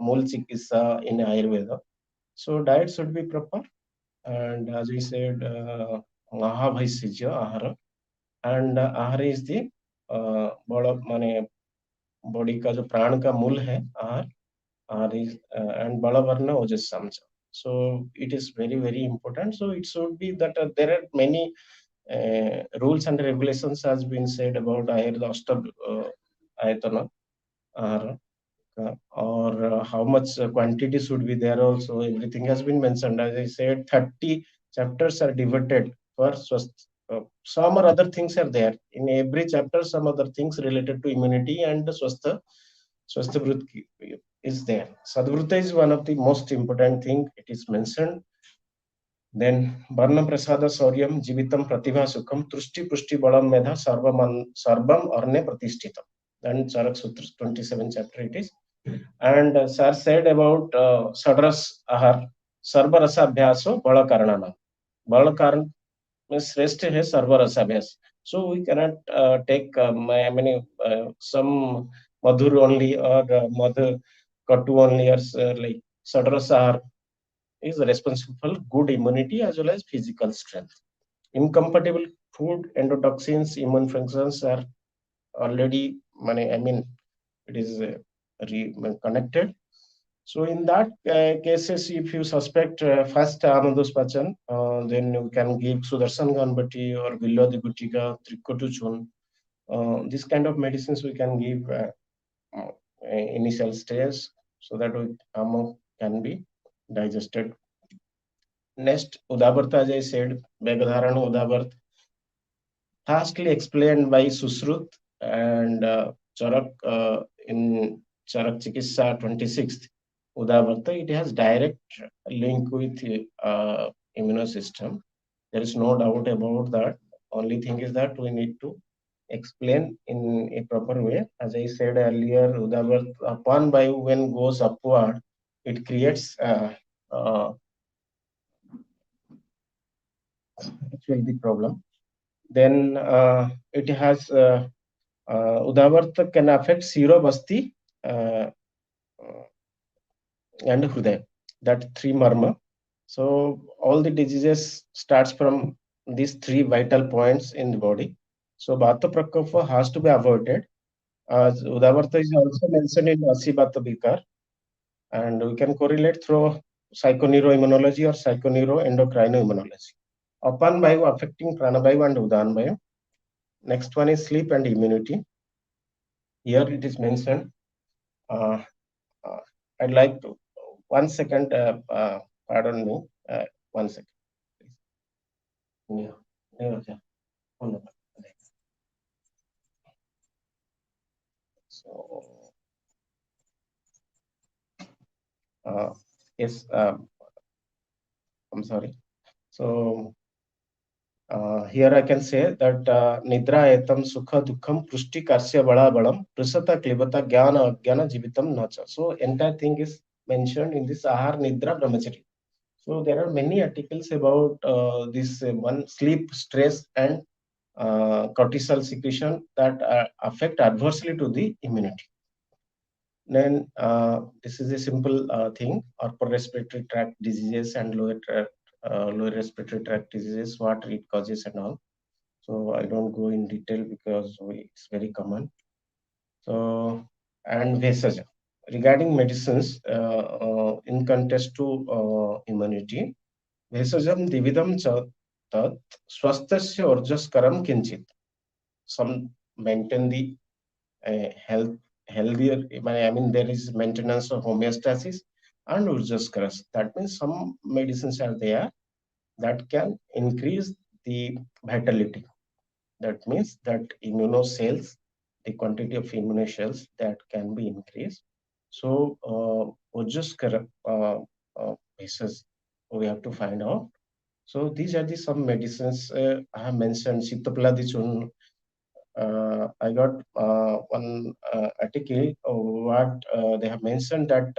D: in Ayurveda. So diet should be proper. And as we said, Mahabhaisya, Ahara. And Ahara is the body का जो प्राण का मूल है आहार is and Balavarna Ojas Samja. So it is very, very important. So it should be that there are many rules and regulations has been said about Ayurveda Ayatana or how much quantity should be there also. Everything has been mentioned. As I said, 30 chapters are devoted for some or other things are there. In every chapter, some other things related to immunity and Swastha Vritti is there. Sadvruta is one of the most important thing. It is mentioned. Then Varnam Prasada Sauryam Jivitam Pratibha Sukham Trushti Pushti Balam Medha Sarvam Arne Pratishthitam. Then Charak Sutra 27 chapter it is. And sir said about Sadras Ahar Sarvarasa Abhyaso Bala Karanana. Bala Karan means rest hai Sarvarasa Abhyas. So we cannot take some Madhur only or Madhu Katu only or like Sadras Ahar is responsible for good immunity as well as physical strength. Incompatible food, endotoxins, immune functions are already, it is connected. So in that cases, if you suspect first Amadus Pachan, then you can give Sudarshan Ganbati or Villodi Gutika, Trikotuchun. This kind of medicines we can give initial stage so that Amo can be digested. Next, Udabarta, as I said, Begadharana Udabart, vastly explained by Susrut and Charak in Charak Chikissa 26th. Udabarta, it has direct link with immune system. There is no doubt about that. Only thing is that we need to explain in a proper way. As I said earlier, Udabarta, upon by when goes upward, it creates actually the problem. Then it has Udavarta can affect Sirobasti and Hruday, that three marma. So all the diseases starts from these three vital points in the body. So Vata Prakopa has to be avoided. As Udavarta is also mentioned in Asibata Bikar, and we can correlate through psychoneuroimmunology or psychoneuroendocrinoimmunology. Apan Vayu affecting Pranavayu and Udan Vayu. Next one is sleep and immunity. Here it is mentioned. Uh, I'd like to 1 second. Pardon me. 1 second. Yeah. Yeah. So yes, I'm sorry. So here I can say that Nidra etam sukha dukham prushti karsya bala balam prasata klibata jnana ajnana jivitam nacha. So entire thing is mentioned in this Ahar Nidra Brahmachari. So there are many articles about this one sleep, stress, and cortisol secretion that affect adversely to the immunity. Then this is a simple thing: upper respiratory tract diseases and lower respiratory tract diseases, what it causes and all. So I don't go in detail because it's very common. So and Vesaja. Regarding medicines, in contrast to immunity, Vesajam dividam cha tat swastasya orjaskaram kinchit. Some maintain the healthier. I mean, there is maintenance of homeostasis and urjaskaras. That means some medicines are there that can increase the vitality. That means that immunocells, the quantity of immunocells that can be increased. So, urjaskara basis we have to find out. So these are the some medicines I have mentioned. Sitapaladi churn. I got one article what they have mentioned that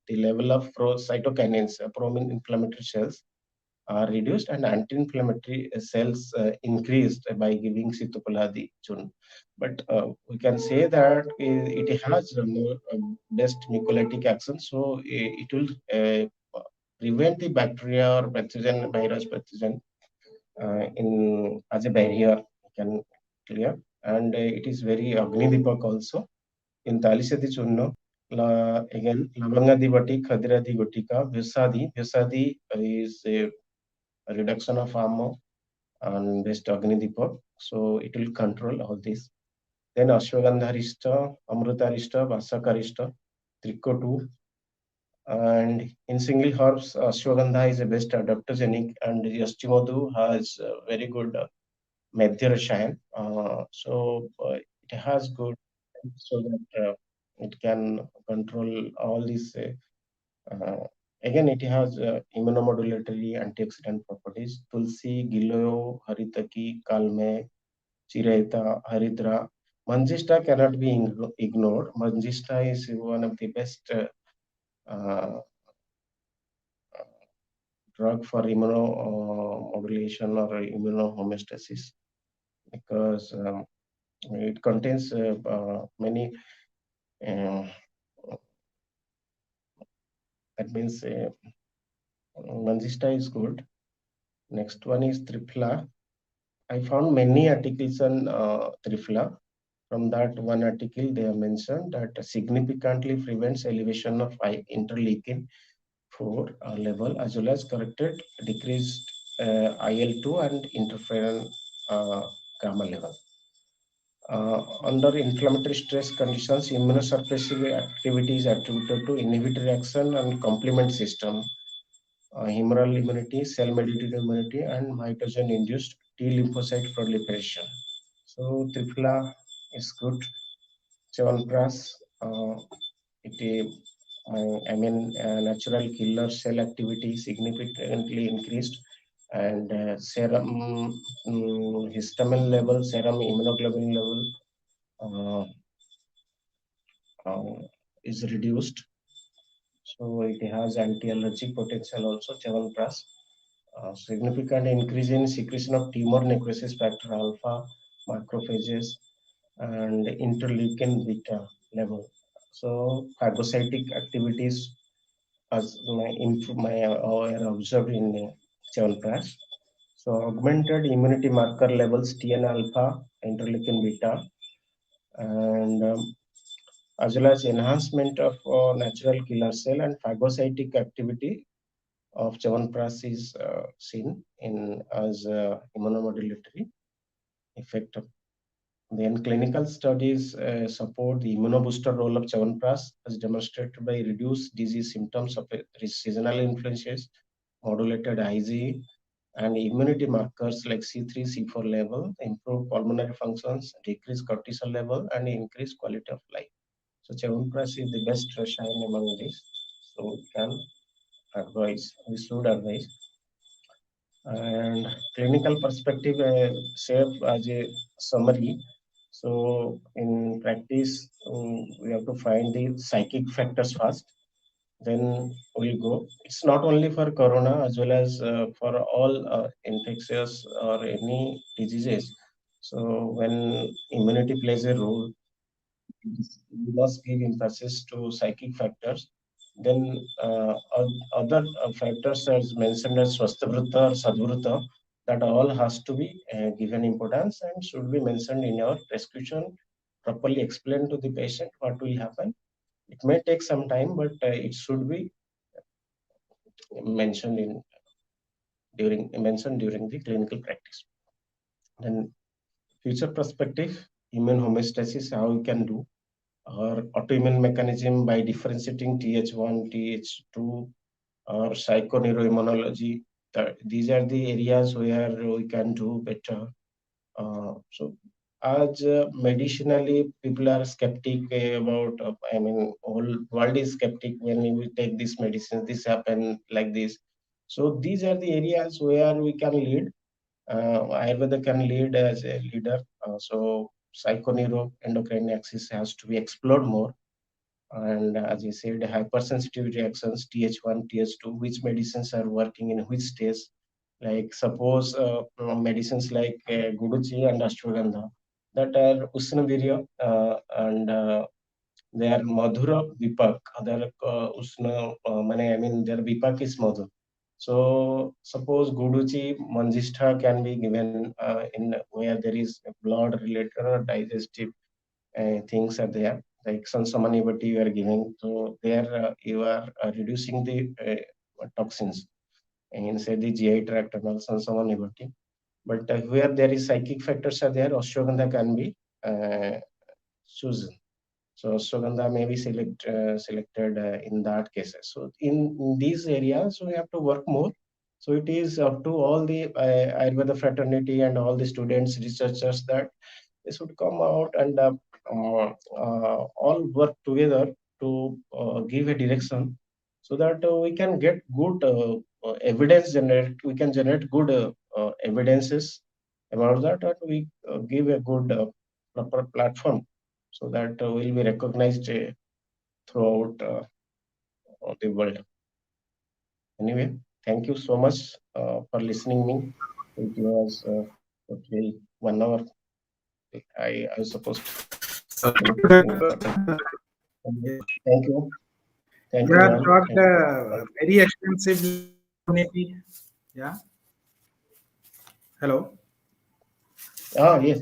D: the level of cytokinins, pro-inflammatory cells, are reduced and anti-inflammatory cells increased by giving Sitopaladi churn. But we can say that it has more best mucolytic action, so it will prevent the bacteria or pathogen, virus pathogen in as a barrier. Can clear, and it is very Agnidipak also in Talisati Churno. Again, Lavanga Divati, Khadira Digotika, Vyasadi is a reduction of ammo and based Agnidipak. So it will control all this. Then Ashwagandharishta, Amrutarishta, Vasakarishta, Trikotu. And in single herbs, Ashwagandha is the best adaptogenic, and Yastimodu has very good Madhya Rashayan. So it has good, so that it can control all these. Again, it has immunomodulatory antioxidant properties. Tulsi, Giloyo, Haritaki, Kalme, Chireta, Haridra. Manjista cannot be ignored. Manjista is one of the best drug for immunomodulation or immunohomeostasis because it contains many. Uh, that means Manjista is good. Next one is Tripla. I found many articles on Tripla. From that one article, they have mentioned that significantly prevents elevation of interleukin 4 level as well as corrected decreased IL-2 and interferon gamma level. Under inflammatory stress conditions, immunosuppressive activity is attributed to inhibitory action and complement system, humoral immunity, cell-mediated immunity, and mitogen-induced T lymphocyte proliferation. So Tripla is good. Chyawanprash, it natural killer cell activity significantly increased, and serum histamine level, serum immunoglobulin level is reduced. So it has anti-allergic potential also, Chyawanprash. Significant increase in secretion of tumor necrosis factor alpha, macrophages, and interleukin beta level. So phagocytic activities as are observed in Chyawanprash. So augmented immunity marker levels TN alpha, interleukin beta, and as well as enhancement of natural killer cell and phagocytic activity of Chyawanprash is seen in as immunomodulatory effect. Then clinical studies support the immunobooster role of Chyawanprash as demonstrated by reduced disease symptoms of seasonal influences, modulated IgE, and immunity markers like C3, C4 level, improve pulmonary functions, decrease cortisol level, and increase quality of life. So Chyawanprash is the best rasayan among these. So we should advise. And clinical perspective, shape as a summary. So in practice, we have to find the psychic factors first. Then we'll go. It's not only for corona as well as for all infectious or any diseases. So when immunity plays a role, we must give emphasis to psychic factors. Then other factors as mentioned as Swasthvrutta or Sadvrutta, that all has to be given importance and should be mentioned in our prescription, properly explain to the patient what will happen. It may take some time, but it should be mentioned during the clinical practice. Then future perspective, immune homeostasis, how we can do, or autoimmune mechanism by differentiating Th1, Th2, or psychoneuroimmunology. These are the areas where we can do better. So, as medicinally, people are skeptic about. Whole world is skeptic when we take this medicine. This happen like this. So these are the areas where we can lead. Ayurveda can lead as a leader. So psychoneuro endocrine axis has to be explored more. And as I said, hypersensitivity reactions, Th1, Th2, which medicines are working in which stage. Like suppose medicines like Guduchi and Ashwagandha that are Usnavirya and they are Madhura Vipak. Their Usna, their Vipak is Madhur. So suppose Guduchi Manjistha can be given in where there is blood related or digestive things are there, like Sansamanivati you are giving. So there you are reducing the toxins in say the GI tract and also Sansamanivati. But where there is psychic factors are there, Ashwagandha can be chosen. So Ashwagandha may be selected in that cases. So in these areas we have to work more. So it is up to all the Ayurveda fraternity and all the students, researchers that they should come out and all work together to give a direction so that we can get good evidence generate. We can generate good evidences about that, and we give a good proper platform so that will be recognized throughout the world. Anyway, thank you so much for listening me. It was okay 1 hour. I was supposed
B: So,
D: Thank you. Thank
B: you
D: you,
B: have
D: ma'am.
B: talked
D: Thank you.
B: very extensively. Yeah. Hello.
D: Yes.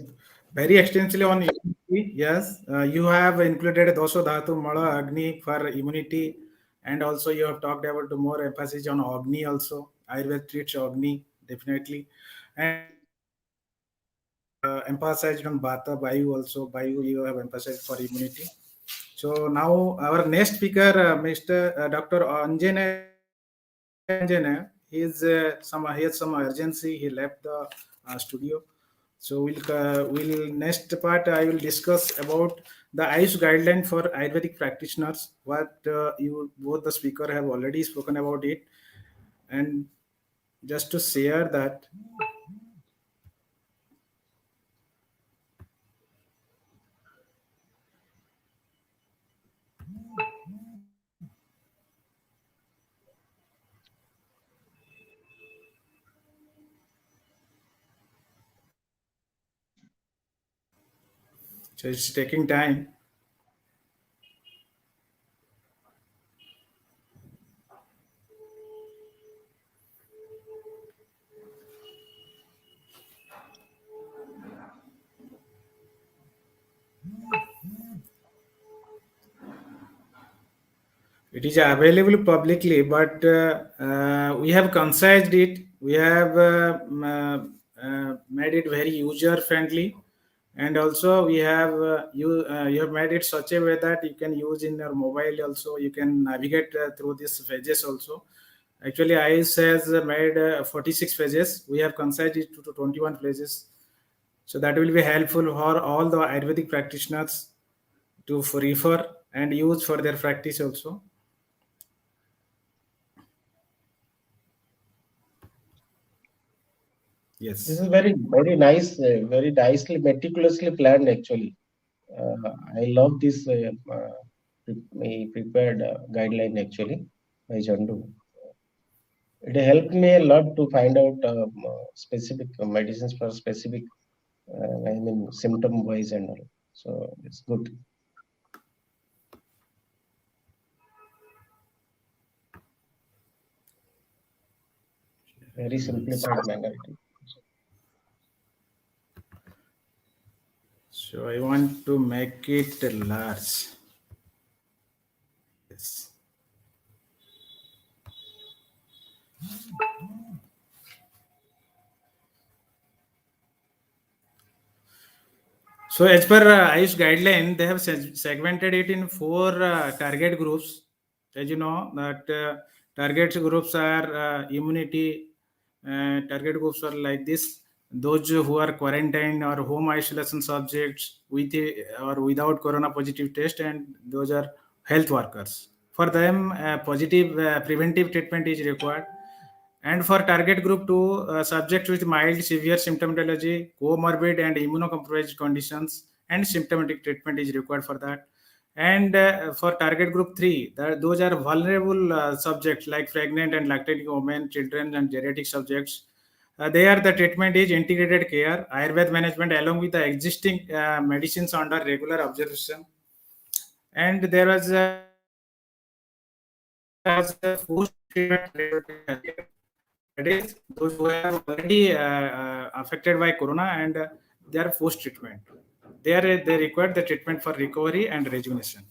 B: Very extensively on immunity. Yes, you have included Dosho Dhatu Mala Agni for immunity, and also you have talked about the more emphasis on Agni also. Ayurveda treats Agni definitely, and emphasized on Bata Bayu also. Bayu you have emphasized for immunity. So now our next speaker, Mr. Dr. Anjane, he has some urgency. He left the studio. So we'll next part I will discuss about the AYUSH guideline for Ayurvedic practitioners. What you both the speaker have already spoken about it, and just to share that. So it's taking time. It is available publicly, but we have concised it. We have made it very user friendly, and also we have you have made it such a way that you can use in your mobile. Also, you can navigate through these pages also. Actually, ICE has made 46 pages. We have concised it to 21 pages. So that will be helpful for all the Ayurvedic practitioners to refer and use for their practice also. Yes.
D: This is very, very nice, very nicely, meticulously planned actually. I love this prepared guideline actually by Chandu. It helped me a lot to find out specific medicines for specific, symptom wise and all. So it's good. Very simplified manner.
B: So I want to make it large. Yes. So as per Ayush guideline, they have segmented it in 4 target groups. As you know, that target groups are immunity. Target groups are like this: those who are quarantined or home isolation subjects with or without corona positive test, and those are health workers. For them, positive preventive treatment is required. And for target group 2, subjects with mild severe symptomatology, comorbid and immunocompromised conditions, and symptomatic treatment is required for that. And for target group 3, those are vulnerable subjects like pregnant and lactating women, children, and geriatric subjects. There, the treatment is integrated care, Ayurveda management, along with the existing medicines under regular observation. And there was a post-treatment. That is, those who have already affected by corona and they are post treatment. They require the treatment for recovery and rejuvenation.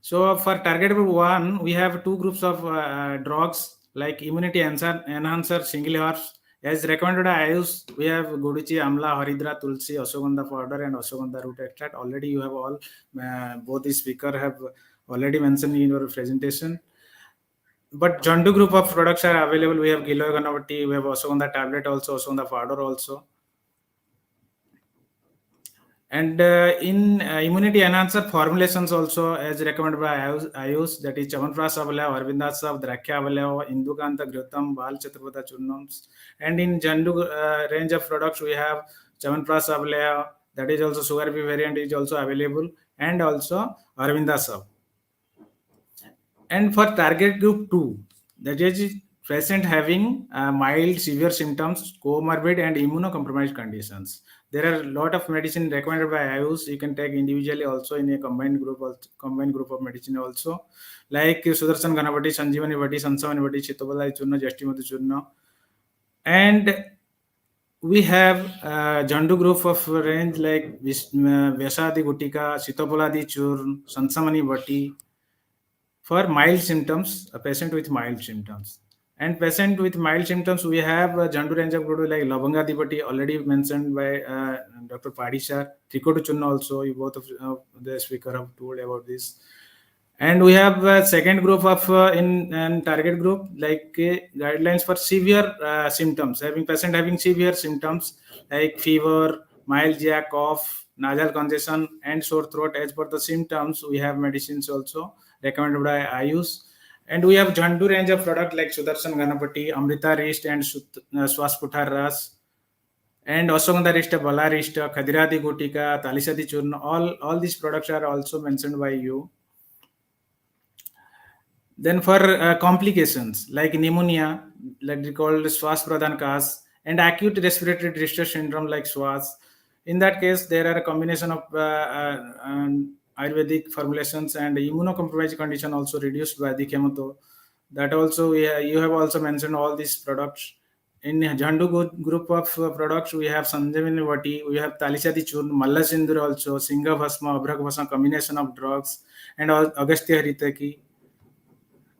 B: So for target group 1, we have 2 groups of drugs like immunity enhancer single herbs. As recommended by Ayush, we have Guduchi, Amla, Haridra, Tulsi, Ashwagandha powder, and Ashwagandha root extract. Already you have all, both the speaker have already mentioned in your presentation. But Jandu group of products are available. We have Giloy Ganavati, we have Ashwagandha tablet also, Ashwagandha powder also. And in immunity enhancer formulations also, as recommended by Ayush, that is Chavanpras Avalaya, Arvindasav, Drakya Avalaya, Indukanta, Ghritam, Bal Chaturvata Churnams. And in Jandu range of products, we have Chavanpras Avalaya, that is also sugar free variant is also available, and also Arvindasav. And for target group 2, that is patient having mild severe symptoms, comorbid and immunocompromised conditions. There are a lot of medicine recommended by Ayush. You can take individually also in a combined group of medicine also, like Sudarshan Ganavati, Sanjeevani Vati, Sansavani Vati, Chittopadai Churna, Jastimati Churna. And we have Jandu group of range like Vyasadi Gutika, Sitopaladi Churn, Sansamani Vati. For mild symptoms, a patient with mild symptoms. And patient with mild symptoms, we have Jandu range of product like Lavanga Dipati, already mentioned by Dr. Padishar, Trikotu Chunna also, you both of the speaker have told about this. And we have a second group of in target group like guidelines for severe symptoms, patient having severe symptoms like fever, myalgia, cough, nasal congestion, and sore throat. As per the symptoms, we have medicines also recommended by Ayush. And we have Jandu range of product like Sudarshan Ganapati, Amrita Rist, and Swasputhar Ras. And Ashwagandha Rista, Bala Rista, Khadiradi Gutika, Talisadi Churna. All these products are also mentioned by you. Then for complications like pneumonia, like we call Swas Pradhan Kas, and acute respiratory distress syndrome like Swas. In that case, there are a combination of Ayurvedic formulations and immunocompromised condition also reduced by the chemo. That also you have also mentioned all these products. In Jandu group of products, we have Sanjeevani Vati, we have Talisadi Churn, Mallasindur also, Singha Bhasma, Abhrak Bhasma, combination of drugs. and Agastya Haritaki.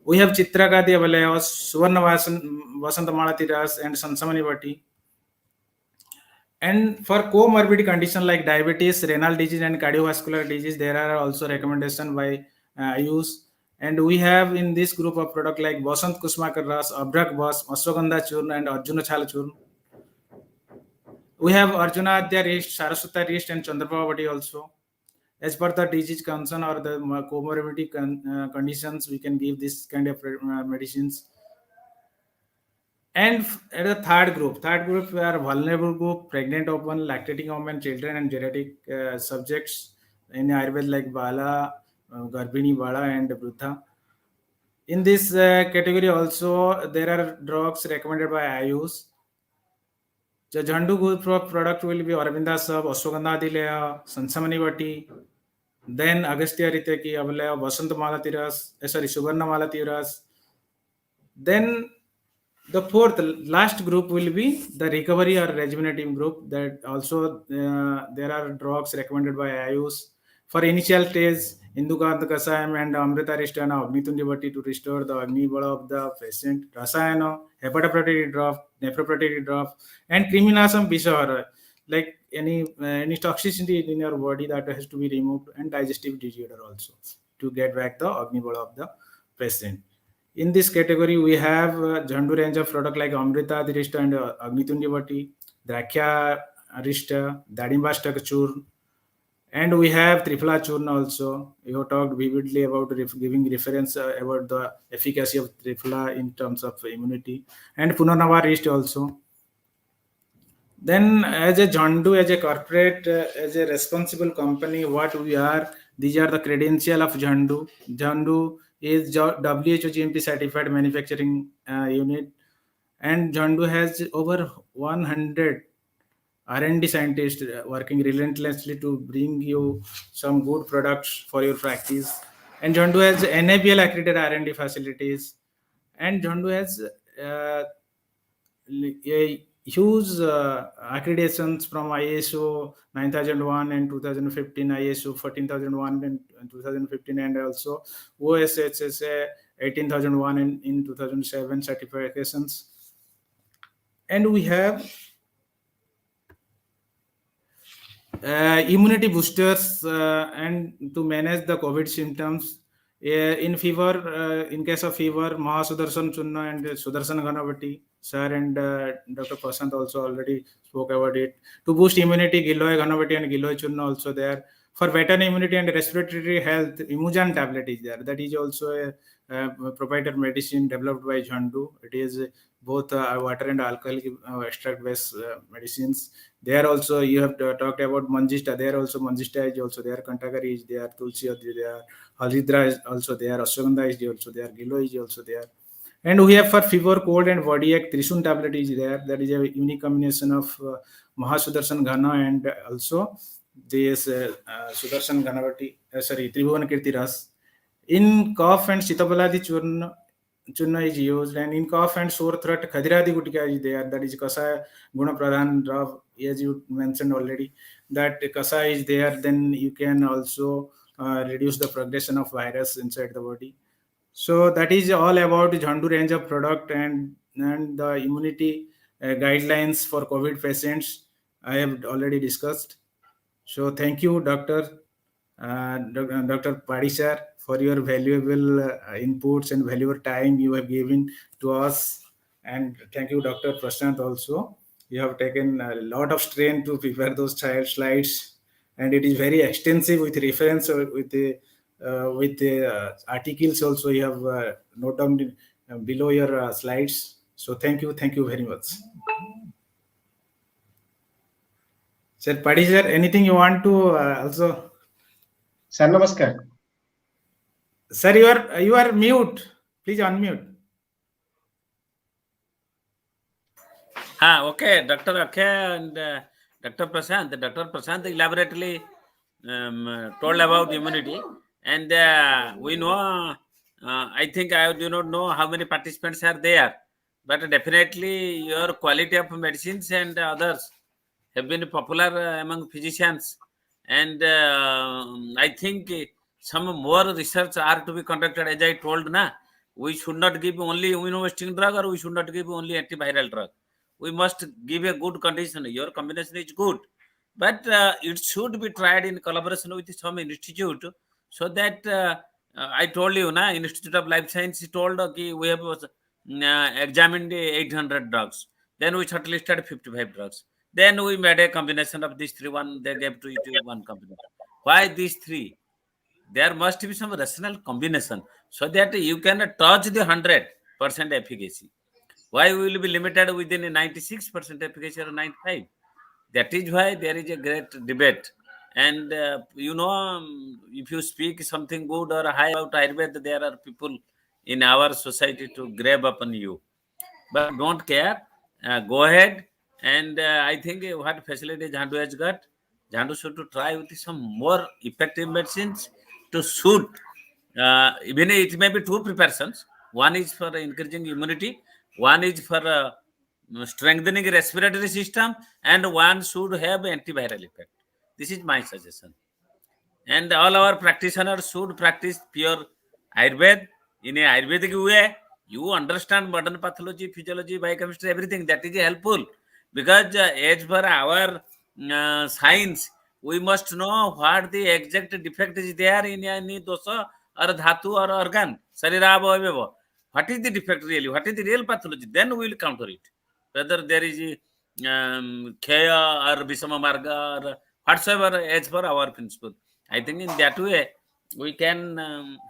B: We have Chitrakadi Avalayas, Suvarna Vasantamala and Sansamani Vati. And for comorbid conditions like diabetes, renal disease, and cardiovascular disease, there are also recommendations by IUs. And we have in this group of product like Vasant Kusmakar Ras, Abrak Bas, Ashwagandha Churn, and Arjuna Chala Churn. We have Arjuna Adya Rist, Saraswata Rist, and Chandrapavati also. As per the disease concern or the comorbidity conditions, we can give this kind of medicines. And at the third group we are vulnerable group, pregnant women, lactating women, children, and geriatric subjects in Ayurveda like Bala, Garbhini, Bala, and Vruddha. In this category also, there are drugs recommended by IUs. The Jandu group of product will be Aravinda Sab, Ashwagandha Dilaya, Sansamani Vati, then Agastya Ritaki, Avalaya, Vasant Malatiras, Suvarna Malatiras. Then the fourth, last group will be the recovery or rejuvenative group. That also there are drugs recommended by IUs for initial stage, Indukanta Kasayam and Amrita Rishtana, Agnitundi Vati to restore the Agni Bala of the patient, Rasayana, hepatoprotective drop, nephroprotective drop, and Criminasam Bisahara, like any toxicity in your body that has to be removed, and digestive disorder also to get back the Agni Bala of the patient. In this category, we have Jandu range of product like Amrita Dirishta and Agnitundi Vati, Drakya Arishta, Dadimbashta Churn, and we have Triphala Churn also. You talked vividly about giving reference about the efficacy of Triphala in terms of immunity, and Punarnava Rist also. Then as a Jandu, as a corporate, as a responsible company, what we are, these are the credential of Jandu. Jandu is WHO GMP certified manufacturing unit, and Jandu has over 100 R&D scientists working relentlessly to bring you some good products for your practice. And Jandu has NABL accredited R&D facilities, and Jandu has a huge accreditations from ISO 9001 and 2015, ISO 14001 and 2015, and also OSHSA 18001 in 2007 certifications. And we have immunity boosters and to manage the COVID symptoms. In fever, in case of fever, Mahasudarshan Chunna and Sudarshan Ganavati sir and Dr. Prasant also already spoke about it. To boost immunity, Giloy Ganavati and Giloy Chunna also there. For better immunity and respiratory health, Imujan tablet is there. That is also a proprietary medicine developed by Jandu. It is both water and alcohol extract based medicines. There also you have talked about Manjista. There also Manjista is also there. Kantakari is there. Tulsi is there. Halidra is also there. Ashwagandha is also there. Gilo is also there. And we have for fever, cold, and body ache, Trisun tablet is there. That is a unique combination of Mahasudarshan Ghana and also this Sudarshan Ganavati. Tribhuvan Kirti Ras. In cough and Sitabaladi Churna is used, and in cough and sore throat, Khadiradi Gutika is there. That is Kasa Guna Pradhan Rav, as you mentioned already. That Kasa is there, then you can also reduce the progression of virus inside the body. So that is all about Jandu range of product and the immunity guidelines for COVID patients I have already discussed. So thank you, Dr. Dr. Padishar, for your valuable inputs and valuable time you have given to us. And thank you, Dr. Prashant, also. You have taken a lot of strain to prepare those child slides, and it is very extensive with reference with the articles also you have noted down below your slides. So thank you very much. Sir Padishar, anything you want to also?
D: Sir, namaskar.
B: Sir, you are mute. Please unmute.
A: Okay, Dr. Akhay and Dr. Prashant. Dr. Prashant elaborately told about immunity, and we know. I think I do not know how many participants are there, but definitely your quality of medicines and others have been popular among physicians, and I think some more research are to be conducted. As I told, we should not give only immunostimulating drug, or we should not give only antiviral drug. We must give a good condition. Your combination is good, but it should be tried in collaboration with some institute, so that I told you, Institute of Life Science told we have examined 800 drugs. Then we shortlisted 55 drugs. Then we made a combination of these three. One they gave to it one combination. Why these three? There must be some rational combination, so that you can touch the 100% efficacy. Why we will be limited within a 96% efficacy or 95? That is why there is a great debate. And if you speak something good or high about Ayurveda, there are people in our society to grab upon you. But don't care. Go ahead. And I think what facility Jhandu has got, Jhandu should to try with some more effective medicines to suit. Even it may be two preparations. One is for increasing immunity. One is for strengthening respiratory system, and one should have antiviral effect. This is my suggestion. And all our practitioners should practice pure Ayurveda in a Ayurvedic way. You understand modern pathology, physiology, biochemistry, everything. That is helpful, because as per our science, we must know what the exact defect is there in any dosa or dhatu or organ. Sarira. What is the defect really? What is the real pathology? Then we will counter it. Whether there is Khaya or Visama Marga or whatsoever, as per our principle. I think in that way, we can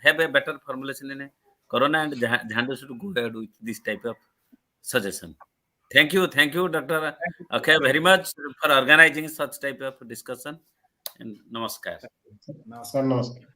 A: have a better formulation in a Corona, and Jhandu should go ahead with this type of suggestion. Thank you, Dr. Okay, very much for organizing such type of discussion. And namaskar.
D: Sir, namaskar.